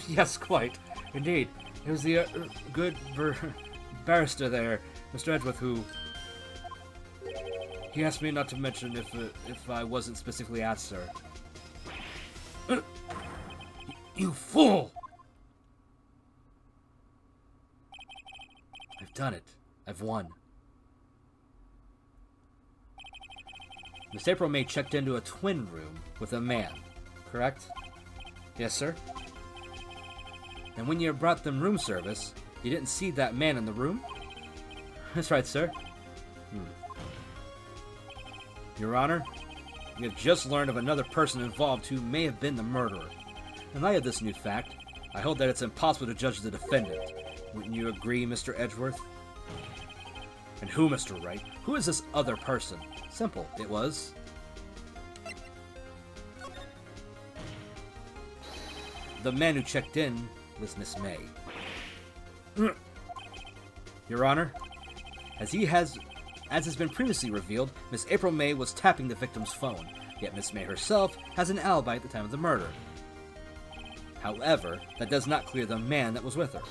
Yes, quite. Indeed. It was the good barrister there, Mr. Edgeworth, who... He asked me not to mention if I wasn't specifically asked, sir. You fool! I've done it. I've won. Miss April May checked into a twin room with a man, correct? Yes, sir. And when you brought them room service, you didn't see that man in the room? That's right, sir. Your Honor, we have just learned of another person involved who may have been the murderer. In light of this new fact, I hold that it's impossible to judge the defendant. Wouldn't you agree, Mr. Edgeworth? And who, Mr. Wright? Who is this other person? Simple. It was... the man who checked in was Miss May. Your Honor, as has been previously revealed, Miss April May was tapping the victim's phone, yet Miss May herself has an alibi at the time of the murder. However, that does not clear the man that was with her.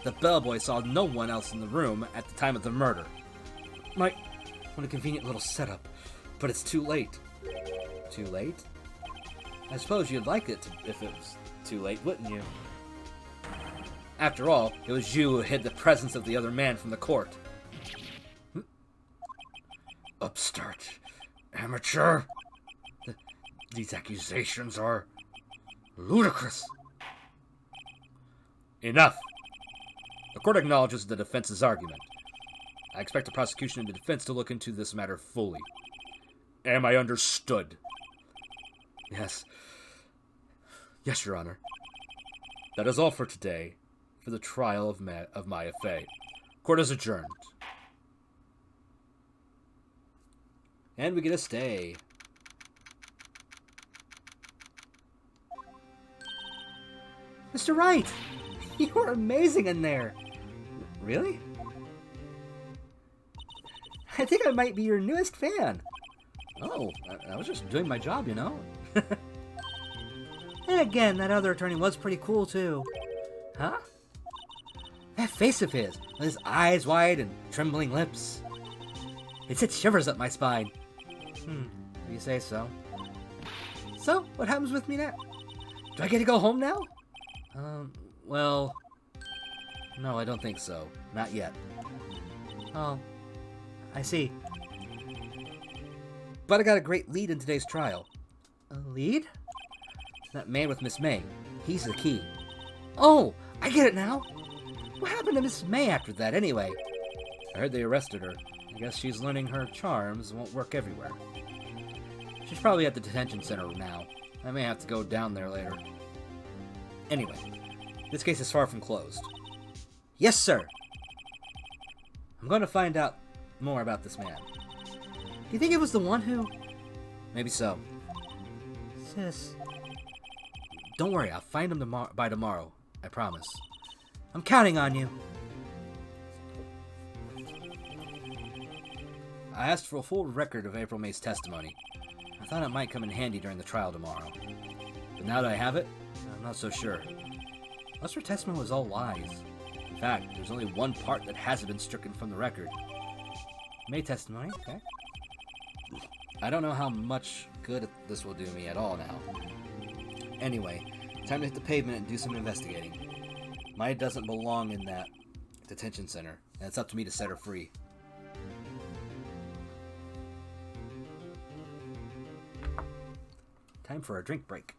The bellboy saw no one else in the room at the time of the murder. What a convenient little setup. But it's too late. Too late? I suppose you'd like it if it was too late, wouldn't you? After all, it was you who hid the presence of the other man from the court. Upstart. Amateur. These accusations are ludicrous. Enough. The court acknowledges the defense's argument. I expect the prosecution and the defense to look into this matter fully. Am I understood? Yes. Yes, Your Honor. That is all for today, for the trial of Maya Fey. Court is adjourned. And we get a stay. Mr. Wright! You were amazing in there! Really? I think I might be your newest fan. Oh, I was just doing my job, you know? And again, that other attorney was pretty cool, too. Huh? That face of his, with his eyes wide and trembling lips. It sent shivers up my spine. If you say so. So, what happens with me now? Do I get to go home now? Well... No, I don't think so. Not yet. Oh, I see. But I got a great lead in today's trial. A lead? That man with Miss May. He's the key. Oh, I get it now. What happened to Miss May after that, anyway? I heard they arrested her. I guess she's learning her charms won't work everywhere. She's probably at the detention center now. I may have to go down there later. Anyway, this case is far from closed. Yes, sir! I'm going to find out more about this man. Do you think it was the one who... Maybe so. Sis... Don't worry, I'll find him by tomorrow. I promise. I'm counting on you. I asked for a full record of April May's testimony. I thought it might come in handy during the trial tomorrow. But now that I have it, I'm not so sure. Unless her testimony was all lies. In fact, there's only one part that hasn't been stricken from the record. May testimony, okay. I don't know how much good this will do me at all now. Anyway, time to hit the pavement and do some investigating. Maya doesn't belong in that detention center, and it's up to me to set her free. Time for a drink break.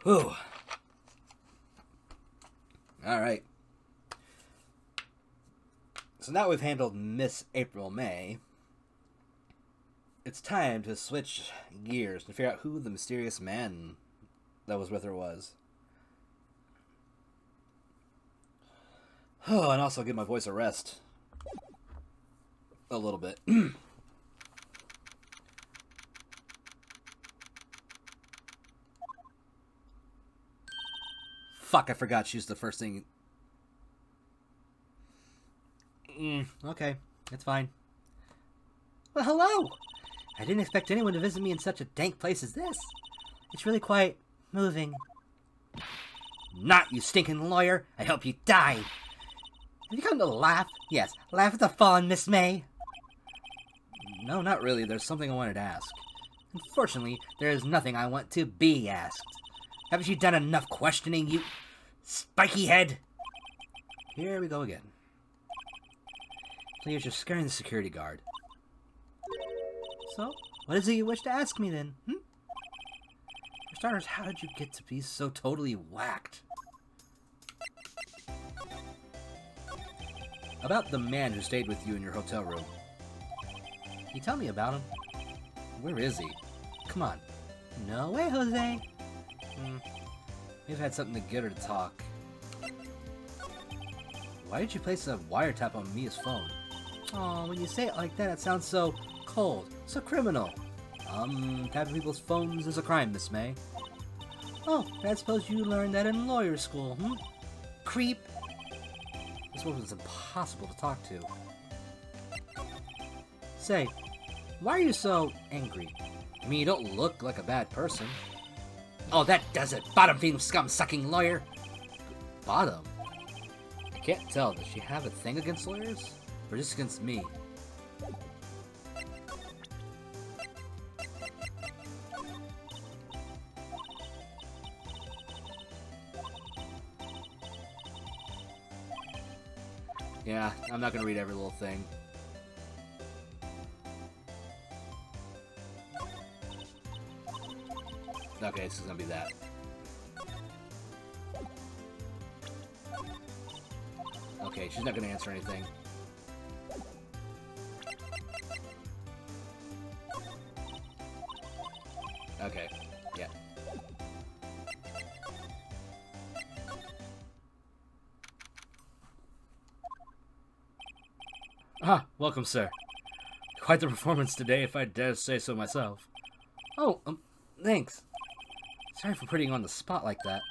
Whew. Alright. So now we've handled Miss April May. It's time to switch gears and figure out who the mysterious man that was with her was. Oh, and also give my voice a rest. A little bit. Fuck, I forgot she's the first thing. Okay, it's fine. Well, hello! I didn't expect anyone to visit me in such a dank place as this. It's really quite moving. Not, you stinking lawyer! I hope you die! Have you come to laugh? Yes, laugh at the fallen Miss May. No, not really. There's something I wanted to ask. Unfortunately, there is nothing I want to be asked. Haven't you done enough questioning, you spiky head? Here we go again. So you're just scaring the security guard. So, what is it you wish to ask me then? For starters, how did you get to be so totally whacked? About the man who stayed with you in your hotel room. Can you tell me about him? Where is he? Come on. No way, Jose. We've had something to get her to talk. Why did you place a wiretap on Mia's phone? Oh, when you say it like that, it sounds so cold, so criminal. Tapping people's phones is a crime, Miss May. Oh, I suppose you learned that in lawyer school, Creep. This woman was impossible to talk to. Say, why are you so angry? I mean, you don't look like a bad person. Oh, that does it! Bottom-feeding, scum-sucking lawyer! Bottom? I can't tell. Does she have a thing against lawyers? Or just against me? Yeah, I'm not gonna read every little thing. Okay, this is gonna be that. Okay, she's not gonna answer anything. Okay, yeah. Ah, welcome, sir. Quite the performance today, if I dare say so myself. Oh, thanks. Sorry for putting you on the spot like that.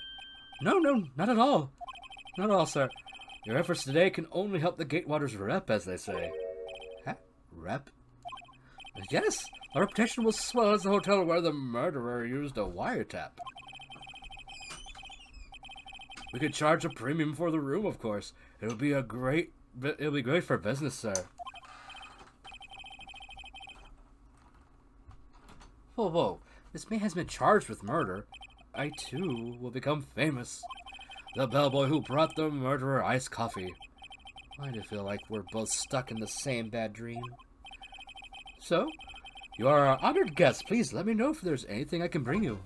No, not at all. Not at all, sir. Your efforts today can only help the Gatewaters rep, as they say. Huh? Rep? Yes, our reputation will swell as the hotel where the murderer used a wiretap. We could charge a premium for the room, of course. It'll be great for business, sir. Whoa. This man has been charged with murder. I, too, will become famous. The bellboy who brought the murderer iced coffee. Why do I feel like we're both stuck in the same bad dream? So, you are our honored guest. Please let me know if there's anything I can bring you.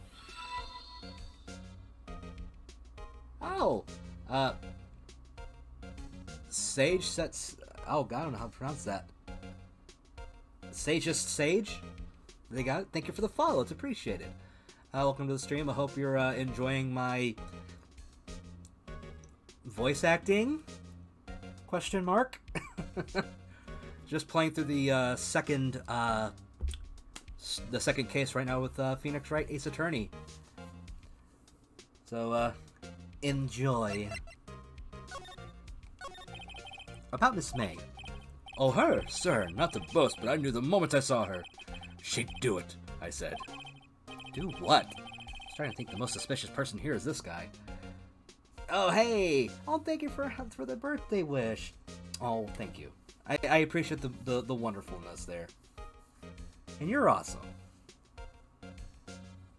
Oh, Sage sets... Oh, God, I don't know how to pronounce that. Sage. They got it. Thank you for the follow. It's appreciated. Welcome to the stream. I hope you're enjoying my voice acting? Question mark. Just playing through the second case right now with Phoenix Wright Ace Attorney. So enjoy. About Miss May. Oh, her, sir. Not to boast, but I knew the moment I saw her. She'd do it, I said. Do what? I was trying to think the most suspicious person here is this guy. Oh, hey! Oh, thank you for the birthday wish. Oh, thank you. I appreciate the wonderfulness there. And you're awesome.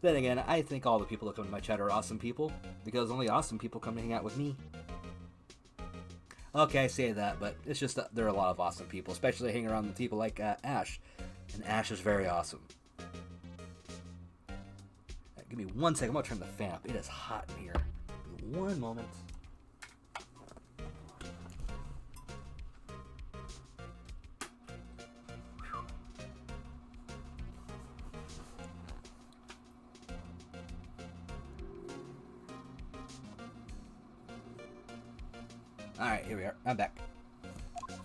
Then again, I think all the people that come to my chat are awesome people, because only awesome people come to hang out with me. Okay, I say that, but it's just that there are a lot of awesome people, especially hanging around with people like Ash. And Ash is very awesome. Give me 1 second, I'm gonna turn the fan up. It is hot in here. Give me 1 moment. Alright, here we are. I'm back. I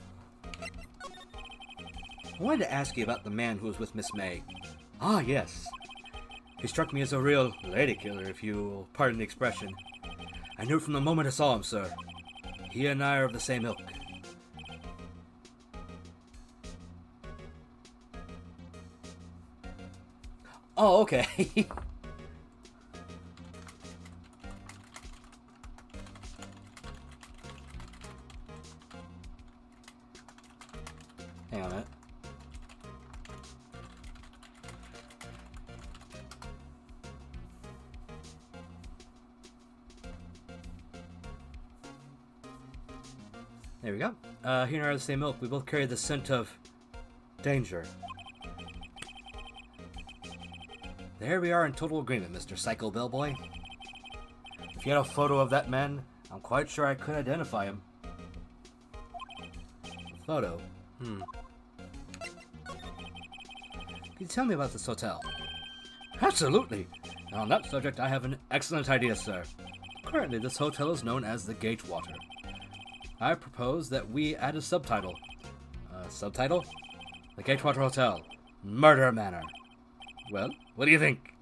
wanted to ask you about the man who was with Miss May. Ah, yes. He struck me as a real lady killer, if you will pardon the expression. I knew from the moment I saw him, sir. He and I are of the same ilk. Oh, okay. Hang on a minute. There we go. He and I are the same ilk. We both carry the scent of danger. There we are in total agreement, Mr. Psycho Bellboy. If you had a photo of that man, I'm quite sure I could identify him. Photo? Can you tell me about this hotel? Absolutely. And on that subject, I have an excellent idea, sir. Currently, this hotel is known as the Gatewater. I propose that we add a subtitle. Subtitle? The Gatewater Hotel. Murder Manor. Well, what do you think?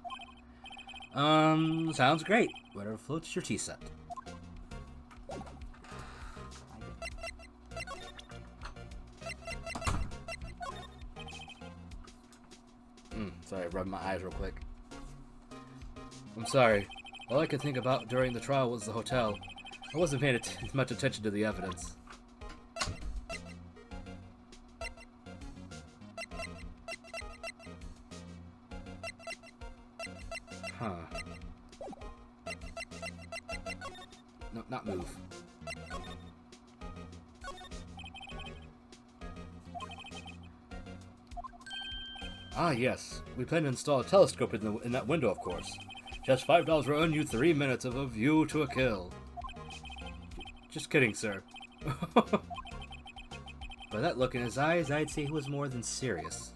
Sounds great. Whatever floats your tea set. Sorry, rubbing my eyes real quick. I'm sorry. All I could think about during the trial was the hotel. I wasn't paying much attention to the evidence. Huh. No, not move. Ah, yes. We plan to install a telescope in that window, of course. Just $5 will earn you 3 minutes of a view to a kill. Just kidding, sir. By that look in his eyes, I'd say he was more than serious.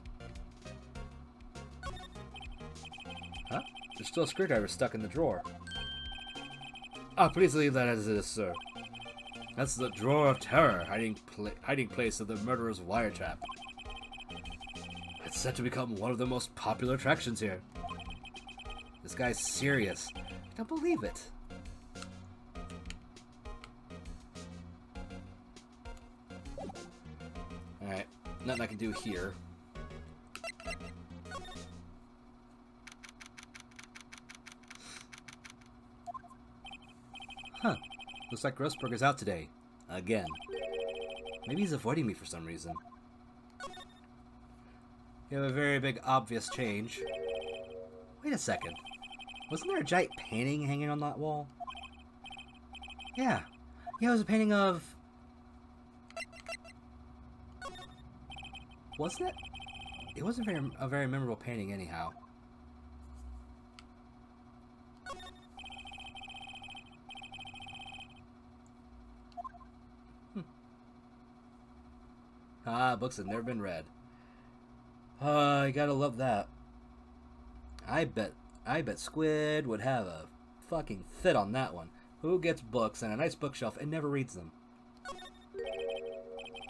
Huh? There's still a screwdriver stuck in the drawer. Ah, please leave that as it is, sir. That's the drawer of terror, hiding place of the murderer's wiretap. It's set to become one of the most popular attractions here. This guy's serious. I don't believe it. Alright, nothing I can do here. Huh. Looks like Grossberg is out today. Again. Maybe he's avoiding me for some reason. You have a very big obvious change. Wait a second. Wasn't there a giant painting hanging on that wall? Yeah. Yeah, it was a painting of... Wasn't it? It wasn't a very memorable painting anyhow. Ah, books have never been read. You gotta love that. I bet Squid would have a fucking fit on that one. Who gets books and a nice bookshelf and never reads them?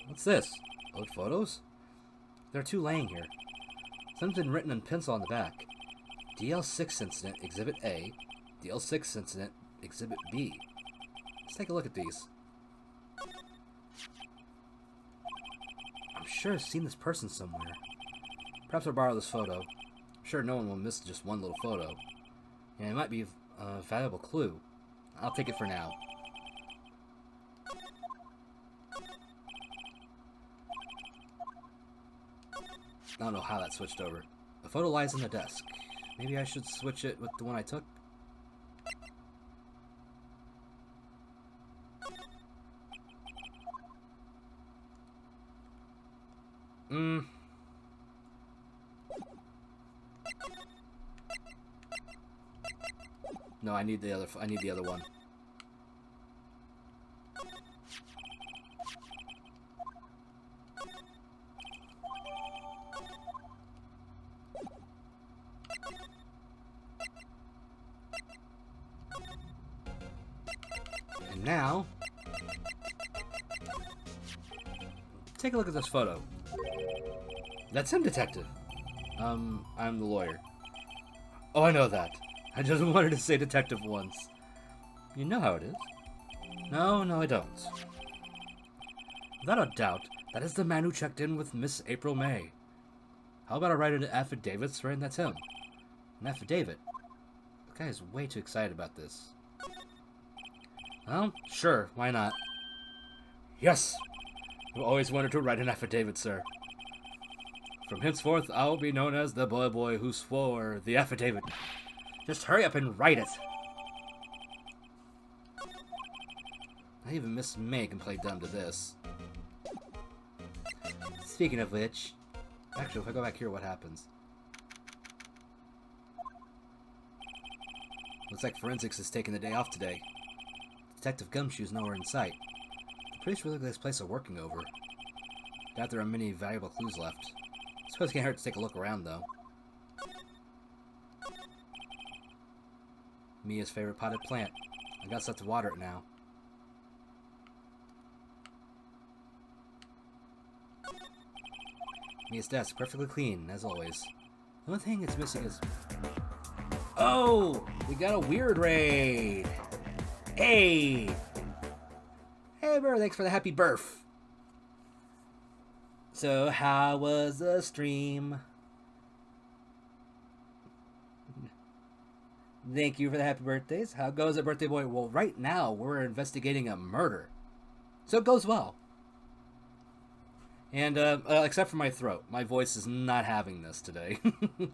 What's this? Old photos? There are 2 laying here. Something written in pencil on the back. DL6 Incident, Exhibit A. DL6 Incident, Exhibit B. Let's take a look at these. I'm sure I've seen this person somewhere. Perhaps I'll borrow this photo. I'm sure no one will miss just one little photo. Yeah, it might be a valuable clue. I'll take it for now. I don't know how that switched over. The photo lies on the desk. Maybe I should switch it with the one I took? No, I need the other one. And now, take a look at this photo. That's him, detective. I'm the lawyer. Oh, I know that. I just wanted to say detective once. You know how it is. No, I don't. Without a doubt, that is the man who checked in with Miss April May. How about I write an affidavit swearing that's him? An affidavit? The guy is way too excited about this. Well, sure, why not? Yes! I've always wanted to write an affidavit, sir. From henceforth, I'll be known as the boy who swore the affidavit. Just hurry up and write it! Not even Miss May can play dumb to this. Speaking of which... Actually, if I go back here, what happens? Looks like forensics is taking the day off today. Detective Gumshoe's nowhere in sight. The police really this place are working over. Doubt there are many valuable clues left. Suppose it can't hurt to take a look around, though. Mia's favorite potted plant. I got stuff to water it now. Mia's desk, perfectly clean, as always. The only thing it's missing is... Oh! We got a weird raid! Hey! Hey, bro, thanks for the happy birth. So, how was the stream? Thank you for the happy birthdays. How goes it, birthday boy? Well, right now, we're investigating a murder. So it goes well. And, except for my throat. My voice is not having this today.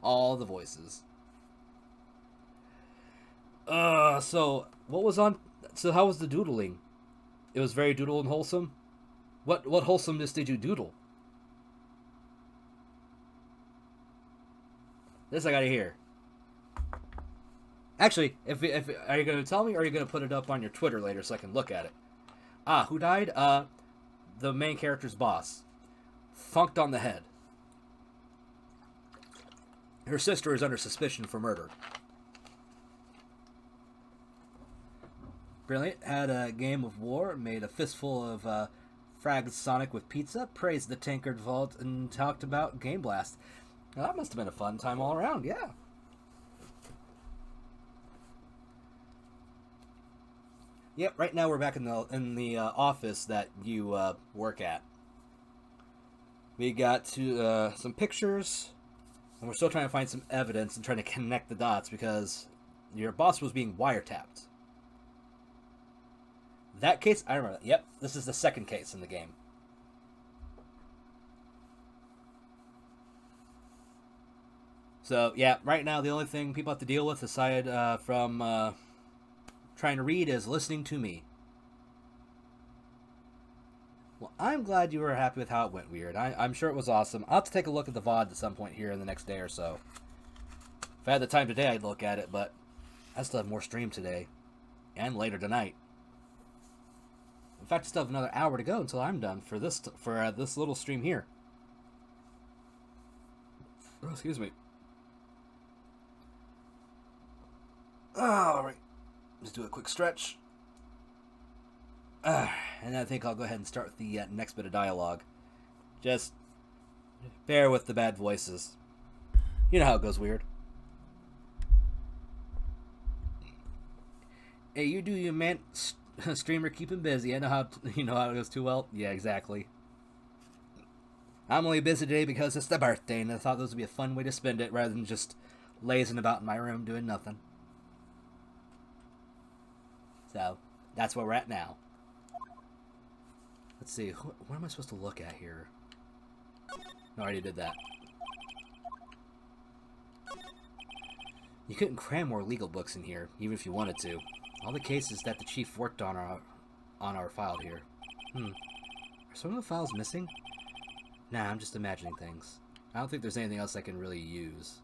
All the voices. So, what was on... So, how was the doodling? It was very doodle and wholesome? What wholesomeness did you doodle? This I gotta hear. Actually, if are you gonna tell me, or are you gonna put it up on your Twitter later so I can look at it? Who died? The main character's boss. Funked on the head. Her sister is under suspicion for murder. Brilliant. Had a game of war, made a fistful of fragged Sonic with pizza, praised the Tankard Vault, and talked about Game Blast. Now, that must have been a fun time all around, yeah. Yep, right now we're back in the office that you work at. We got to some pictures, and we're still trying to find some evidence and trying to connect the dots because your boss was being wiretapped. That case, I remember that. Yep, this is the second case in the game. So, yeah, right now the only thing people have to deal with aside from trying to read is listening to me. Well, I'm glad you were happy with how it went, Weird. I'm sure it was awesome. I'll have to take a look at the VOD at some point here in the next day or so. If I had the time today, I'd look at it, but I still have more stream today. And later tonight. In fact, I still have another hour to go until I'm done for this little stream here. Oh, excuse me. Alright. Just do a quick stretch. And I think I'll go ahead and start with the next bit of dialogue. Just bear with the bad voices. You know how it goes, Weird. Hey, you do you, man. Streamer, keep him busy. I know how you know how it goes too well. Yeah, exactly. I'm only busy today because it's the birthday, and I thought this would be a fun way to spend it rather than just lazing about in my room doing nothing. So, that's where we're at now. Let's see, what am I supposed to look at here? No, I already did that. You couldn't cram more legal books in here, even if you wanted to. All the cases that the chief worked on are filed here. Are some of the files missing? Nah, I'm just imagining things. I don't think there's anything else I can really use.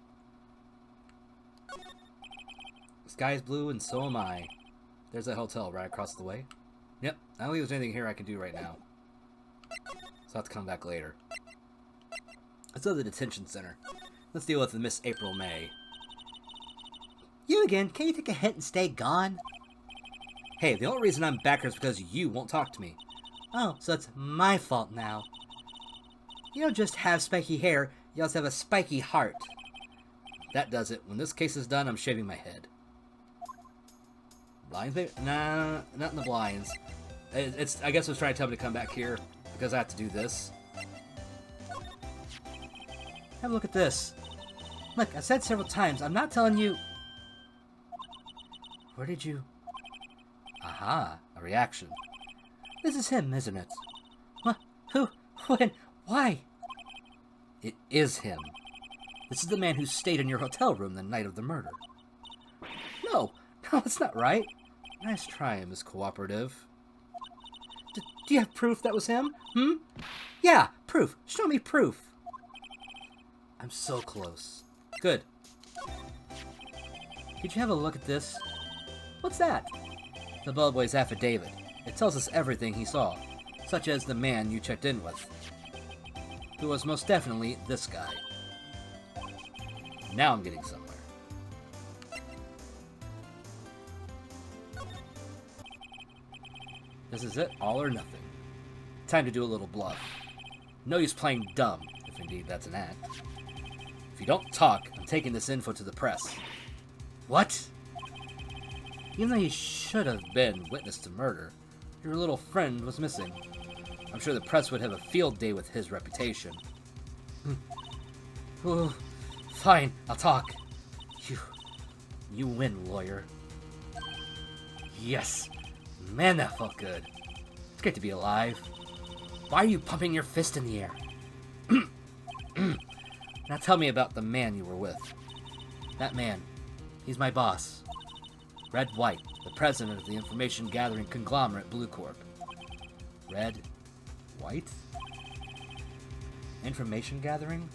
The sky is blue, and so am I. There's that hotel right across the way. Yep, I don't think there's anything here I can do right now. So I'll have to come back later. Let's go to the detention center. Let's deal with Miss April May. You again? Can't you take a hint and stay gone? Hey, the only reason I'm back here is because you won't talk to me. Oh, so it's my fault now. You don't just have spiky hair, you also have a spiky heart. That does it. When this case is done, I'm shaving my head. Blinds, maybe? Nah, not in the blinds. I guess it was trying to tell me to come back here because I have to do this. Have a look at this. Look, I've said several times, I'm not telling you... Where did you... Aha, a reaction. This is him, isn't it? What? Who? When? Why? It is him. This is the man who stayed in your hotel room the night of the murder. No, that's not right. Nice try, Miss Cooperative. Do you have proof that was him? Yeah, proof. Show me proof. I'm so close. Good. Could you have a look at this? What's that? The bellboy's affidavit. It tells us everything he saw, such as the man you checked in with, who was most definitely this guy. Now I'm getting somewhere. This is it, all or nothing. Time to do a little bluff. No use playing dumb, if indeed that's an act. If you don't talk, I'm taking this info to the press. What? Even though you should have been witness to murder, your little friend was missing. I'm sure the press would have a field day with his reputation. Ooh, fine, I'll talk. You win, lawyer. Yes. Man, that felt good. It's great to be alive. Why are you pumping your fist in the air? Now tell me about the man you were with. That man. He's my boss. Red White, the president of the information gathering conglomerate Blue Corp. Red White? Information gathering?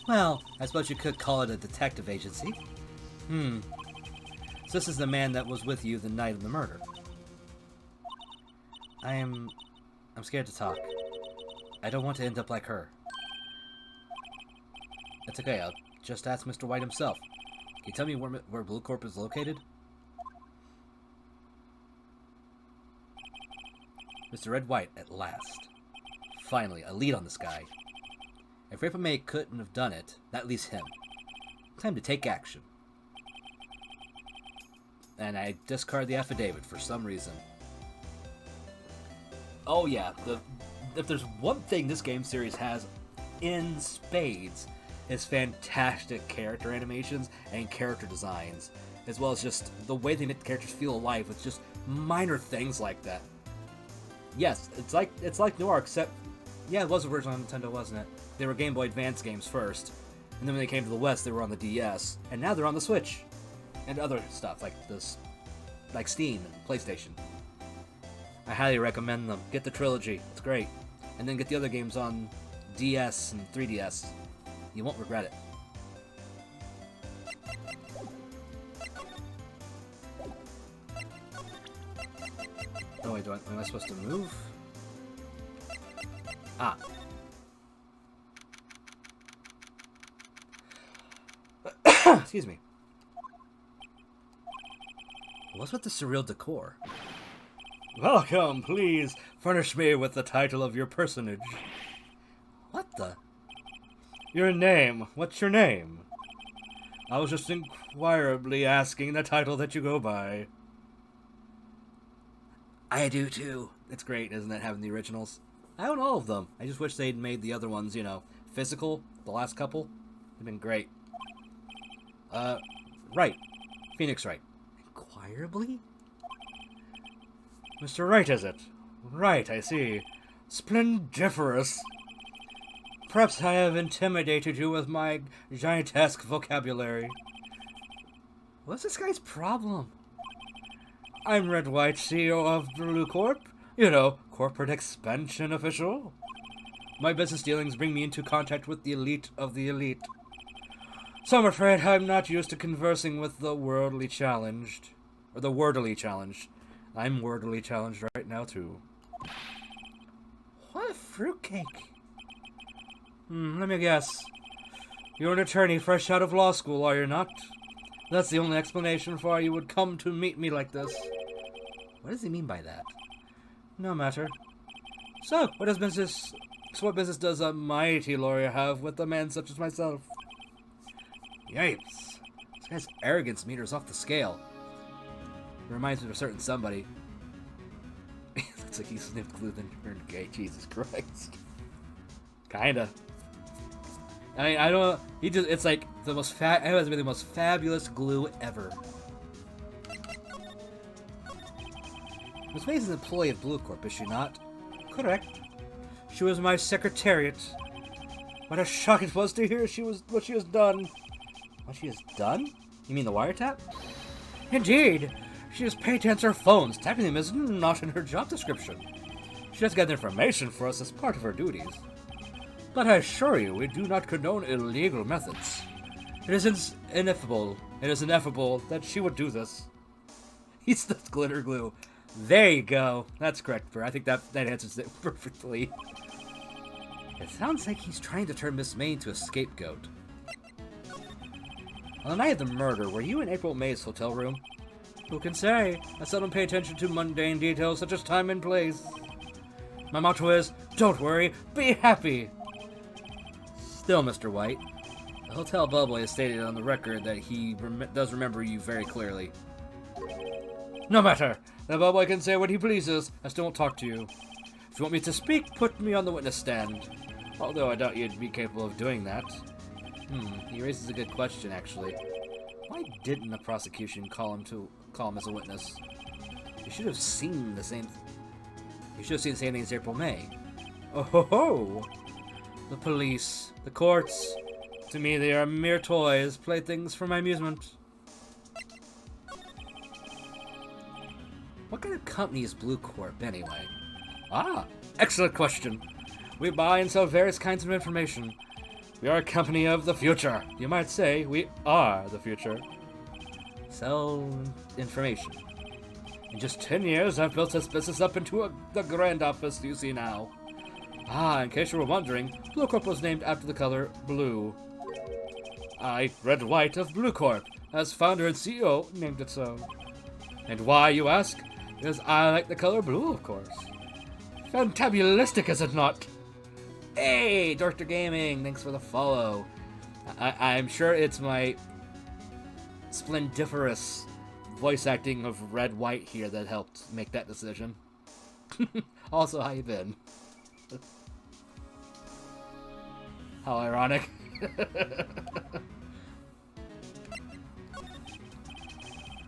Well, I suppose you could call it a detective agency. So this is the man that was with you the night of the murder. I'm scared to talk. I don't want to end up like her. That's okay, I'll just ask Mr. White himself. Can you tell me where Blue Corp is located? Mr. Red White, at last. Finally, a lead on this guy. If April May couldn't have done it, that leaves him. Time to take action. And I discard the affidavit for some reason. Oh yeah, if there's one thing this game series has in spades, it's fantastic character animations and character designs, as well as just the way they make the characters feel alive with just minor things like that. Yes, it's like Noir, except yeah, it was originally on Nintendo, wasn't it? They were Game Boy Advance games first, and then when they came to the West, they were on the DS, and now they're on the Switch and other stuff like this, like Steam and PlayStation. I highly recommend them. Get the trilogy; it's great, and then get the other games on DS and 3DS. You won't regret it. Oh wait, am I supposed to move? Ah. Excuse me. What's with the surreal decor? Welcome, please furnish me with the title of your personage. What the? Your name. What's your name? I was just inquirably asking the title that you go by. I do too. It's great, isn't it, having the originals? I own all of them. I just wish they'd made the other ones, physical, the last couple. They've been great. Wright. Phoenix Wright. Inquirably? Mr. Wright, is it? Right, I see. Splendiferous. Perhaps I have intimidated you with my giantesque vocabulary. What's this guy's problem? I'm Red White, CEO of Blue Corp. You know, corporate expansion official. My business dealings bring me into contact with the elite of the elite. So I'm afraid I'm not used to conversing with the worldly challenged. Or the wordily challenged. I'm wordily challenged right now, too. What a fruitcake. Let me guess. You're an attorney fresh out of law school, are you not? That's the only explanation for why you would come to meet me like this. What does he mean by that? No matter. So, what business does a mighty lawyer have with a man such as myself? Yipes. This guy's arrogance meters off the scale. It reminds me of a certain somebody. Looks like he sniffed glue then turned gay. Jesus Christ. Kinda. I mean, I don't. He just. It's like the most it has been the most fabulous glue ever. Miss Mays is an employee of Blue Corp, is she not? Correct. She was my secretariat. What a shock it was to hear what she has done. What she has done? You mean the wiretap? Indeed. She has paid to answer phones. Tapping them is not in her job description. She has gathered information for us as part of her duties. But I assure you, we do not condone illegal methods. It is ineffable. It is ineffable that she would do this. He sniffed glitter glue. There you go. That's correct, I think that answers it perfectly. It sounds like he's trying to turn Miss May into a scapegoat. On the night of the murder, were you in April May's hotel room? Who can say? I seldom pay attention to mundane details such as time and place. My motto is, don't worry, be happy. Still, Mr. White, the hotel bellboy has stated on the record that he does remember you very clearly. No matter. The bellboy can say what he pleases. I still won't talk to you. If you want me to speak, put me on the witness stand. Although I doubt you'd be capable of doing that. He raises a good question, actually. Why didn't the prosecution call him as a witness? You should have seen the same. You should have seen the same thing as April May. Oh ho ho! The police, the courts. To me, they are mere toys, playthings for my amusement. What kind of company is Blue Corp, anyway? Ah, excellent question. We buy and sell various kinds of information. We are a company of the future. You might say we are the future. Sell information. In just 10 years, I've built this business up into the grand office you see now. Ah, in case you were wondering, Blue Corp was named after the color blue. I, Red White of Blue Corp, as founder and CEO, named it so. And why, you ask? Because I like the color blue, of course. Fantabulistic, is it not? Hey, Dr. Gaming, thanks for the follow. I'm sure it's my splendiferous voice acting of Red White here that helped make that decision. Also, how you been? How ironic.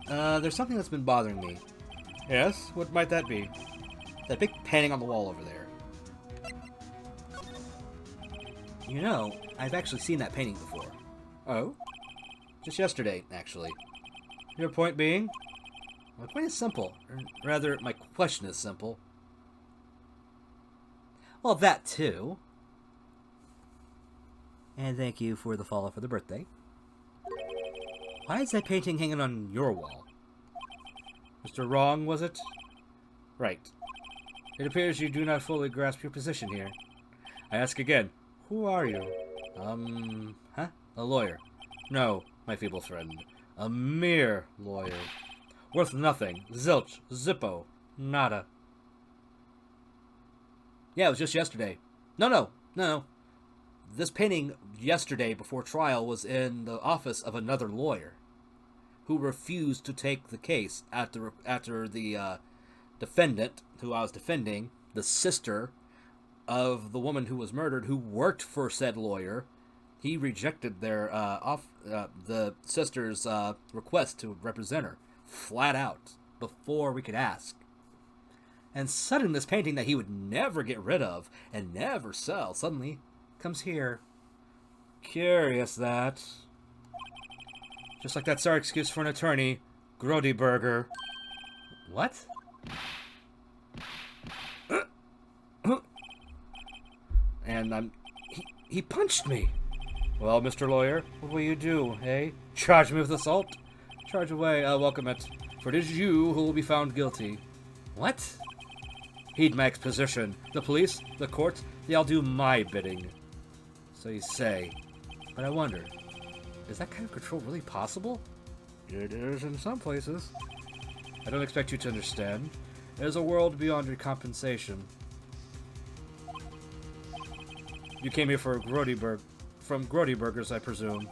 There's something that's been bothering me. Yes? What might that be? That big painting on the wall over there. You know, I've actually seen that painting before. Oh? Just yesterday, actually. Your point being? My point is simple. Or rather, my question is simple. Well, that too. And thank you for the follow for the birthday. Why is that painting hanging on your wall? Mr. Wrong, was it? Right. It appears you do not fully grasp your position here. I ask again, who are you? A lawyer. No, my feeble friend. A mere lawyer. Worth nothing. Zilch. Zippo. Nada. Yeah, it was just yesterday. No. This painting yesterday before trial was in the office of another lawyer who refused to take the case after the defendant, who I was defending, the sister of the woman who was murdered, who worked for said lawyer. He rejected their the sister's request to represent her flat out before we could ask. And suddenly this painting that he would never get rid of and never sell suddenly comes here. Curious that. Just like that's our excuse for an attorney, Grody Burger. What? And he punched me. Well, Mr. Lawyer, what will you do, eh? Charge me with assault? Charge away, I'll welcome it. For it is you who will be found guilty. What? Heed my exposition. The police, the courts, they all do my bidding. So you say. But I wonder, is that kind of control really possible? It is in some places. I don't expect you to understand. There's a world beyond your compensation. You came here for from Grody Burgers, I presume.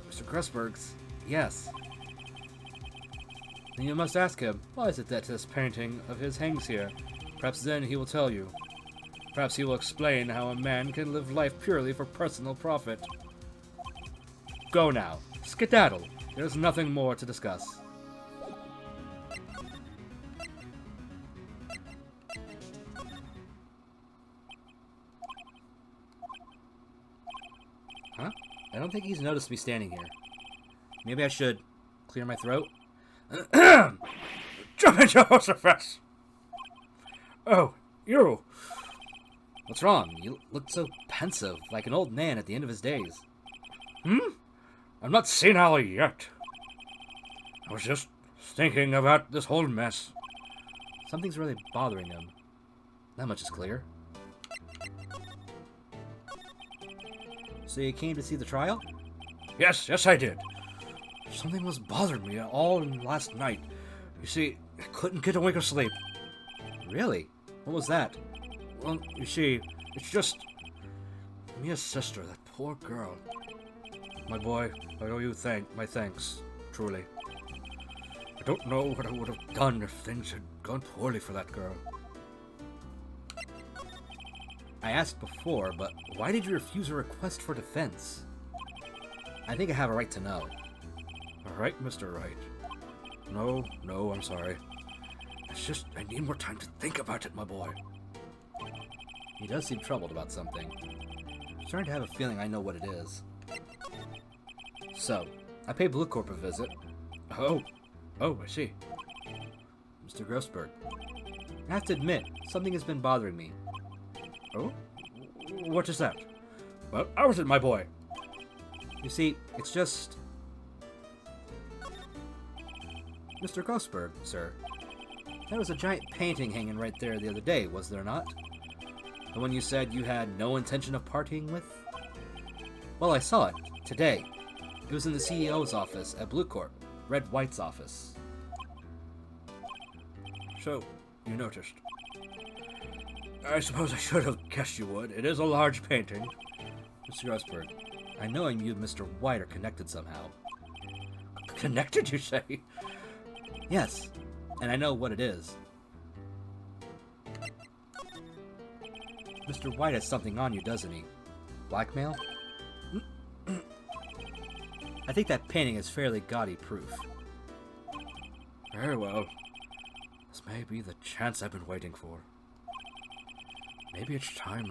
Mr. Grossberg's? Yes. Then you must ask him, why is it that this painting of his hangs here? Perhaps then he will tell you. Perhaps he will explain how a man can live life purely for personal profit. Go now. Skedaddle. There's nothing more to discuss. Huh? I don't think he's noticed me standing here. Maybe I should clear my throat. Josephus! Oh, you! What's wrong? You look so pensive, like an old man at the end of his days. I'm not senile yet. I was just thinking about this whole mess. Something's really bothering him. That much is clear. So you came to see the trial? Yes, I did. Something was bothering me all last night. You see, I couldn't get a wink of sleep. Really? What was that? Well, you see, it's just... Mia's sister, that poor girl. My boy, I owe you my thanks, truly. I don't know what I would have done if things had gone poorly for that girl. I asked before, but why did you refuse a request for defense? I think I have a right to know. All right, Mr. Wright. No, I'm sorry. It's just, I need more time to think about it, my boy. He does seem troubled about something. I'm starting to have a feeling I know what it is. So, I paid Blue Corp a visit. Oh, I see. Mr. Grossberg, I have to admit, something has been bothering me. Oh? What is that? Well, how is it, my boy? You see, it's just... Mr. Grossberg, sir. There was a giant painting hanging right there the other day, was there not? The one you said you had no intention of partying with? Well, I saw it, today. It was in the CEO's office at Blue Corp, Red White's office. So, you noticed. I suppose I should have guessed you would. It is a large painting. Mr. Grossberg, I know you and Mr. White are connected somehow. Connected, you say? Yes, and I know what it is. Mr. White has something on you, doesn't he? Blackmail? I think that painting is fairly gaudy proof. Very well. This may be the chance I've been waiting for. Maybe it's time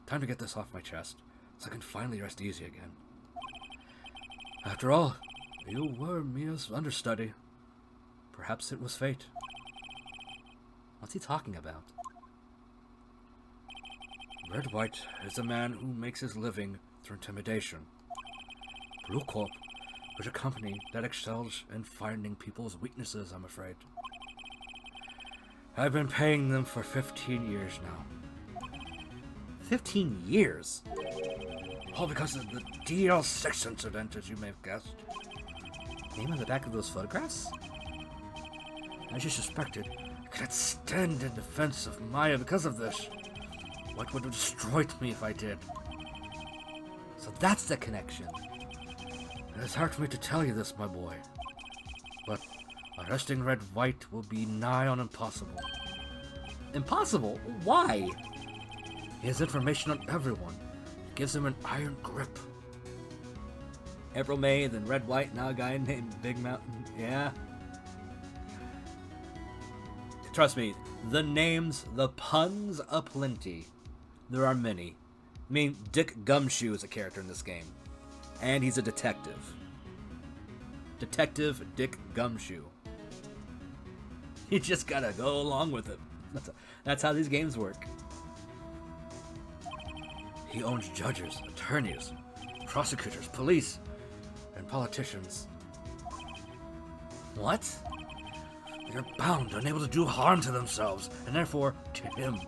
to get this off my chest, so I can finally rest easy again. After all, you were Mia's understudy. Perhaps it was fate. What's he talking about? Red White is a man who makes his living through intimidation. Blue Corp is a company that excels in finding people's weaknesses, I'm afraid. I've been paying them for 15 years now. 15 years? All because of the DL6 incident, as you may have guessed. Name on the back of those photographs? As you suspected, I couldn't stand in defense of Maya because of this. What would have destroyed me if I did? So that's the connection. It is hard for me to tell you this, my boy. But arresting Red White will be nigh on impossible. Impossible? Why? He has information on everyone. It gives him an iron grip. April May, then Red White, now a guy named Big Mountain. Yeah. Trust me, the names, the puns aplenty. There are many. I mean, Dick Gumshoe is a character in this game. And he's a detective. Detective Dick Gumshoe. You just gotta go along with it. That's how these games work. He owns judges, attorneys, prosecutors, police, and politicians. What? They're bound, unable to do harm to themselves, and therefore to him.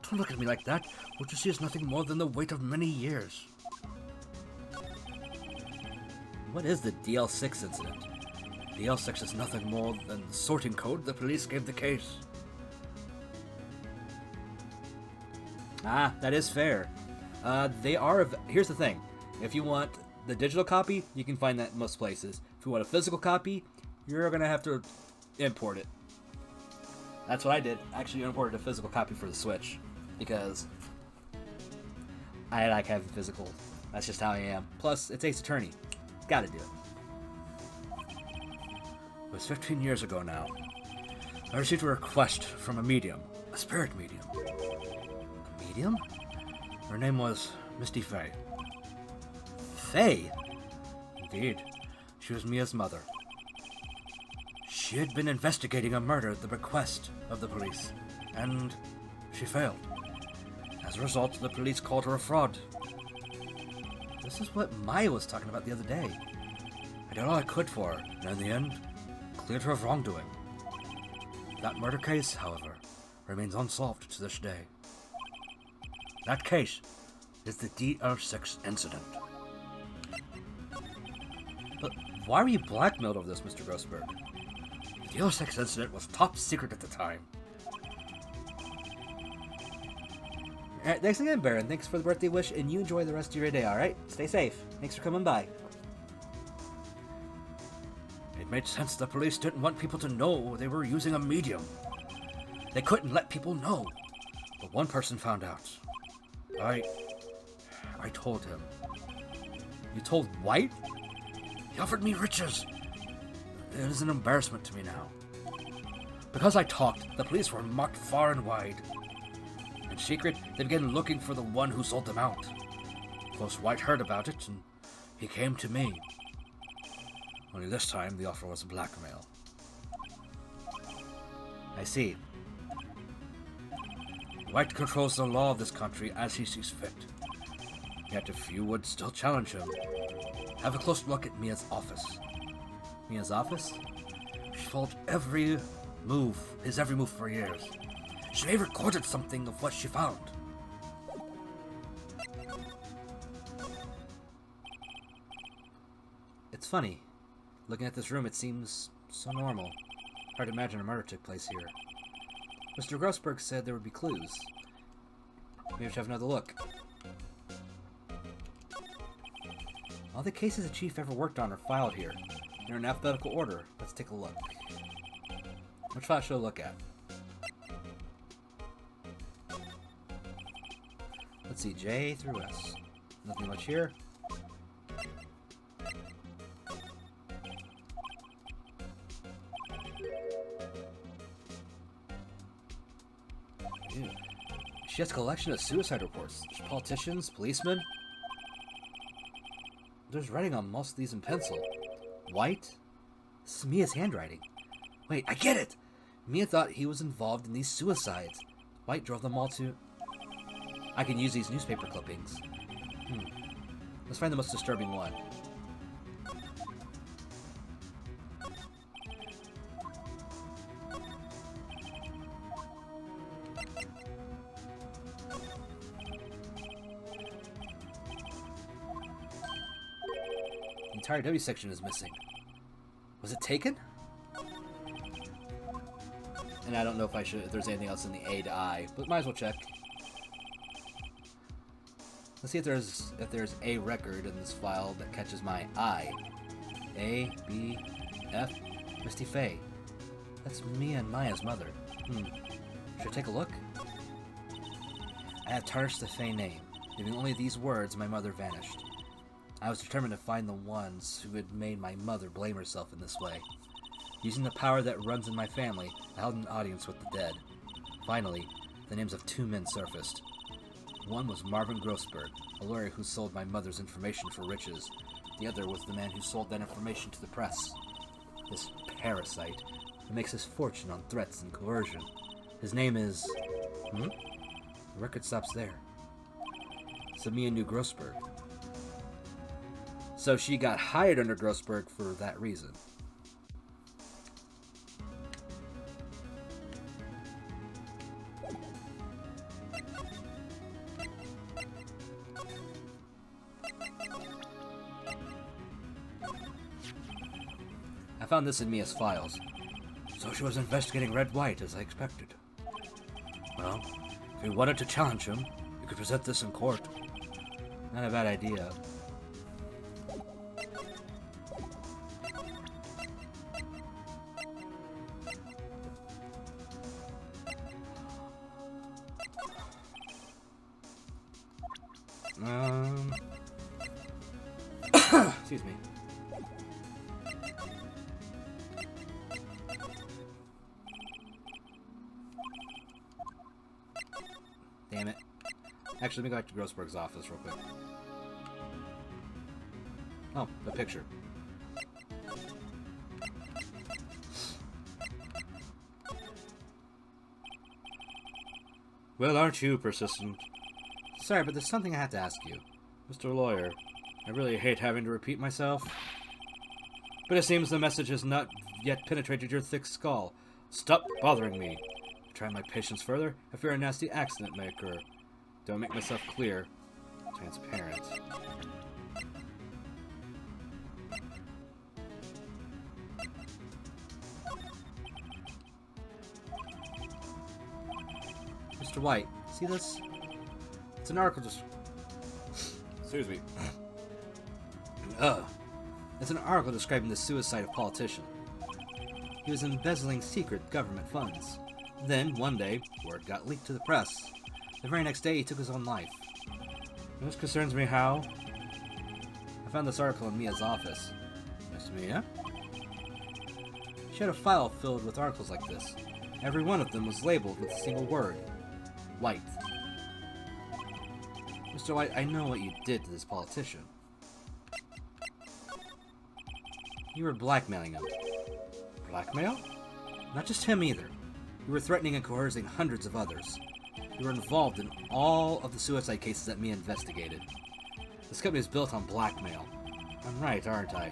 Don't look at me like that. What you see is nothing more than the weight of many years. What is the DL6 incident? DL6 is nothing more than the sorting code the police gave the case. Ah, that is fair. Here's the thing. If you want the digital copy, you can find that in most places. If you want a physical copy, you're going to have to import it. That's what I did. I actually imported a physical copy for the Switch. Because I like having physical. That's just how I am. Plus, it's Ace Attorney. Gotta do it. It was 15 years ago now. I received a request from a medium. A spirit medium. A medium? Her name was Misty Fey. Faye? Indeed. She was Mia's mother. She had been investigating a murder at the request of the police, and she failed. As a result, the police called her a fraud. This is what Maya was talking about the other day. I did all I could for her, and in the end, cleared her of wrongdoing. That murder case, however, remains unsolved to this day. That case is the DL6 incident. But why were you blackmailed over this, Mr. Grossberg? The DL6 incident was top secret at the time. Alright, thanks again, Baron. Thanks for the birthday wish, and you enjoy the rest of your day, alright? Stay safe. Thanks for coming by. It made sense the police didn't want people to know they were using a medium. They couldn't let people know. But one person found out. I told him. You told White? He offered me riches. It is an embarrassment to me now. Because I talked, the police were mocked far and wide. In secret, they began looking for the one who sold them out. Of course, White heard about it, and he came to me. Only this time, the offer was blackmail. I see. White controls the law of this country as he sees fit. Yet a few would still challenge him. Have a close look at Mia's office. Mia's office? She followed his every move for years. She may have recorded something of what she found. It's funny. Looking at this room, it seems so normal. Hard to imagine a murder took place here. Mr. Grossberg said there would be clues. Maybe we should have another look. All the cases the chief ever worked on are filed here. They're in alphabetical order. Let's take a look. Which file should I look at? Let's see, J through S. Nothing much here. Ew. She has a collection of suicide reports. There's politicians, policemen. There's writing on most of these in pencil. White? This is Mia's handwriting. Wait, I get it! Mia thought he was involved in these suicides. White drove them all to... I can use these newspaper clippings. Let's find the most disturbing one. The entire W section is missing. Was it taken? And I don't know if there's anything else in the A to I, but might as well check. Let's see if there's a record in this file that catches my eye. A, B, F, Misty Fey. That's Mia and Maya's mother. Should I take a look? I have tarnished the Fey name. Leaving only these words, my mother vanished. I was determined to find the ones who had made my mother blame herself in this way. Using the power that runs in my family, I held an audience with the dead. Finally, the names of two men surfaced. One was Marvin Grossberg, a lawyer who sold my mother's information for riches. The other was the man who sold that information to the press. This parasite who makes his fortune on threats and coercion. His name is... The record stops there. Samia knew Grossberg. So she got hired under Grossberg for that reason. I found this in Mia's files. So she was investigating Red White, as I expected. Well, if you wanted to challenge him, you could present this in court. Not a bad idea. Excuse me. Damn it. Actually, let me go back to Grossberg's office real quick. Oh, the picture. Well, aren't you persistent? Sorry, but there's something I have to ask you. Mr. Lawyer, I really hate having to repeat myself. But it seems the message has not yet penetrated your thick skull. Stop bothering me. Try my patience further if you're a nasty accident maker. Do I make myself clear? Transparent. Mr. White, see this? It's an article just... Excuse me. It's an article describing the suicide of a politician. He was embezzling secret government funds. Then, one day, word got leaked to the press. The very next day, he took his own life. This concerns me how? I found this article in Mia's office. Miss Mia? She had a file filled with articles like this. Every one of them was labeled with a single word. White. Mr. White, I know what you did to this politician. You were blackmailing him. Blackmail? Not just him either. You were threatening and coercing hundreds of others. You were involved in all of the suicide cases that Mia investigated. This company is built on blackmail. I'm right, aren't I?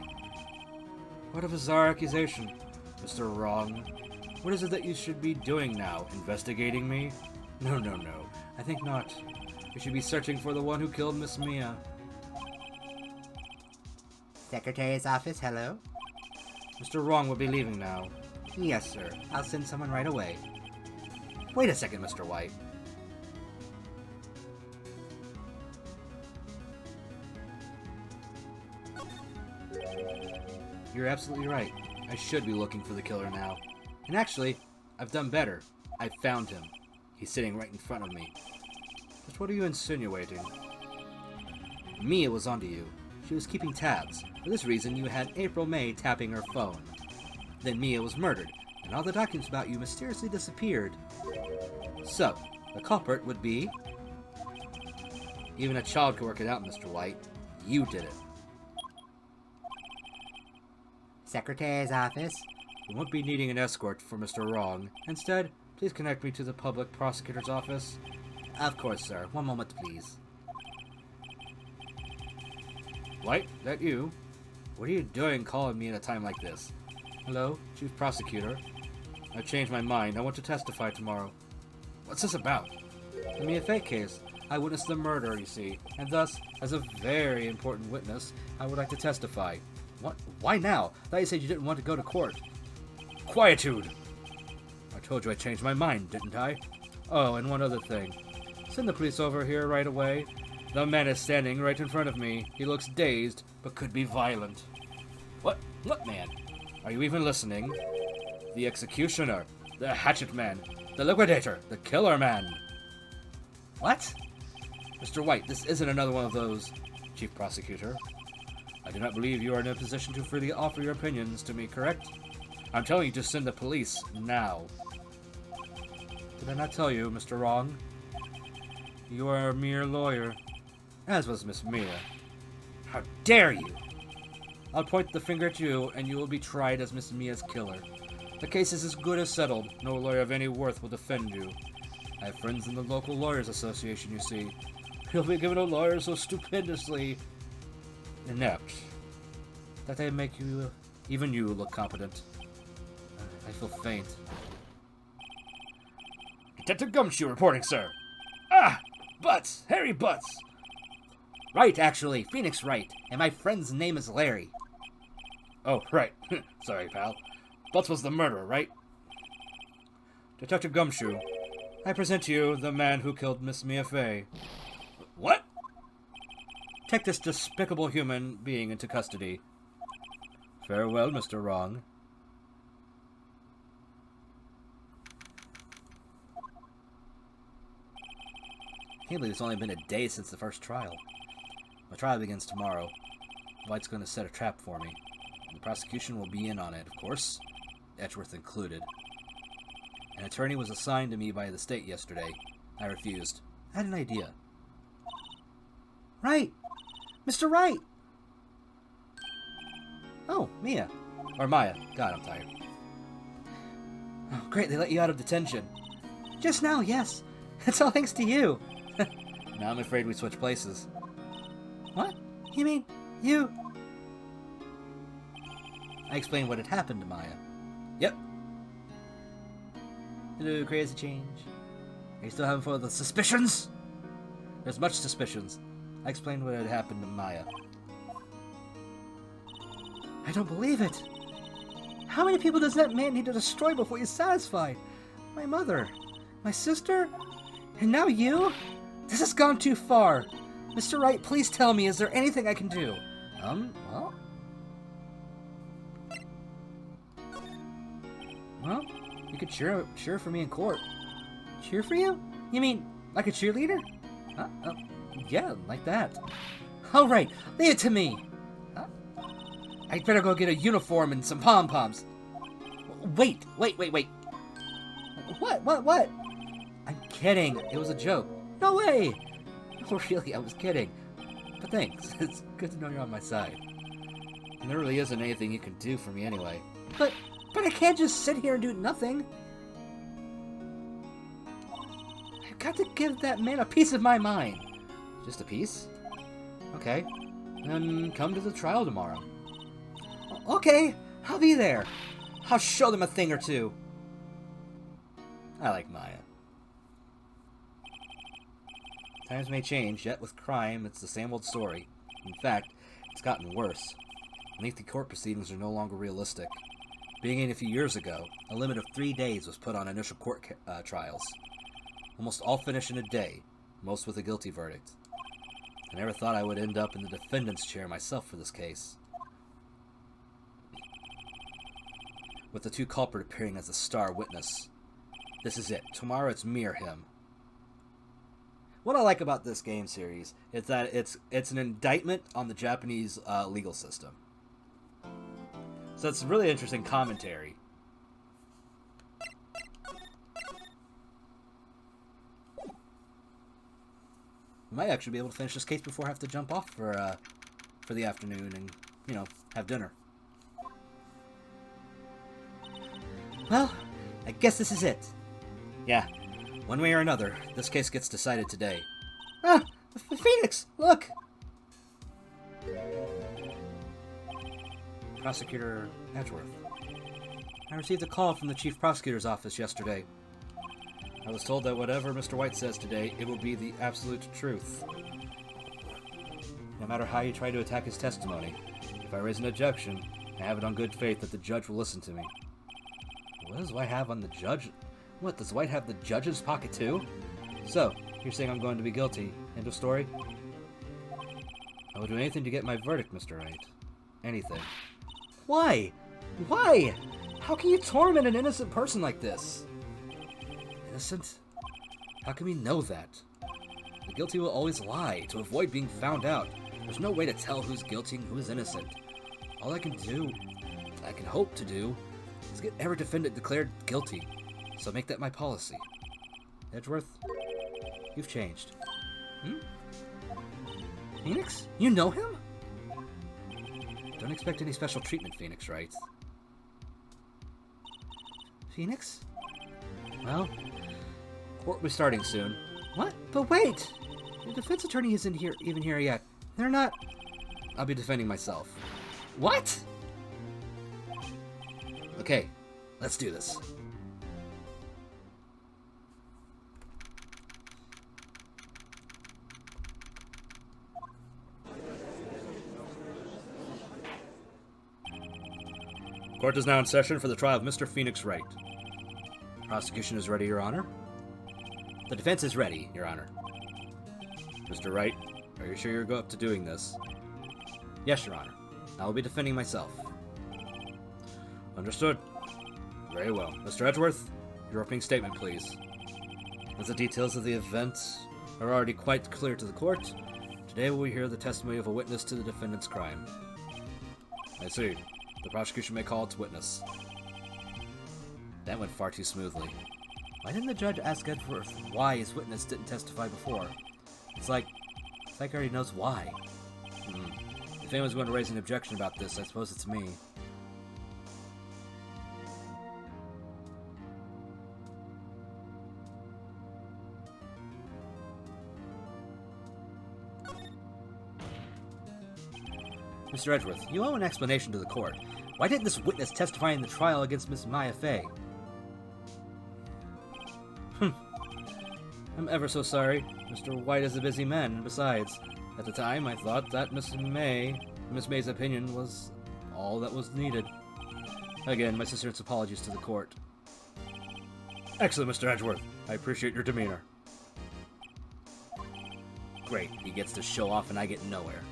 What a bizarre accusation, Mr. Wrong. What is it that you should be doing now? Investigating me? No. I think not. You should be searching for the one who killed Miss Mia. Secretary's office, hello? Mr. Wrong will be leaving now. Yes, sir. I'll send someone right away. Wait a second, Mr. White. You're absolutely right. I should be looking for the killer now. And actually, I've done better. I found him. He's sitting right in front of me. But what are you insinuating? Mia was onto you. She was keeping tabs. For this reason, you had April May tapping her phone. Then Mia was murdered, and all the documents about you mysteriously disappeared. So, the culprit would be... Even a child could work it out, Mr. White. You did it. Secretary's office? We won't be needing an escort for Mr. Wrong. Instead, please connect me to the public prosecutor's office. Of course, sir. One moment, please. White, that you? What are you doing calling me at a time like this? Hello, Chief Prosecutor. I've changed my mind. I want to testify tomorrow. What's this about? The Mia Fake case. I witnessed the murder, you see, and thus, as a very important witness, I would like to testify. What? Why now? I thought you said you didn't want to go to court. Quietude! I told you I changed my mind, didn't I? Oh, and one other thing. Send the police over here right away. The man is standing right in front of me. He looks dazed, but could be violent. What? What man? Are you even listening? The executioner, the hatchet man, the liquidator, the killer man. What? Mr. White, this isn't another one of those, Chief Prosecutor. I do not believe you are in a position to freely offer your opinions to me, correct? I'm telling you to send the police now. Did I not tell you, Mr. Wrong? You are a mere lawyer, as was Miss Mia. How dare you! I'll point the finger at you, and you will be tried as Miss Mia's killer. The case is as good as settled. No lawyer of any worth will defend you. I have friends in the local lawyers association, you see. You'll be given a lawyer so stupendously inept that they make you, even you, look competent. I feel faint. Detective Gumshoe reporting, sir. Ah! Butts! Harry Butts! Right, actually. Phoenix Wright. And my friend's name is Larry. Oh, right. Sorry, pal. Butts was the murderer, right? Detective Gumshoe, I present to you the man who killed Miss Mia Fey. What? Take this despicable human being into custody. Farewell, Mr. Wrong. I can't believe it's only been a day since the first trial. My trial begins tomorrow. White's going to set a trap for me. The prosecution will be in on it, of course, Edgeworth included. An attorney was assigned to me by the state yesterday. I refused. I had an idea. Right! Mr. Wright! Oh, Mia. Or Maya. God, I'm tired. Oh, great, they let you out of detention. Just now, yes. It's all thanks to you. Now I'm afraid we switch places. What? You mean, you... I explained what had happened to Maya. Yep. Hello, crazy change. Are you still having fun with the suspicions? There's much suspicions. I explained what had happened to Maya. I don't believe it. How many people does that man need to destroy before he's satisfied? My mother, my sister, and now you? This has gone too far. Mr. Wright, please tell me, is there anything I can do? Well, you could cheer for me in court. Cheer for you? You mean like a cheerleader? Yeah, like that. All right, leave it to me. I'd better go get a uniform and some pom-poms. Wait. What? I'm kidding. It was a joke. No way. No, really, I was kidding. But thanks. It's good to know you're on my side. And there really isn't anything you can do for me anyway. But I can't just sit here and do nothing. I've got to give that man a piece of my mind. Just a piece? Okay. Then come to the trial tomorrow. Okay, I'll be there. I'll show them a thing or two. I like Maya. Times may change, yet with crime, it's the same old story. In fact, it's gotten worse. Lengthy court proceedings are no longer realistic. Beginning a few years ago, a limit of 3 days was put on initial court trials. Almost all finish in a day, most with a guilty verdict. I never thought I would end up in the defendant's chair myself for this case. With the two culprits appearing as the star witness. This is it. Tomorrow it's me or him. What I like about this game series is that it's an indictment on the Japanese legal system. So it's really interesting commentary. We might actually be able to finish this case before I have to jump off for the afternoon and, you know, have dinner. Well, I guess this is it. Yeah, one way or another, this case gets decided today. Ah, Phoenix, look! Prosecutor Edgeworth. I received a call from the Chief Prosecutor's office yesterday. I was told that whatever Mr. White says today, it will be the absolute truth. No matter how you try to attack his testimony, if I raise an objection, I have it on good faith that the judge will listen to me. What does White have on the judge? What, does White have the judge's pocket too? So, you're saying I'm going to be guilty. End of story? I will do anything to get my verdict, Mr. Wright. Anything. Why? Why? How can you torment an innocent person like this? Innocent? How can we know that? The guilty will always lie to avoid being found out. There's no way to tell who's guilty and who's innocent. All I can hope to do, is get every defendant declared guilty. So make that my policy. Edgeworth, you've changed. Phoenix? You know him? Don't expect any special treatment, Phoenix, right? Phoenix? Well, court will be starting soon. What? But wait! The defense attorney isn't even here yet. They're not... I'll be defending myself. What? Okay, let's do this. Court is now in session for the trial of Mr. Phoenix Wright. Prosecution is ready, Your Honor. The defense is ready, Your Honor. Mr. Wright, Are you sure you're up to doing this? Yes, Your Honor. I will be defending myself. understood. Very well. Mr. Edgeworth, your opening statement, please. As the details of the events are already quite clear to the court, today we hear the testimony of a witness to the defendant's crime. I see. The prosecution may call its witness. That went far too smoothly. Why didn't the judge ask Edgeworth why his witness didn't testify before? It's like he already knows why. If anyone's going to raise an objection about this, I suppose it's me. Mr. Edgeworth, you owe an explanation to the court. Why didn't this witness testify in the trial against Miss Maya Fey? I'm ever so sorry. Mr. White is a busy man, and besides, at the time I thought that Miss May's opinion was all that was needed. Again, my sincerest apologies to the court. Excellent, Mr. Edgeworth. I appreciate your demeanor. Great, he gets to show off and I get nowhere.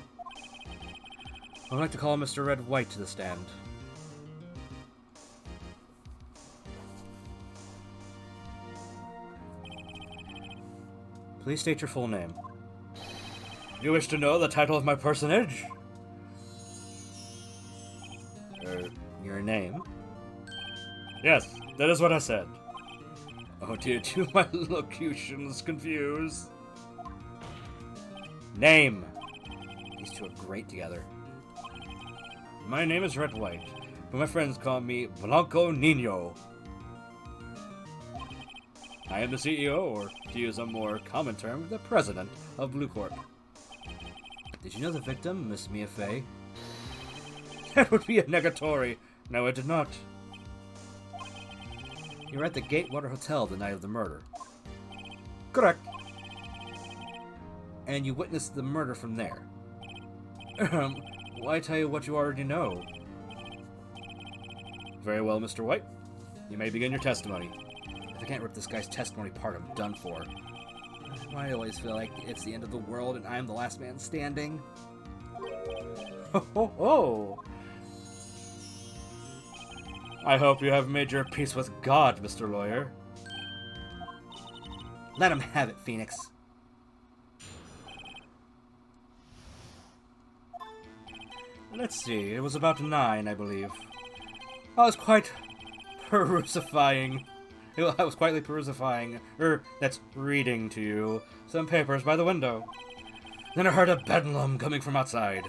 I'd like to call Mr. Red White to the stand. Please state your full name. You wish to know the title of my personage? Your name? Yes, that is what I said. Oh dear, do my locutions confuse? Name! These two are great together. My name is Red White, but my friends call me Blanco Nino. I am the CEO, or to use a more common term, the president of Blue Corp. Did you know the victim, Miss Mia Fey? That would be a negatory. No, I did not. You were at the Gatewater Hotel the night of the murder. Correct. And you witnessed the murder from there. Why tell you what you already know? Very well, Mr. White. You may begin your testimony. If I can't rip this guy's testimony apart, I'm done for. Why do I always feel like it's the end of the world and I'm the last man standing? Ho ho ho! I hope you have made your peace with God, Mr. Lawyer. Let him have it, Phoenix. Let's see, it was about 9, I believe. I was quite perusifying. I was quietly perusifying, that's reading to you, some papers by the window. Then I heard a bedlam coming from outside.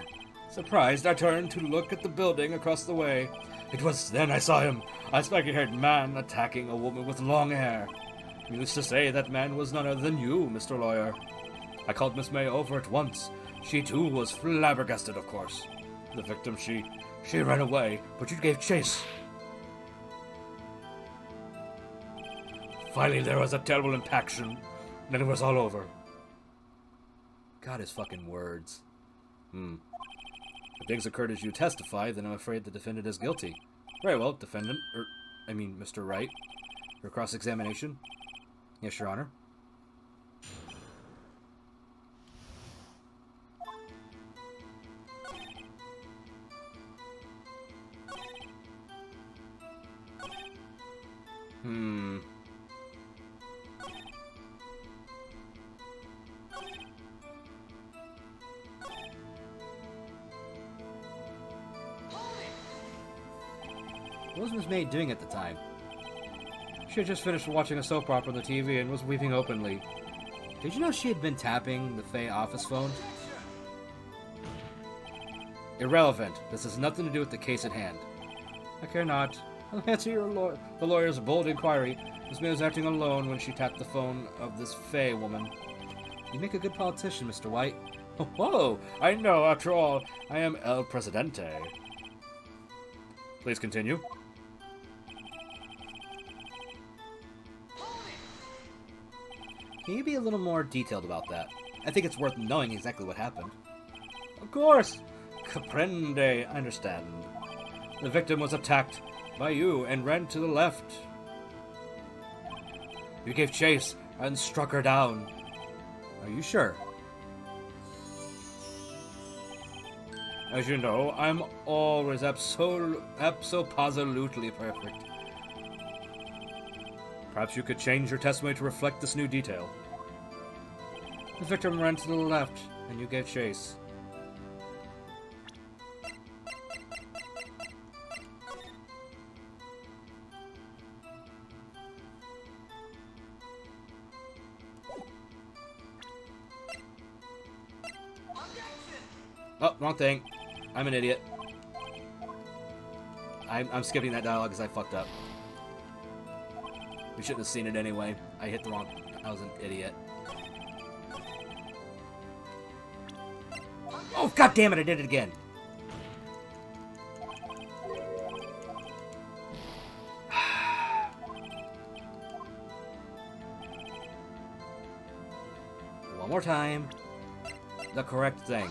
Surprised, I turned to look at the building across the way. It was then I saw him, a spiky-haired man attacking a woman with long hair. Needless to say, that man was none other than you, Mr. Lawyer. I called Miss May over at once. She, too, was flabbergasted, of course. The victim, she ran away, but you gave chase. Finally, there was a terrible impaction. Then it was all over. God, his fucking words. If things occurred as you testify, then I'm afraid the defendant is guilty. Very well, defendant, Mr. Wright. Your cross-examination? Yes, Your Honor. What was Miss May doing at the time? She had just finished watching a soap opera on the TV and was weeping openly. Did you know she had been tapping the Fey office phone? Irrelevant. This has nothing to do with the case at hand. I care not. I'll answer the lawyer's bold inquiry. Miss May was acting alone when she tapped the phone of this Fey woman. You make a good politician, Mr. White. Oh, I know. After all, I am El Presidente. Please continue. Can you be a little more detailed about that? I think it's worth knowing exactly what happened. Of course. Comprende. I understand. The victim was attacked by you and ran to the left. You gave chase and struck her down. Are you sure? As you know, I'm always abso-positively perfect. Perhaps you could change your testimony to reflect this new detail. The victim ran to the left, and you gave chase. Oh, wrong thing. I'm an idiot. I'm skipping that dialogue because I fucked up. We shouldn't have seen it anyway. I hit the wrong... I was an idiot. Oh, god damn it, I did it again. One more time. The correct thing.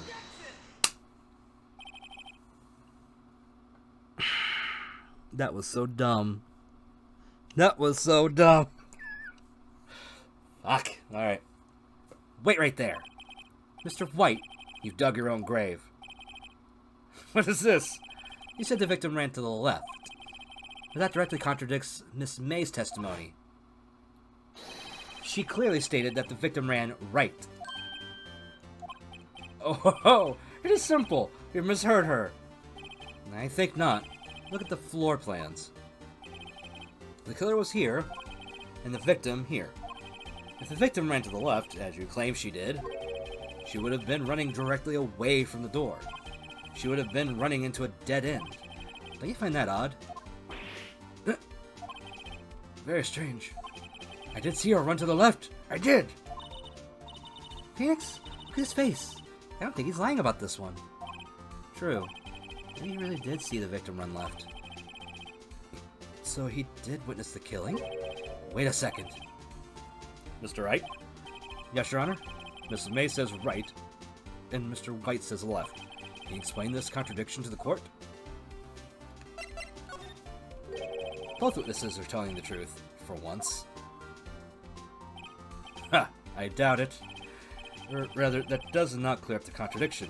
That was so dumb. That was so dumb. Fuck. Alright. Wait right there. Mr. White, you've dug your own grave. What is this? You said the victim ran to the left. But that directly contradicts Miss May's testimony. She clearly stated that the victim ran right. Oh, it is simple. You misheard her. I think not. Look at the floor plans. The killer was here, and the victim here. If the victim ran to the left, as you claim she did, she would have been running directly away from the door. She would have been running into a dead end. Don't you find that odd? Very strange. I did see her run to the left. I did! Phoenix, look at his face. I don't think he's lying about this one. True. Maybe he really did see the victim run left. So he did witness the killing? Wait a second. Mr. Wright? Yes, Your Honor? Mrs. May says right, and Mr. White says left. Can you explain this contradiction to the court? Both witnesses are telling the truth, for once. Ha! I doubt it. Or rather, that does not clear up the contradiction.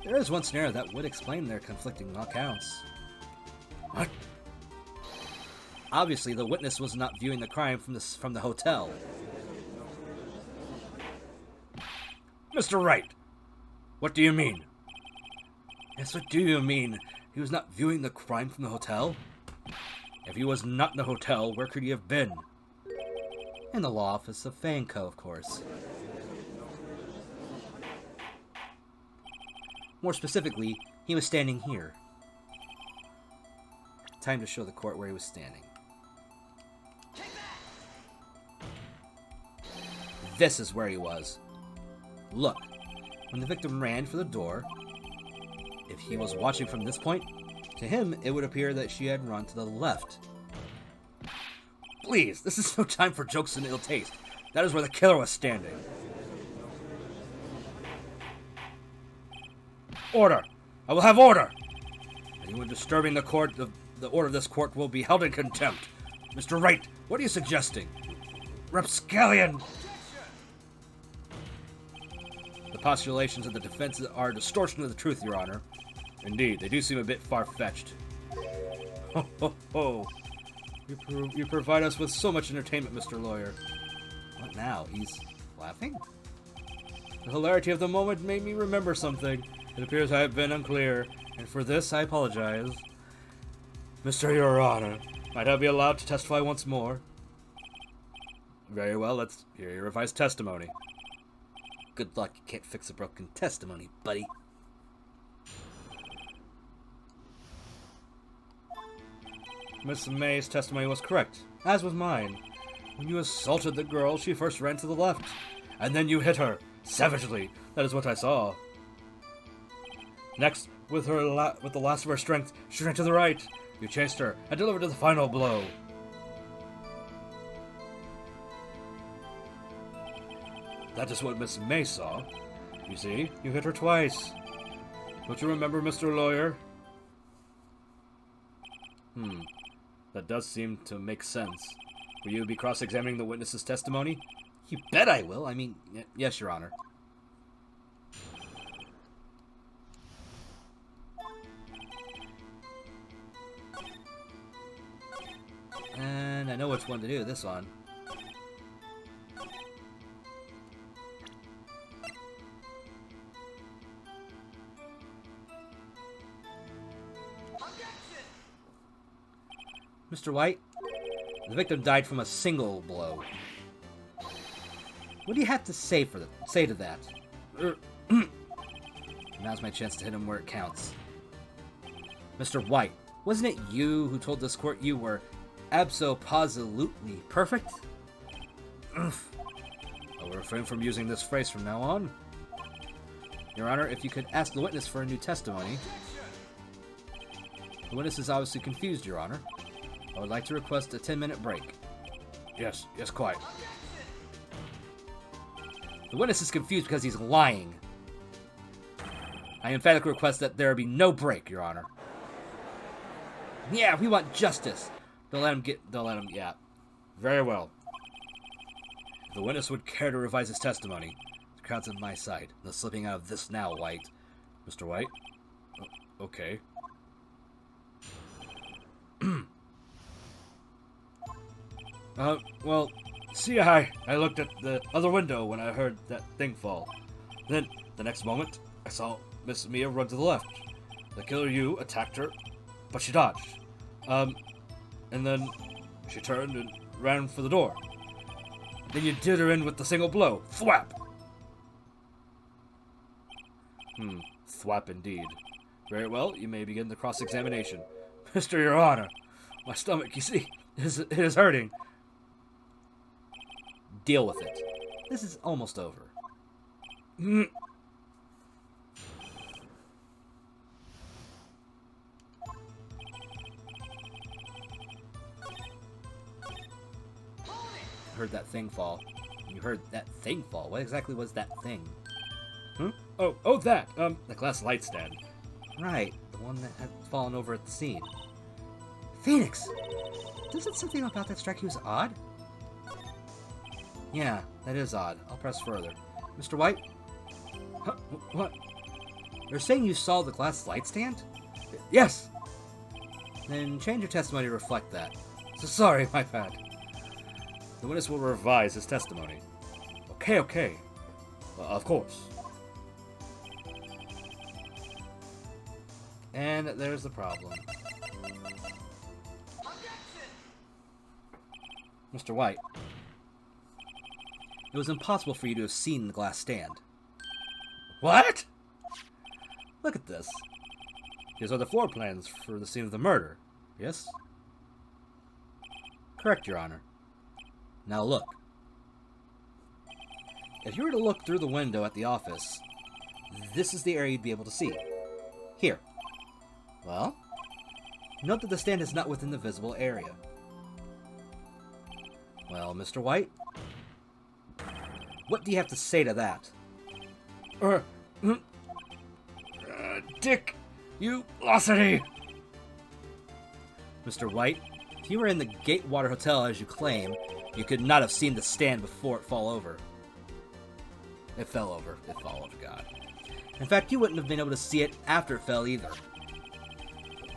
There is one scenario that would explain their conflicting accounts. What? Obviously, the witness was not viewing the crime from the hotel. Mr. Wright, what do you mean? Yes, what do you mean? He was not viewing the crime from the hotel? If he was not in the hotel, where could he have been? In the law office of Fanco, of course. More specifically, he was standing here. Time to show the court where he was standing. This is where he was. Look, when the victim ran for the door, if he was watching from this point, to him it would appear that she had run to the left. Please, this is no time for jokes and ill taste. That is where the killer was standing. Order! I will have order! Anyone disturbing the court, the order of this court will be held in contempt. Mr. Wright, what are you suggesting? Rapscallion! The postulations of the defense are a distortion of the truth, Your Honor. Indeed, they do seem a bit far-fetched. Ho, ho, ho. You provide us with so much entertainment, Mr. Lawyer. What now? He's laughing? The hilarity of the moment made me remember something. It appears I have been unclear, and for this I apologize. Mr. Your Honor, might I be allowed to testify once more? Very well, let's hear your revised testimony. Good luck, you can't fix a broken testimony, buddy. Miss May's testimony was correct, as was mine. When you assaulted the girl, she first ran to the left, and then you hit her, savagely. That is what I saw. Next, with the last of her strength, she ran to the right. You chased her and delivered the final blow. That is what Miss May saw. You see, you hit her twice. Don't you remember, Mr. Lawyer? That does seem to make sense. Will you be cross-examining the witness's testimony? You bet I will. I mean, yes, Your Honor. And I know which one to do, this one. Mr. White, the victim died from a single blow. What do you have to say to that? Now's my chance to hit him where it counts. Mr. White, wasn't it you who told this court you were abso-positively perfect? I will refrain from using this phrase from now on. Your Honor, if you could ask the witness for a new testimony. The witness is obviously confused, Your Honor. I would like to request a 10-minute break. Yes, quite. The witness is confused because he's lying. I emphatically request that there be no break, Your Honor. Yeah, we want justice. Don't let him, yeah. Very well. If the witness would care to revise his testimony, the crowd's on my side. No slipping out of this now, White. Mr. White? Okay. Well, see, I looked at the other window when I heard that thing fall. Then, the next moment, I saw Miss Mia run to the left. The killer you attacked her, but she dodged. And then she turned and ran for the door. Then you did her in with the single blow. Thwap! Thwap indeed. Very well, you may begin the cross-examination. Mr. Your Honor, my stomach, you see, it is hurting. Deal with it. This is almost over. Heard that thing fall. You heard that thing fall. What exactly was that thing? Oh, that. The glass light stand. Right, the one that had fallen over at the scene. Phoenix! Doesn't something about that strike you as odd? Yeah, that is odd. I'll press further. Mr. White? Huh, what? You're saying you saw the glass light stand? Yes! Then change your testimony to reflect that. So sorry, my bad. The witness will revise his testimony. Okay. Of course. And there's the problem. Mr. White, it was impossible for you to have seen the glass stand. What? Look at this. These are the floor plans for the scene of the murder. Yes? Correct, Your Honor. Now look. If you were to look through the window at the office, this is the area you'd be able to see. Here. Well, note that the stand is not within the visible area. Well, Mr. White, what do you have to say to that? Dick, you lossity! Mr. White, if you were in the Gatewater Hotel as you claim, you could not have seen the stand before it fell over. It fell over, God. In fact, you wouldn't have been able to see it after it fell either.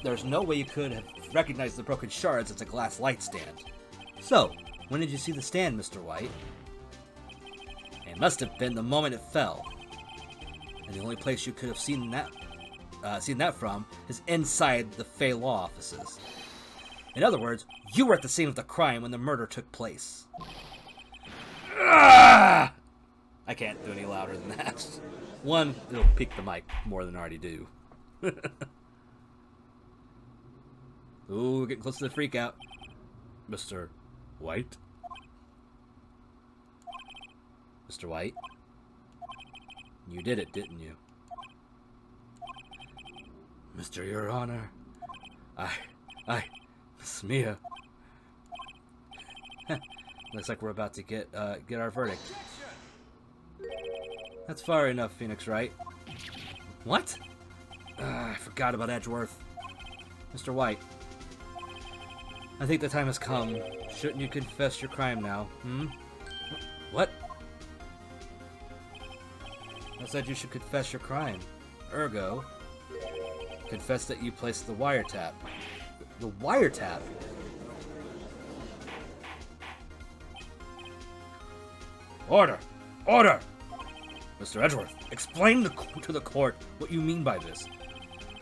There's no way you could have recognized the broken shards as a glass light stand. So, when did you see the stand, Mr. White? It must have been the moment it fell. And the only place you could have seen that from is inside the Fey Law offices. In other words, you were at the scene of the crime when the murder took place. Ah! I can't do any louder than that. One, it'll peak the mic more than I already do. The Ooh, we're getting close to the freak out. Mr. White? Mr. White? You did it, didn't you? Mr. Your Honor, Miss Mia. Looks like we're about to get our verdict. That's far enough, Phoenix Wright. What? I forgot about Edgeworth. Mr. White, I think the time has come. Shouldn't you confess your crime now? What? I said you should confess your crime. Ergo, confess that you placed the wiretap. The wiretap? Order! Order! Mr. Edgeworth, explain to the court what you mean by this.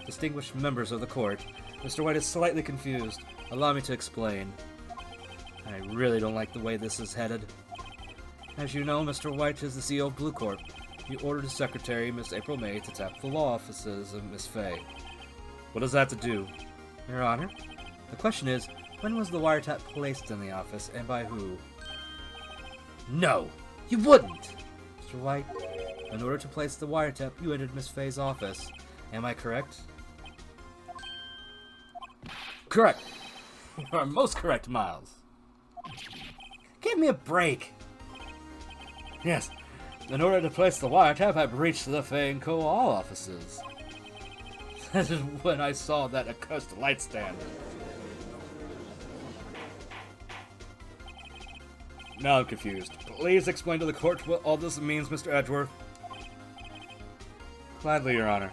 Distinguished members of the court, Mr. White is slightly confused. Allow me to explain. I really don't like the way this is headed. As you know, Mr. White is the CEO of Blue Corp. He ordered his secretary, Miss April May, to tap the law offices of Miss Fay. What does that have to do? Your Honor, the question is, when was the wiretap placed in the office, and by who? No, you wouldn't! Mr. White, in order to place the wiretap, you entered Miss Fay's office. Am I correct? Correct. You are most correct, Miles. Give me a break. Yes. In order to place the wiretap, I breached the Fay & Co. law offices. That is when I saw that accursed light stand. Now I'm confused. Please explain to the court what all this means, Mr. Edgeworth. Gladly, Your Honor.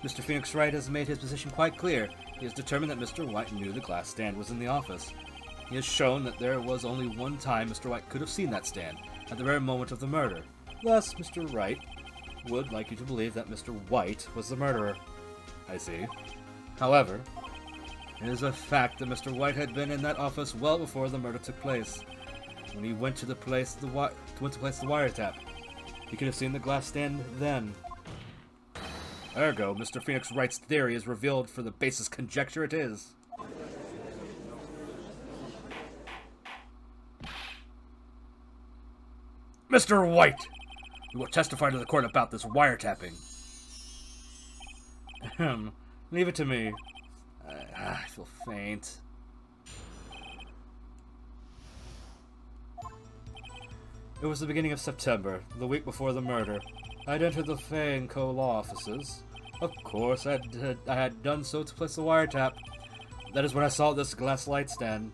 Mr. Phoenix Wright has made his position quite clear. He has determined that Mr. White knew the glass stand was in the office. He has shown that there was only one time Mr. White could have seen that stand, at the very moment of the murder. Thus, Mr. Wright would like you to believe that Mr. White was the murderer. I see. However, it is a fact that Mr. White had been in that office well before the murder took place. When he went to place the wiretap, he could have seen the glass stand then. Ergo, Mr. Phoenix Wright's theory is revealed for the basest conjecture it is. Mr. White! You will testify to the court about this wiretapping. Leave it to me. I feel faint. It was the beginning of September, the week before the murder. I'd entered the Fay & Co. law offices. Of course, I had done so to place the wiretap. That is when I saw this glass light stand.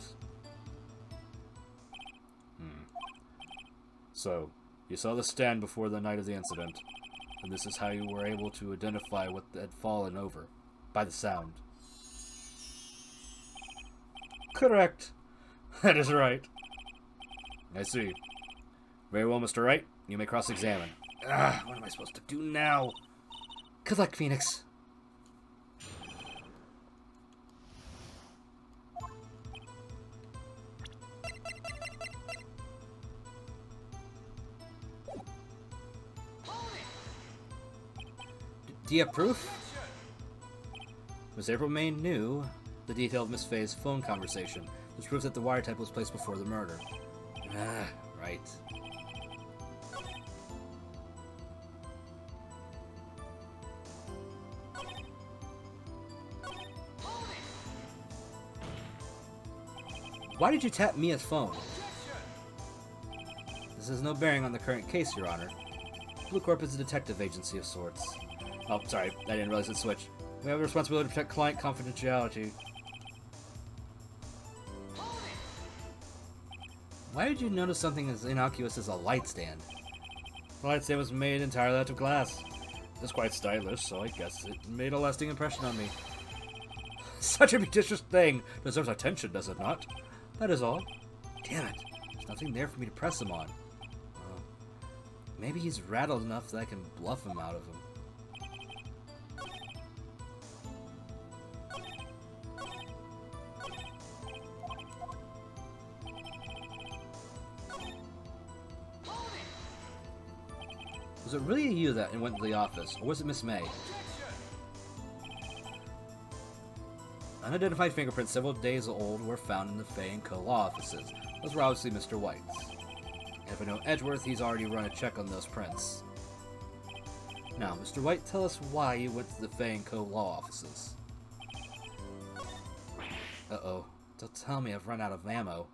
So, you saw the stand before the night of the incident, and this is how you were able to identify what had fallen over, by the sound. Correct. That is right. I see. Very well, Mr. Wright. You may cross-examine. What am I supposed to do now? Good luck, Phoenix. Do you approve? Miss April May knew the detail of Miss Fay's phone conversation, which proves that the wiretap was placed before the murder. Right. Why did you tap Mia's phone? This has no bearing on the current case, Your Honor. Blue Corp is a detective agency of sorts. Oh, sorry, I didn't realize it switched. We have a responsibility to protect client confidentiality. Why did you notice something as innocuous as a light stand? The light stand was made entirely out of glass. It's quite stylish, so I guess it made a lasting impression on me. Such a beauticious thing deserves attention, does it not? That is all. Damn it, there's nothing there for me to press him on. Maybe he's rattled enough that I can bluff him out of him. Was it really you that went to the office, or was it Miss May? I Unidentified fingerprints several days old were found in the Fay & Co. law offices. Those were obviously Mr. White's. And if I know Edgeworth, he's already run a check on those prints. Now, Mr. White, tell us why you went to the Fay & Co. law offices. Uh-oh. Don't tell me I've run out of ammo.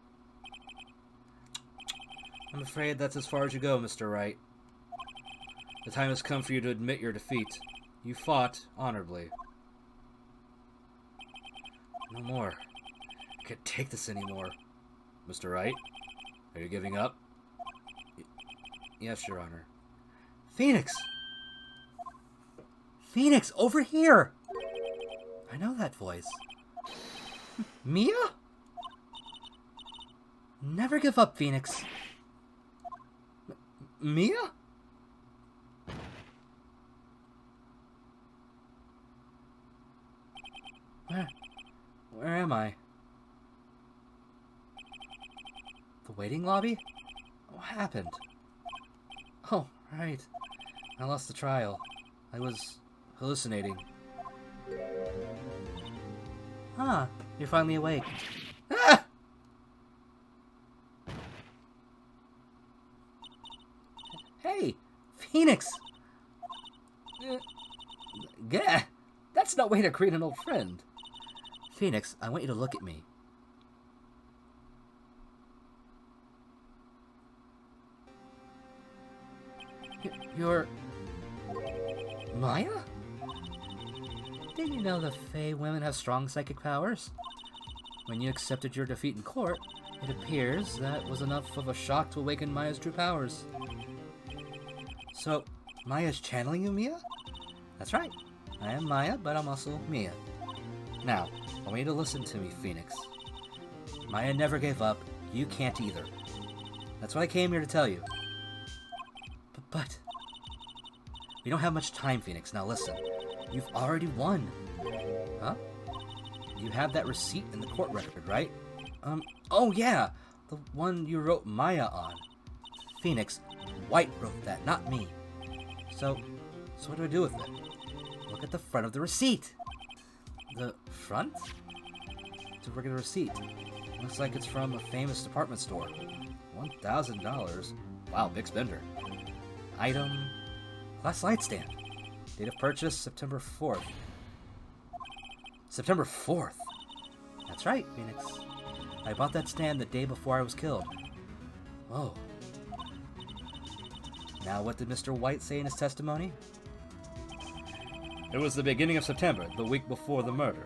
I'm afraid that's as far as you go, Mr. Wright. The time has come for you to admit your defeat. You fought honorably. No more. I can't take this anymore. Mr. Wright? Are you giving up? Yes, Your Honor. Phoenix! Phoenix, over here! I know that voice. Mia? Never give up, Phoenix. Mia? Where am I? The waiting lobby? What happened? Oh, right. I lost the trial. I was hallucinating. Ah, you're finally awake. Ah! Hey, Phoenix! Gah! That's no way to greet an old friend. Phoenix, I want you to look at me. You're... Maya? Didn't you know the Fey women have strong psychic powers? When you accepted your defeat in court, it appears that was enough of a shock to awaken Maya's true powers. So, Maya's channeling you, Mia? That's right. I am Maya, but I'm also Mia. Now, I want you to listen to me, Phoenix. Maya never gave up. You can't either. That's what I came here to tell you. But... we don't have much time, Phoenix. Now listen. You've already won. Huh? You have that receipt in the court record, right? Oh yeah! The one you wrote Maya on. Phoenix, White wrote that, not me. So what do I do with it? Look at the front of the receipt. The front? It's a regular receipt. Looks like it's from a famous department store. $1,000. Wow, big spender. Item... glass light stand. Date of purchase, September 4th. September 4th? That's right, Phoenix. I bought that stand the day before I was killed. Whoa. Now, what did Mr. White say in his testimony? It was the beginning of September, the week before the murder.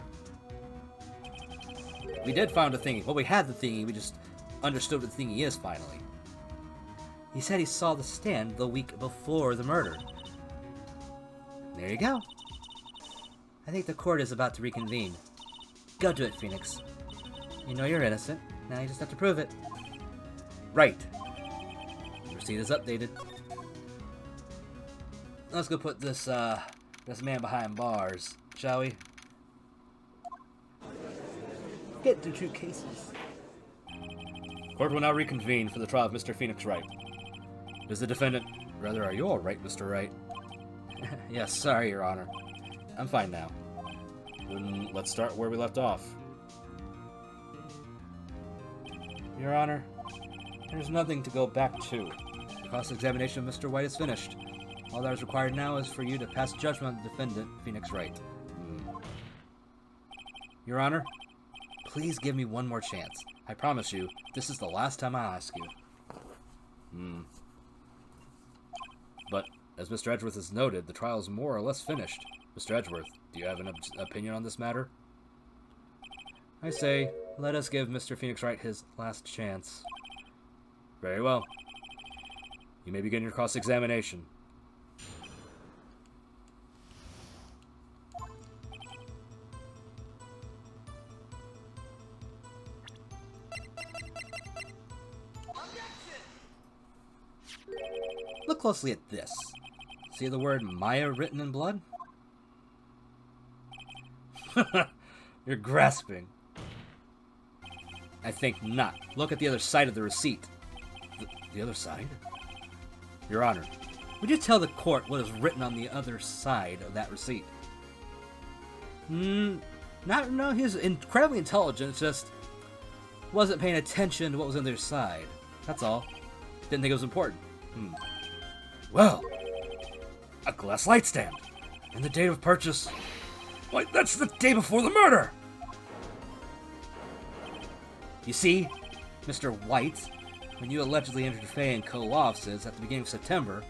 We did find a thingy. Well, we had the thingy, we just understood what the thingy is, finally. He said he saw the stand the week before the murder. There you go. I think the court is about to reconvene. Go do it, Phoenix. You know you're innocent. Now you just have to prove it. Right. The receipt is updated. Let's go put this man behind bars, shall we? Get to 2 cases. Court will now reconvene for the trial of Mr. Phoenix Wright. Is the defendant... rather, are you all right, Mr. Wright? Yes, sorry, Your Honor. I'm fine now. Then let's start where we left off. Your Honor, there's nothing to go back to. The cross-examination of Mr. White is finished. All that is required now is for you to pass judgment on the defendant, Phoenix Wright. Your Honor, please give me one more chance. I promise you, this is the last time I'll ask you. But, as Mr. Edgeworth has noted, the trial is more or less finished. Mr. Edgeworth, do you have an opinion on this matter? I say, let us give Mr. Phoenix Wright his last chance. Very well. You may begin your cross-examination. Look closely at this. See the word Maya written in blood? You're grasping. I think not. Look at the other side of the receipt. The other side? Your Honor, would you tell the court what is written on the other side of that receipt? No, he was incredibly intelligent, just wasn't paying attention to what was on their side. That's all. Didn't think it was important. Well, a glass light stand. And the date of purchase. Why, that's the day before the murder! You see, Mr. White, when you allegedly entered Faye and Co. offices at the beginning of September,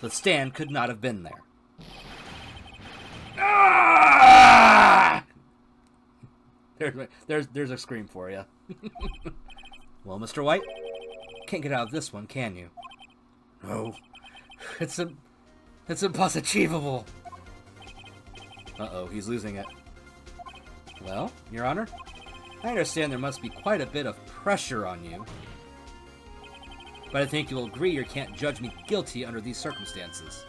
the stand could not have been there. Ah! There's a scream for you. Well, Mr. White, can't get out of this one, can you? No. It's impossible. Uh-oh, he's losing it. Well, Your Honor, I understand there must be quite a bit of pressure on you. But I think you'll agree you can't judge me guilty under these circumstances.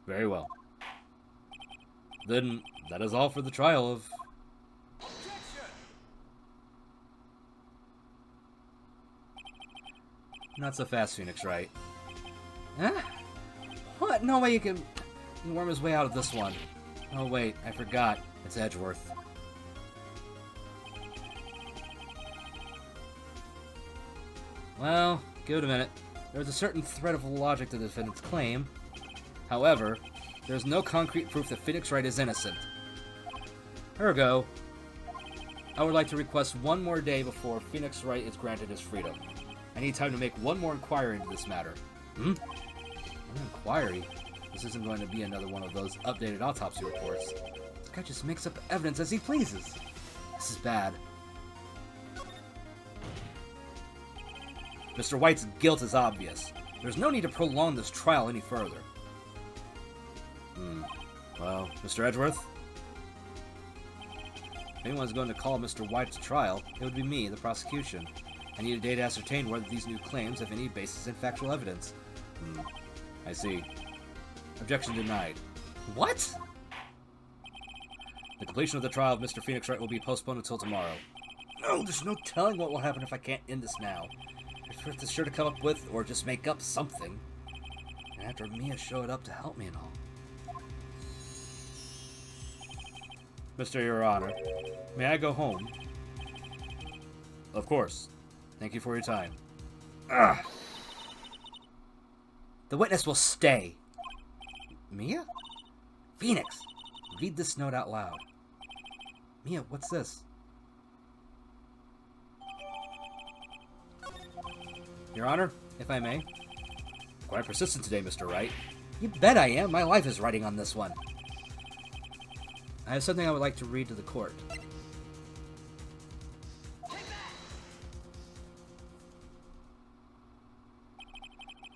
Very well. Then, that is all for the trial of... Not so fast, Phoenix Wright. Huh? What? No way you can worm his way out of this one. Oh wait, I forgot. It's Edgeworth. Well, give it a minute. There's a certain thread of logic to the defendant's claim. However, there's no concrete proof that Phoenix Wright is innocent. Ergo, I would like to request one more day before Phoenix Wright is granted his freedom. I need time to make one more inquiry into this matter. An inquiry? This isn't going to be another one of those updated autopsy reports. This guy just makes up evidence as he pleases. This is bad. Mr. White's guilt is obvious. There's no need to prolong this trial any further. Well, Mr. Edgeworth? If anyone's going to call Mr. White to trial, it would be me, the prosecution. I need a day to ascertain whether these new claims have any basis in factual evidence. I see. Objection denied. What? The completion of the trial of Mr. Phoenix Wright will be postponed until tomorrow. No, there's no telling what will happen if I can't end this now. It's sure to come up with, or just make up something. And after Mia showed up to help me and all. Mr. Your Honor, may I go home? Of course. Thank you for your time. Ugh. The witness will stay. Mia? Phoenix, read this note out loud. Mia, what's this? Your Honor, if I may. Quite persistent today, Mr. Wright. You bet I am. My life is riding on this one. I have something I would like to read to the court.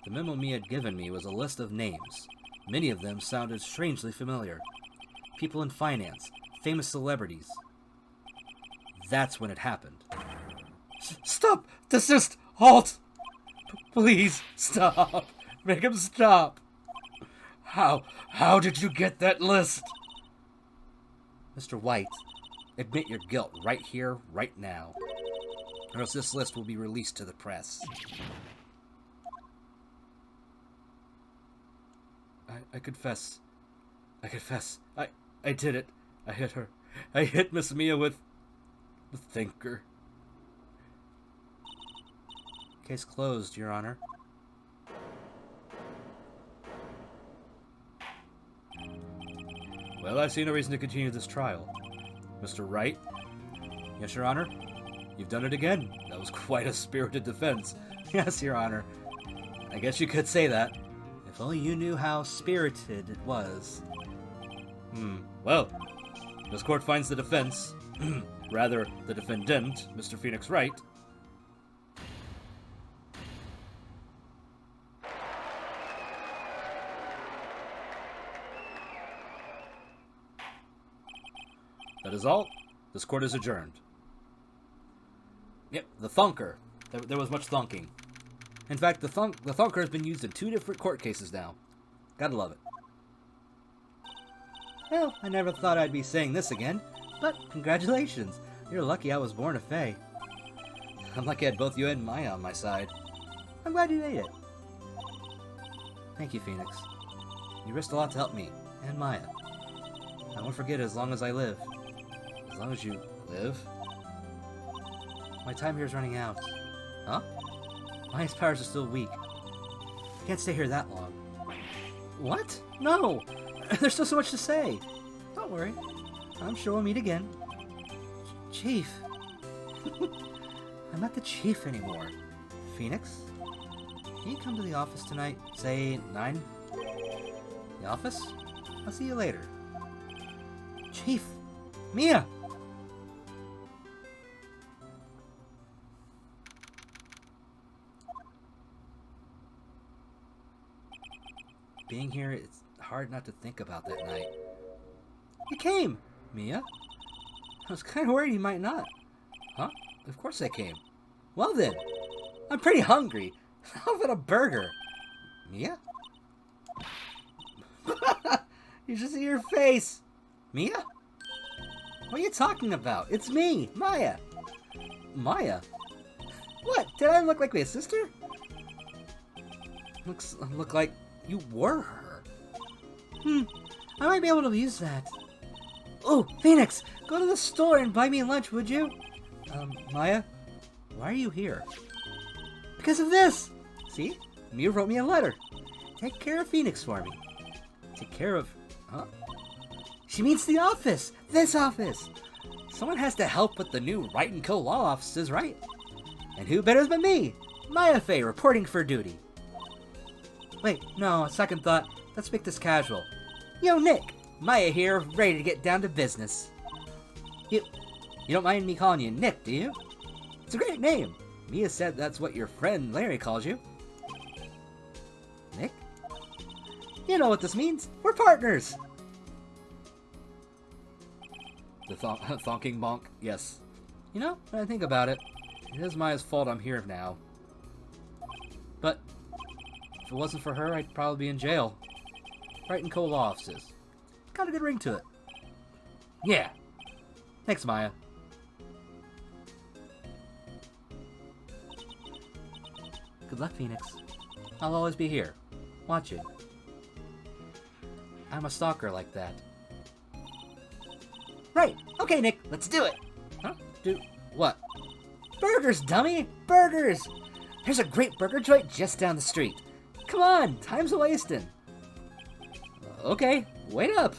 The memo Mia had given me was a list of names. Many of them sounded strangely familiar. People in finance, famous celebrities. That's when it happened. Stop! Desist! Halt! Please, stop! Make him stop! How did you get that list? Mr. White, admit your guilt right here, right now. Or else this list will be released to the press. I confess. I did it. I hit her. I hit Miss Mia with the thinker. Case closed, Your Honor. Well, I see no reason to continue this trial. Mr. Wright? Yes, Your Honor? You've done it again. That was quite a spirited defense. Yes, Your Honor. I guess you could say that. If only you knew how spirited it was. Well, this court finds the defense, rather, the defendant, Mr. Phoenix Wright. That is all. This court is adjourned. Yep, the thunker. There was much thunking. In fact, the thunker has been used in 2 different court cases now. Gotta love it. Well, I never thought I'd be saying this again, but congratulations. You're lucky I was born a Fae. I'm lucky I had both you and Maya on my side. I'm glad you made it. Thank you, Phoenix. You risked a lot to help me. And Maya. I won't forget as long as I live. As long as you live? My time here is running out. Huh? Maya's powers are still weak. I can't stay here that long. What? No! There's still so much to say. Don't worry. I'm sure we'll meet again. Chief. I'm not the chief anymore. Phoenix? Can you come to the office tonight? Say 9? The office? I'll see you later. Chief! Mia! Being here, it's hard not to think about that night. You came, Mia. I was kind of worried you might not. Huh? Of course I came. Well then, I'm pretty hungry. How about a burger? Mia? You should see your face. Mia? What are you talking about? It's me, Maya. Maya? What? Did I look like my sister? Look like you were her. I might be able to use that. Oh, Phoenix, go to the store and buy me lunch, would you? Maya, why are you here? Because of this. See? Mia wrote me a letter. Take care of Phoenix for me. Take care of... Huh? She means the office. This office. Someone has to help with the new Right & Co. law offices, right? And who better than me? Maya Fey, reporting for duty. Wait, no, second thought. Let's make this casual. Yo, Nick. Maya here, ready to get down to business. You don't mind me calling you Nick, do you? It's a great name. Mia said that's what your friend Larry calls you. Nick? You know what this means. We're partners. The thonking bonk? Yes. You know, when I think about it, it is Maya's fault I'm here now. But if it wasn't for her, I'd probably be in jail. Right in Co. law offices. Got a good ring to it. Yeah. Thanks, Maya. Good luck, Phoenix. I'll always be here, watching. I'm a stalker like that. Right. Okay, Nick, let's do it. Huh? Do what? Burgers, dummy! Burgers! There's a great burger joint just down the street. Come on, time's a-wasting. Okay, wait up.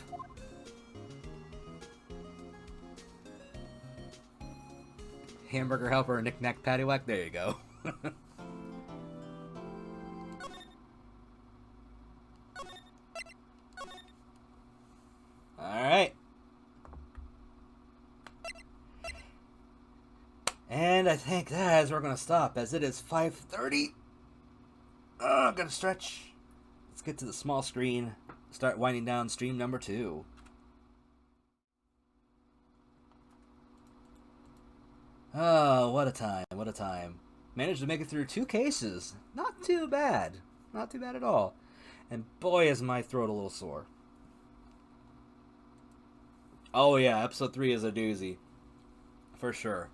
Hamburger helper, knick-knack, paddywhack. There you go. Alright. And I think that is where we're going to stop, as it is 5:30. I'm going to stretch. Let's get to the small screen. Start winding down stream number 2. Oh, what a time, what a time. Managed to make it through 2 cases. Not too bad. Not too bad at all. And boy, is my throat a little sore. Oh yeah, episode 3 is a doozy. For sure.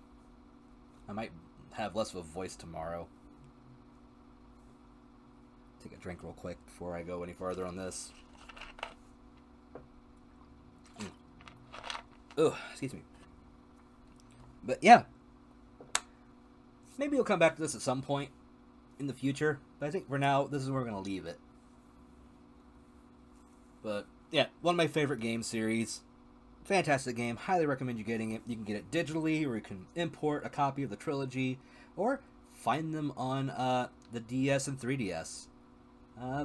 I might have less of a voice tomorrow. Take a drink real quick before I go any further on this. Oh, excuse me. But yeah. Maybe we'll come back to this at some point in the future. But I think for now, this is where we're going to leave it. But yeah, one of my favorite game series. Fantastic game. Highly recommend you getting it. You can get it digitally, or you can import a copy of the trilogy, or find them on the DS and 3DS.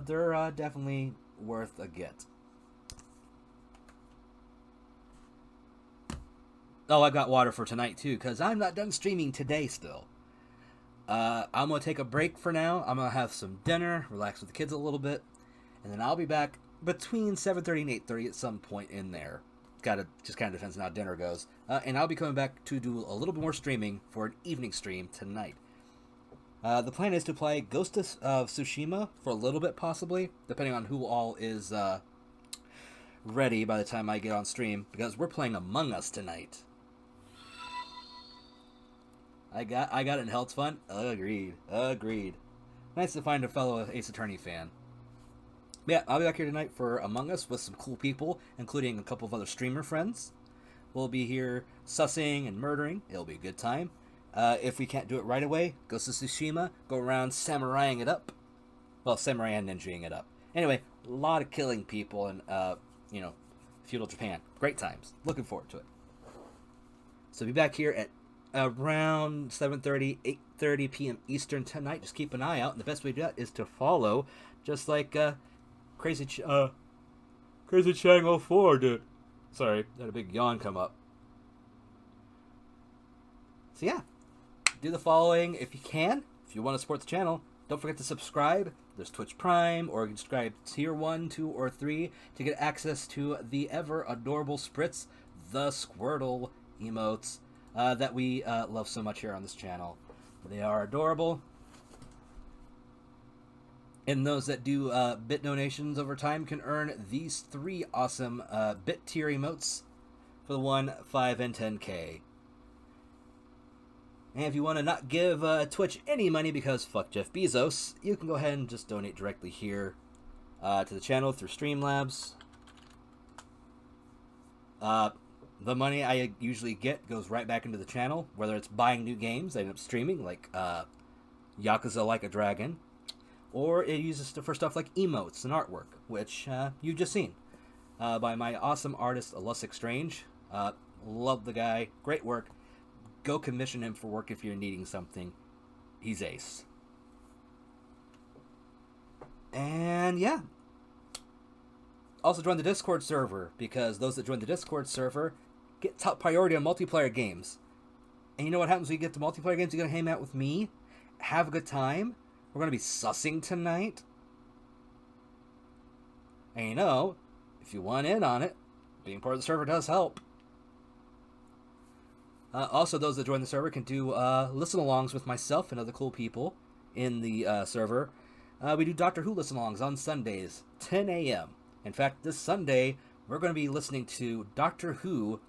They're definitely worth a get. Oh, I got water for tonight too, because I'm not done streaming today still. I'm going to take a break for now. I'm going to have some dinner, relax with the kids a little bit, and then I'll be back between 7:30 and 8:30 at some point in there. Just kind of depends on how dinner goes. And I'll be coming back to do a little bit more streaming for an evening stream tonight. The plan is to play Ghost of Tsushima for a little bit, possibly, depending on who all is ready by the time I get on stream, because we're playing Among Us tonight. I got it in Hell, it's fun. Agreed. Nice to find a fellow Ace Attorney fan. Yeah, I'll be back here tonight for Among Us with some cool people, including a couple of other streamer friends. We'll be here sussing and murdering. It'll be a good time. If we can't do it right away, Ghost of Tsushima, go around samuraiing it up. Well, samurai and ninjaing it up. Anyway, a lot of killing people in, feudal Japan. Great times. Looking forward to it. So be back here at around 7:30, 8:30 p.m. Eastern tonight. Just keep an eye out, and the best way to do that is to follow, just like Crazy Chang 04 did. Sorry, had a big yawn come up. So yeah, do the following if you can. If you want to support the channel, don't forget to subscribe. There's Twitch Prime, or you can subscribe Tier 1, 2, or 3 to get access to the ever adorable Spritz, the Squirtle emotes that we love so much here on this channel. They are adorable. And those that do bit donations over time can earn these 3 awesome bit tier emotes for the 1, 5, and 10K. And if you want to not give Twitch any money because fuck Jeff Bezos, you can go ahead and just donate directly here to the channel through Streamlabs. The money I usually get goes right back into the channel, whether it's buying new games I end up streaming, like Yakuza Like a Dragon, or it uses for stuff like emotes and artwork, which you've just seen by my awesome artist, Elustic Strange. Love the guy. Great work. Go commission him for work if you're needing something. He's ace. And yeah. Also join the Discord server, because those that join the Discord server get top priority on multiplayer games. And you know what happens when you get to multiplayer games? You're going to hang out with me, have a good time. We're going to be sussing tonight. And you know, if you want in on it, being part of the server does help. Also, those that join the server can do listen-alongs with myself and other cool people in the server. We do Doctor Who listen-alongs on Sundays, 10 a.m. In fact, this Sunday, we're going to be listening to Doctor Who,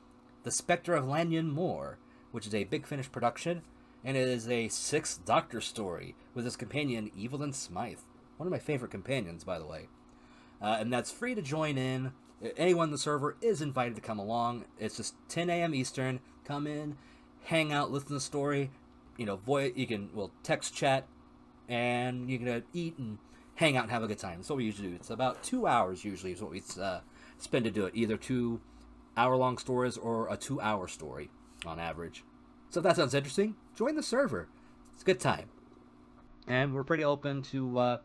The Spectre of Lanyon Moore, which is a Big Finish production, and it is a 6th Doctor story with his companion, Evelyn Smythe. One of my favorite companions, by the way. And that's free to join in. Anyone in the server is invited to come along. It's just 10 a.m. Eastern. Come in, hang out, listen to the story. You can text chat, and you can eat and hang out and have a good time. That's what we usually do. It's about 2 hours usually is what we spend to do it. Either 2 hour-long stories or a 2-hour story on average. So if that sounds interesting, join the server. It's a good time. And we're pretty open to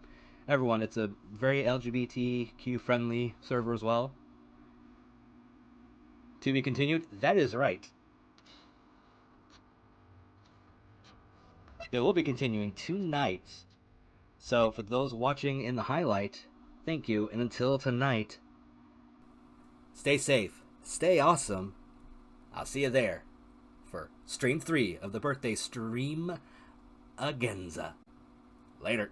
everyone. It's a very LGBTQ-friendly server as well. To be continued? That is right. It will be continuing tonight. So for those watching in the highlight, thank you. And until tonight, stay safe, stay awesome. I'll see you there for Stream 3 of the Birthday Stream-A-Ganza. Later.